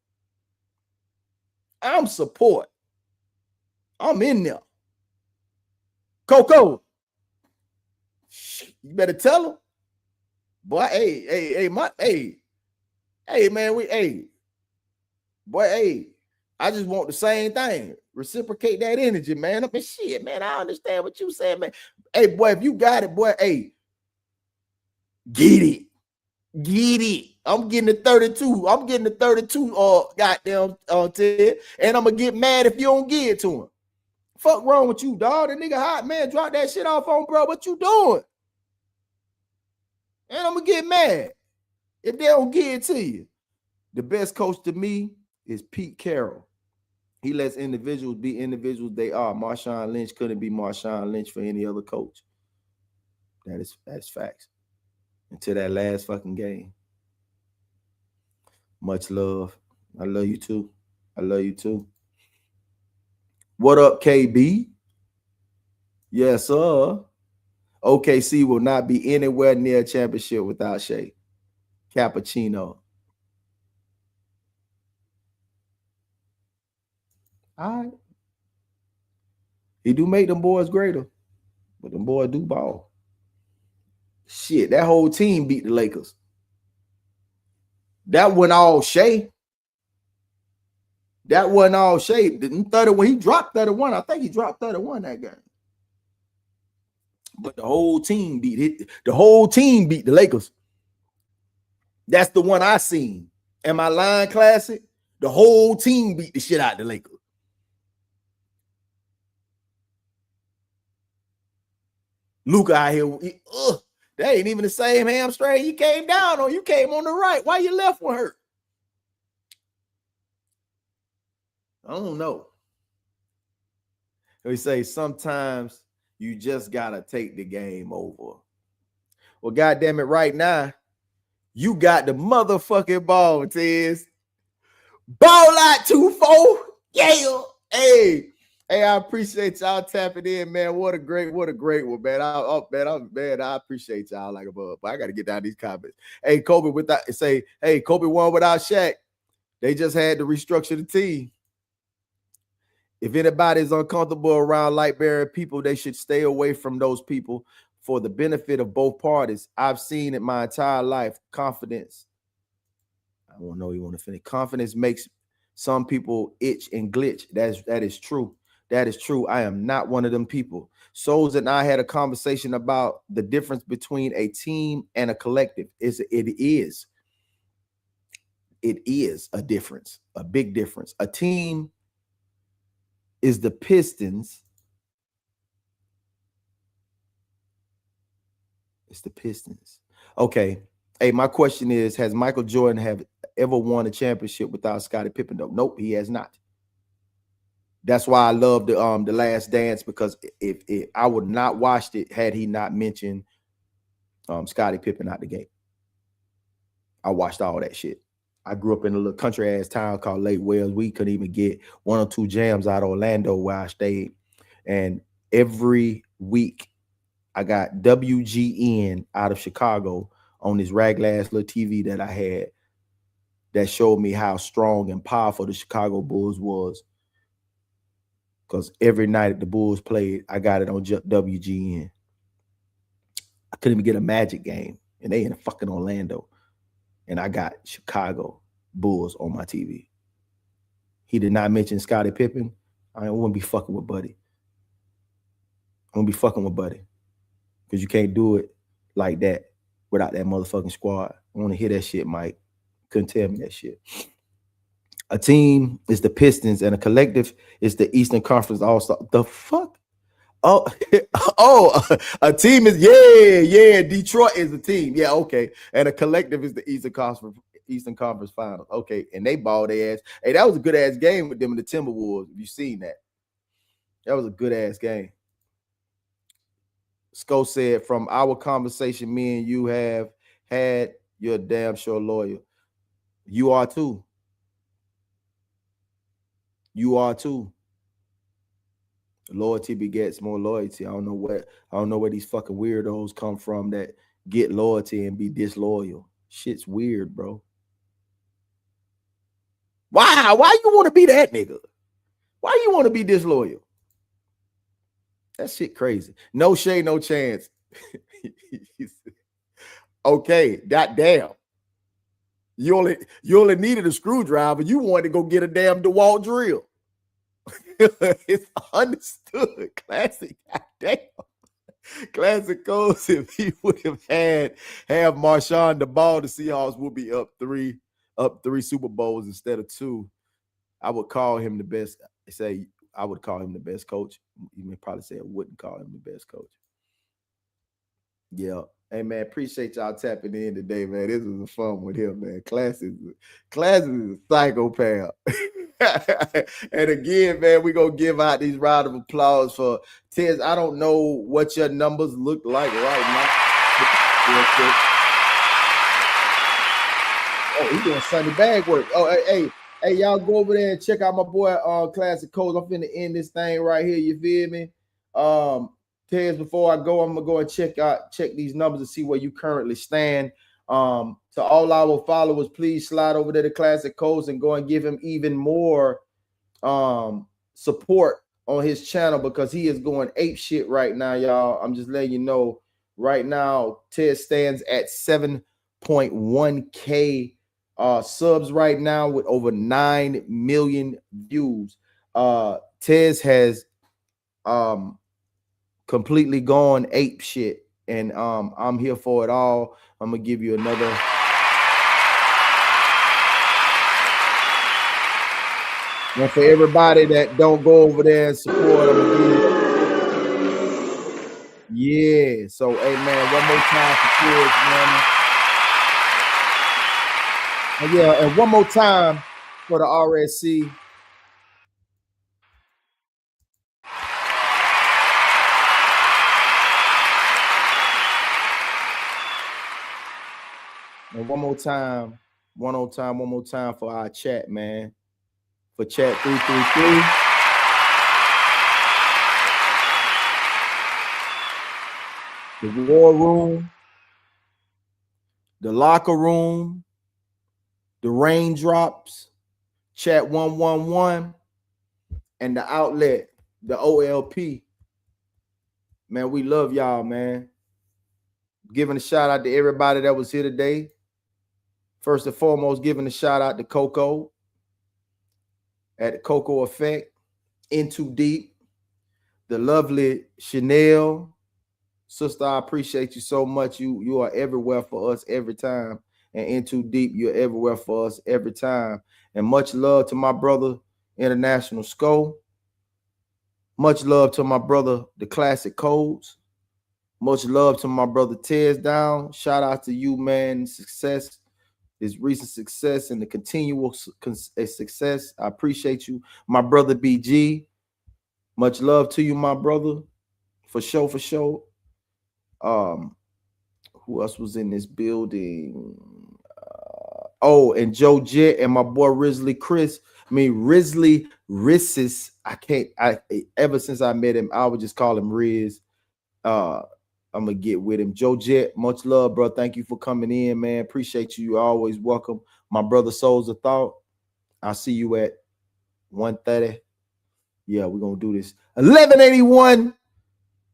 I'm support. I'm in there. Coco, you better tell him. Boy, hey, man, boy, I just want the same thing. Reciprocate that energy, man. Up and shit, man. I understand what you saying, man. Hey, boy, if you got it, boy, hey, get it. Get it. I'm getting the 32. I'm getting the 32 goddamn Ted. And I'm gonna get mad if you don't give it to him. Fuck wrong with you, dog? The nigga hot, man. Drop that shit off on, bro. What you doing? And I'm gonna get mad if they don't give it to you. The best coach to me is Pete Carroll. He lets individuals be individuals they are. Marshawn Lynch couldn't be Marshawn Lynch for any other coach. That's facts. Until that last fucking game. Much love. I love you too. I love you too. What up, KB? Yes, sir. OKC will not be anywhere near a championship without Shea. Cappuccino. All right. He do make them boys greater, but them boys do ball. Shit, that whole team beat the Lakers. That wasn't all Shea. That wasn't all Shea. 30 when he dropped 31, I think he dropped 31 that game. But the whole team beat it. The whole team beat the Lakers. That's the one I seen. Am I lying, Classic? The whole team beat the shit out of the Lakers. Luka out here, that ain't even the same hamstring you came down on. You came on the right. Why your left one hurt? I don't know. We say sometimes you just gotta take the game over. Well, goddamn it, right now, you got the motherfucking ball, Tiz. Ball out 2-4. Yeah. Hey, I appreciate y'all tapping in, man. What a great one, man. I appreciate y'all like above. But I gotta get down these comments. Hey, Kobe Kobe won without Shaq. They just had to restructure the team. If anybody's uncomfortable around light-bearing people, they should stay away from those people for the benefit of both parties. I've seen it my entire life. Confidence. I don't know you want to finish. Confidence makes some people itch and glitch. That is true. That is true. I am not one of them people. Souls and I had a conversation about the difference between a team and a collective. It is a difference, a big difference. A team is the Pistons. It's the Pistons. Okay. Hey, my question is, has Michael Jordan have ever won a championship without Scottie Pippen? Nope, he has not. That's why I love the Last Dance, because if I would not watched it had he not mentioned Scottie Pippen out the game. I watched all that shit. I grew up in a little country ass town called Lake Wales. We couldn't even get 1 or 2 jams out of Orlando where I stayed. And every week I got WGN out of Chicago on this raglass little TV that I had that showed me how strong and powerful the Chicago Bulls was. Because every night the Bulls played, I got it on WGN. I couldn't even get a Magic game and they in fucking Orlando, and I got Chicago Bulls on my TV. He did not mention Scottie Pippen. I wouldn't be fucking with Buddy. I wouldn't be fucking with Buddy, because you can't do it like that without that motherfucking squad. I want to hear that shit, Mike. Couldn't tell me that shit. A team is the Pistons, and a collective is the Eastern Conference All-Star. The fuck? Oh, a team is, yeah. Detroit is a team. Yeah, okay. And a collective is the Eastern Conference Finals. Okay, and they balled their ass. Hey, that was a good ass game with them and the Timberwolves. You seen that? That was a good ass game. Sko said, from our conversation me and you have had, you're a damn sure loyal. You are too. You are too. Loyalty begets more loyalty. I don't know where these fucking weirdos come from that get loyalty and be disloyal. Shit's weird, bro. Why you want to be that nigga? Why you want to be disloyal? That shit crazy. No shade, no chance. Okay, goddamn. You only needed a screwdriver. You wanted to go get a damn DeWalt drill. It's understood. Classic. Goddamn. Classic goes if he would have have Marshawn the ball, the Seahawks would be up three Super Bowls instead of 2. I would call him the best. I would call him the best coach. You may probably say I wouldn't call him the best coach. Yeah. Hey man, appreciate y'all tapping in today, man. This was fun with him, man. Class is a psychopath. And again, man, we're gonna give out these round of applause for Tez. I don't know what your numbers look like right now. Oh, he's doing Sunday bag work. Oh, hey, y'all go over there and check out my boy Classic Codes. I'm finna end this thing right here. You feel me? Tez, before I go, I'm gonna go and check these numbers and see where you currently stand. To all our followers, please slide over there to Classic Codes and go and give him even more support on his channel, because he is going ape shit right now, y'all. I'm just letting you know right now. Tez stands at 7.1K subs right now with over 9 million views. Tez has completely gone ape shit, and I'm here for it all. I'm gonna give you another. And for everybody that don't go over there and support, I'm gonna give you. Yeah. So, hey man, one more time for kids, man. And yeah, and one more time for the RSC. And one more time for our chat, man. For chat 333. The war room, the locker room, the raindrops, chat 111, and the outlet, the OLP. Man, we love y'all, man. Giving a shout out to everybody that was here today. First and foremost, giving a shout out to Coco at the Coco Effect, In Too Deep, the lovely Chanel. Sister, I appreciate you so much. You are everywhere for us every time. And In Too Deep, you're everywhere for us every time. And much love to my brother, International Sko. Much love to my brother, the Classic Codes. Much love to my brother, Tez Down. Shout out to you, man. Success. His recent success and the continual success. I appreciate you. My brother BG, much love to you, my brother. For sure. Who else was in this building? And Joe Jet and my boy Risley Rissis. Ever since I met him, I would just call him Riz. I'm gonna get with him. Joe Jet, much love, bro. Thank you for coming in, man. Appreciate you. You're always welcome. My brother Souls of Thought. I'll see you at 1:30. Yeah, we're gonna do this. 1181.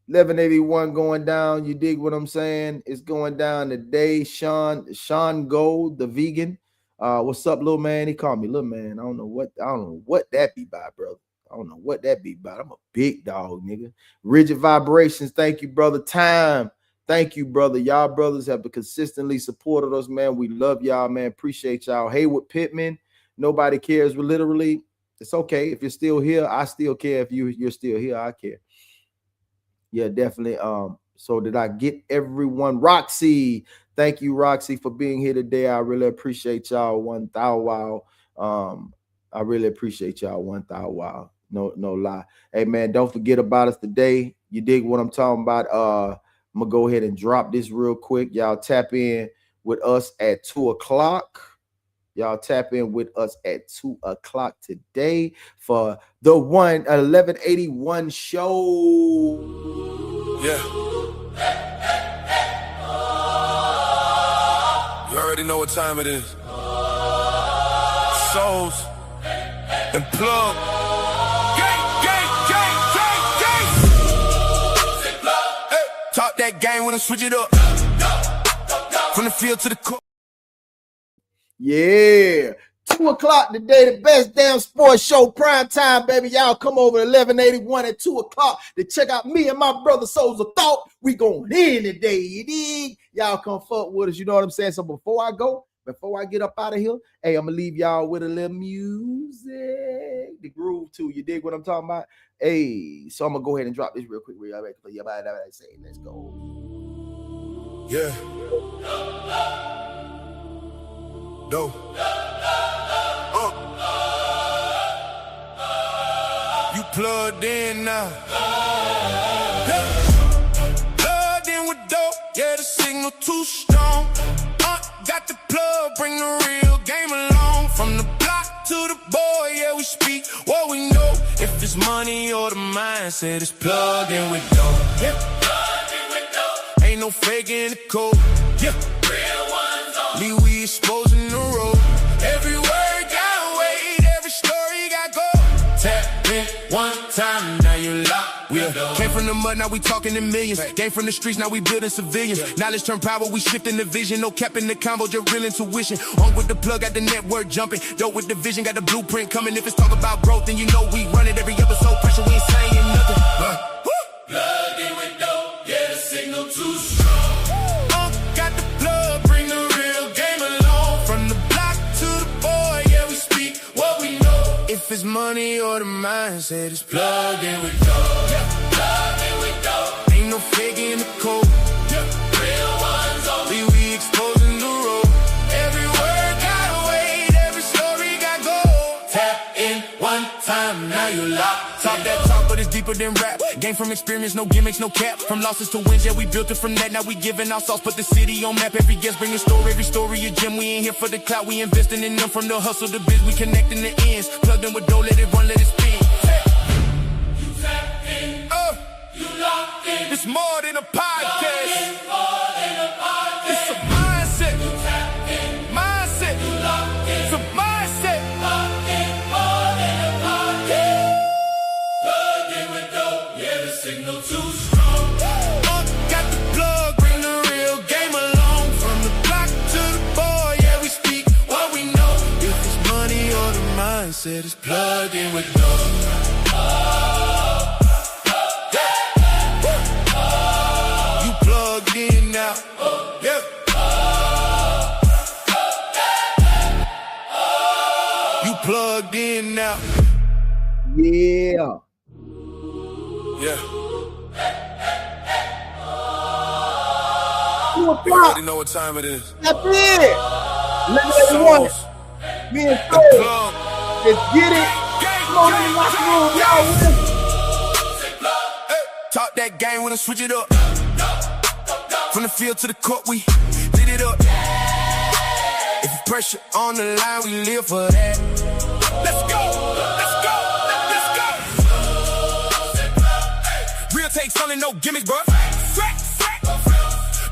1181 going down. You dig what I'm saying? It's going down today. Sean Gold, the vegan. What's up, little man? He called me little man. I don't know what that be by, brother. I don't know what that be about. I'm a big dog, nigga. Rigid Vibrations. Thank you, brother. Time. Thank you, brother. Y'all brothers have consistently supported us, man. We love y'all, man. Appreciate y'all. Haywood Pittman. Nobody cares. But literally, it's okay. If you're still here, I still care. If you're still here, I care. Yeah, definitely. So did I get everyone? Roxy. Thank you, Roxy, for being here today. I really appreciate y'all. 1,000 wow. I really appreciate y'all. 1,000 wow. No lie. Hey, man, don't forget about us today. You dig what I'm talking about? I'm gonna go ahead and drop this real quick. Y'all tap in with us at 2 o'clock. Y'all tap in with us at 2 o'clock today for the 1181 show. Yeah. You already know what time it is. Souls and Plugg. Gang. Hey, talk that game when I switch it up. From the field to the court. Yeah, 2 o'clock today, the best damn sports show, prime time, baby. Y'all come over to 1181 at 2 o'clock to check out me and my brother Souls of Thought. We going in today, you dig? Y'all come fuck with us, you know what I'm saying? So before I get up out of here, hey, I'm gonna leave y'all with a little music, the groove too. You dig what I'm talking about? Hey, so I'm gonna go ahead and drop this real quick. Let's go. Yeah. No. You plugged in now. Plugged in with dope, yeah, the signal too strong. Got the plug, bring the real game along. From the block to the boy, yeah, we speak what we know. If it's money or the mindset, it's plugged in with dope. Yeah. Plugged in with dope. Ain't no faking the code. Yeah. Real ones on. Me, we exposing the road. Every word got weight, every story got gold. Tap in one time, now you locked. Came from the mud, now we talking in millions. Came from the streets, now we building civilians. Knowledge turn power, we shifting the vision. No cap in the combo, just real intuition. On with the plug, got the network jumping. Dope with the vision, got the blueprint coming. If it's talk about growth, then you know we run it. Every episode, pressure, we ain't saying nothing. Plugged in with dope, yeah, the signal too strong. Got the plug, bring the real game along. From the block to the boy, yeah, we speak what we know. If it's money or the mindset, it's plugged in with dope. Yeah, plugged in with dope. Ain't no faking the code. Yeah, real ones only. We exposing the road. Every word got weight, every story got gold. Tap in one time, now you locked. Talk that talk, but it's deeper than rap. Game from experience, no gimmicks, no cap. From losses to wins, yeah, we built it from that. Now we giving our sauce, put the city on map. Every guest bring a story, every story a gem. We ain't here for the clout, we investing in them. From the hustle to biz, we connecting the ends. Plugged in with dough, let it run, let it spin. You tap in, you locked in. It's more than a podcast. It's more than a podcast. It's a mindset. You tap in, mindset. You locked in. It's a mindset. Locked in, more than a podcast. Plugged in with dope, yeah, the signal too strong. Got the plug, bring the real game along. From the block to the boy, yeah, we speak what we know. If it's money or the mindset, it's plugged in with dope. You plugged in now, yeah. You plugged in now. Yeah. Yeah. 2 You o'clock. already know what time it is. That's it. 1181. Souls Me and and Souls. Plugg. Let's get it. Come on in the locker room, y'all. Talk that game when I switch it up. From the field to the court, we lit it up. If it's pressure on the line, we live for that. Let's go, let's go, let's go. Real takes only, no gimmicks, bro.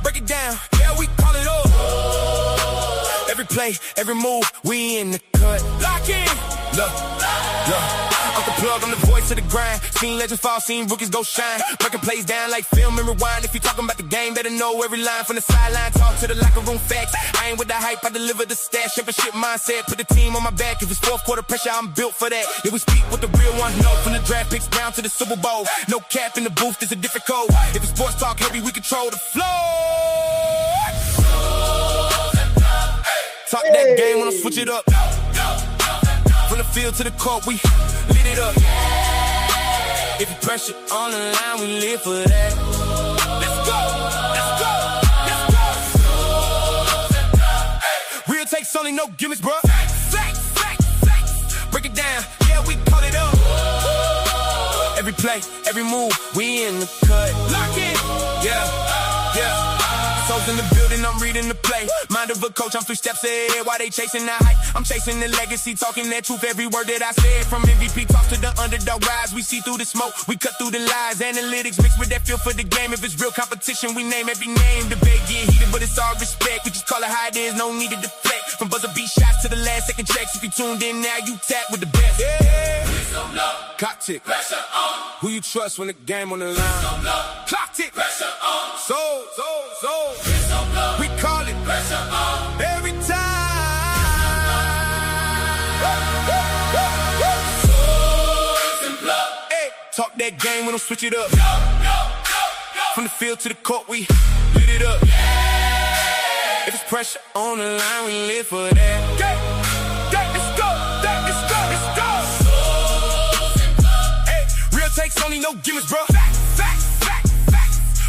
Break it down, yeah, we call it up. Every play, every move, we in the cut. Lock in. Look, I'm the plug, I'm the voice of the grind. Seen legends fall, seen rookies go shine. Breaking plays down like film and rewind. If you talking about the game, better know every line from the sideline. Talk to the locker room facts. I ain't with the hype, I deliver the stats. Championship mindset, put the team on my back. If it's fourth quarter pressure, I'm built for that. Yeah, we speak with the real ones know. From the draft picks down to the Super Bowl. No cap in the booth, there's a different code. If it's sports talk heavy, we control the flow. Talk that game when I switch it up. From the field to the court, we lit it up. If you pressure on the line, we live for that. Let's go, let's go, let's go. Real takes only, no gimmicks, bro. Facts. Break it down, yeah, we call it up. Every play, every move, we in the cut. Lock in, yeah. Souls in the building, I'm reading the play. Mind of a coach, I'm 3 steps ahead. While they chasing the hype, I'm chasing the legacy. Talking that truth, every word that I said. From MVP talk to the underdog rise. We see through the smoke, we cut through the lies. Analytics mixed with that feel for the game. If it's real competition, we name every name. Debate get heated, but it's all respect. We just call it how it is, no need to deflect. From buzzer beat shots to the last second checks. If you tuned in now, you tap with the best. Yeah. Clock tick. Pressure on. Who you trust when the game on the line? Clock tick. Pressure on. So. We call it pressure on every time. Hey, talk that game when I switch it up. From the field to the court, we lit it up. If it's pressure on the line, we live for that. Let's go. Hey, real takes only, no gimmicks, bro. Facts.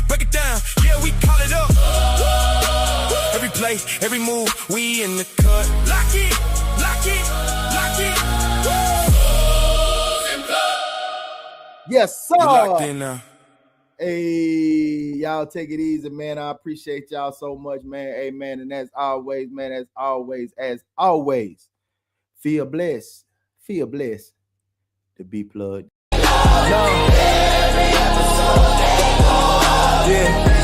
Break it down, yeah, we call it up. Every play, every move, we in the cut. Lock it. Yes, sir. We locked in now. Hey, y'all take it easy, man. I appreciate y'all so much, man. Hey, man, and as always, feel blessed to be plugged. Yeah.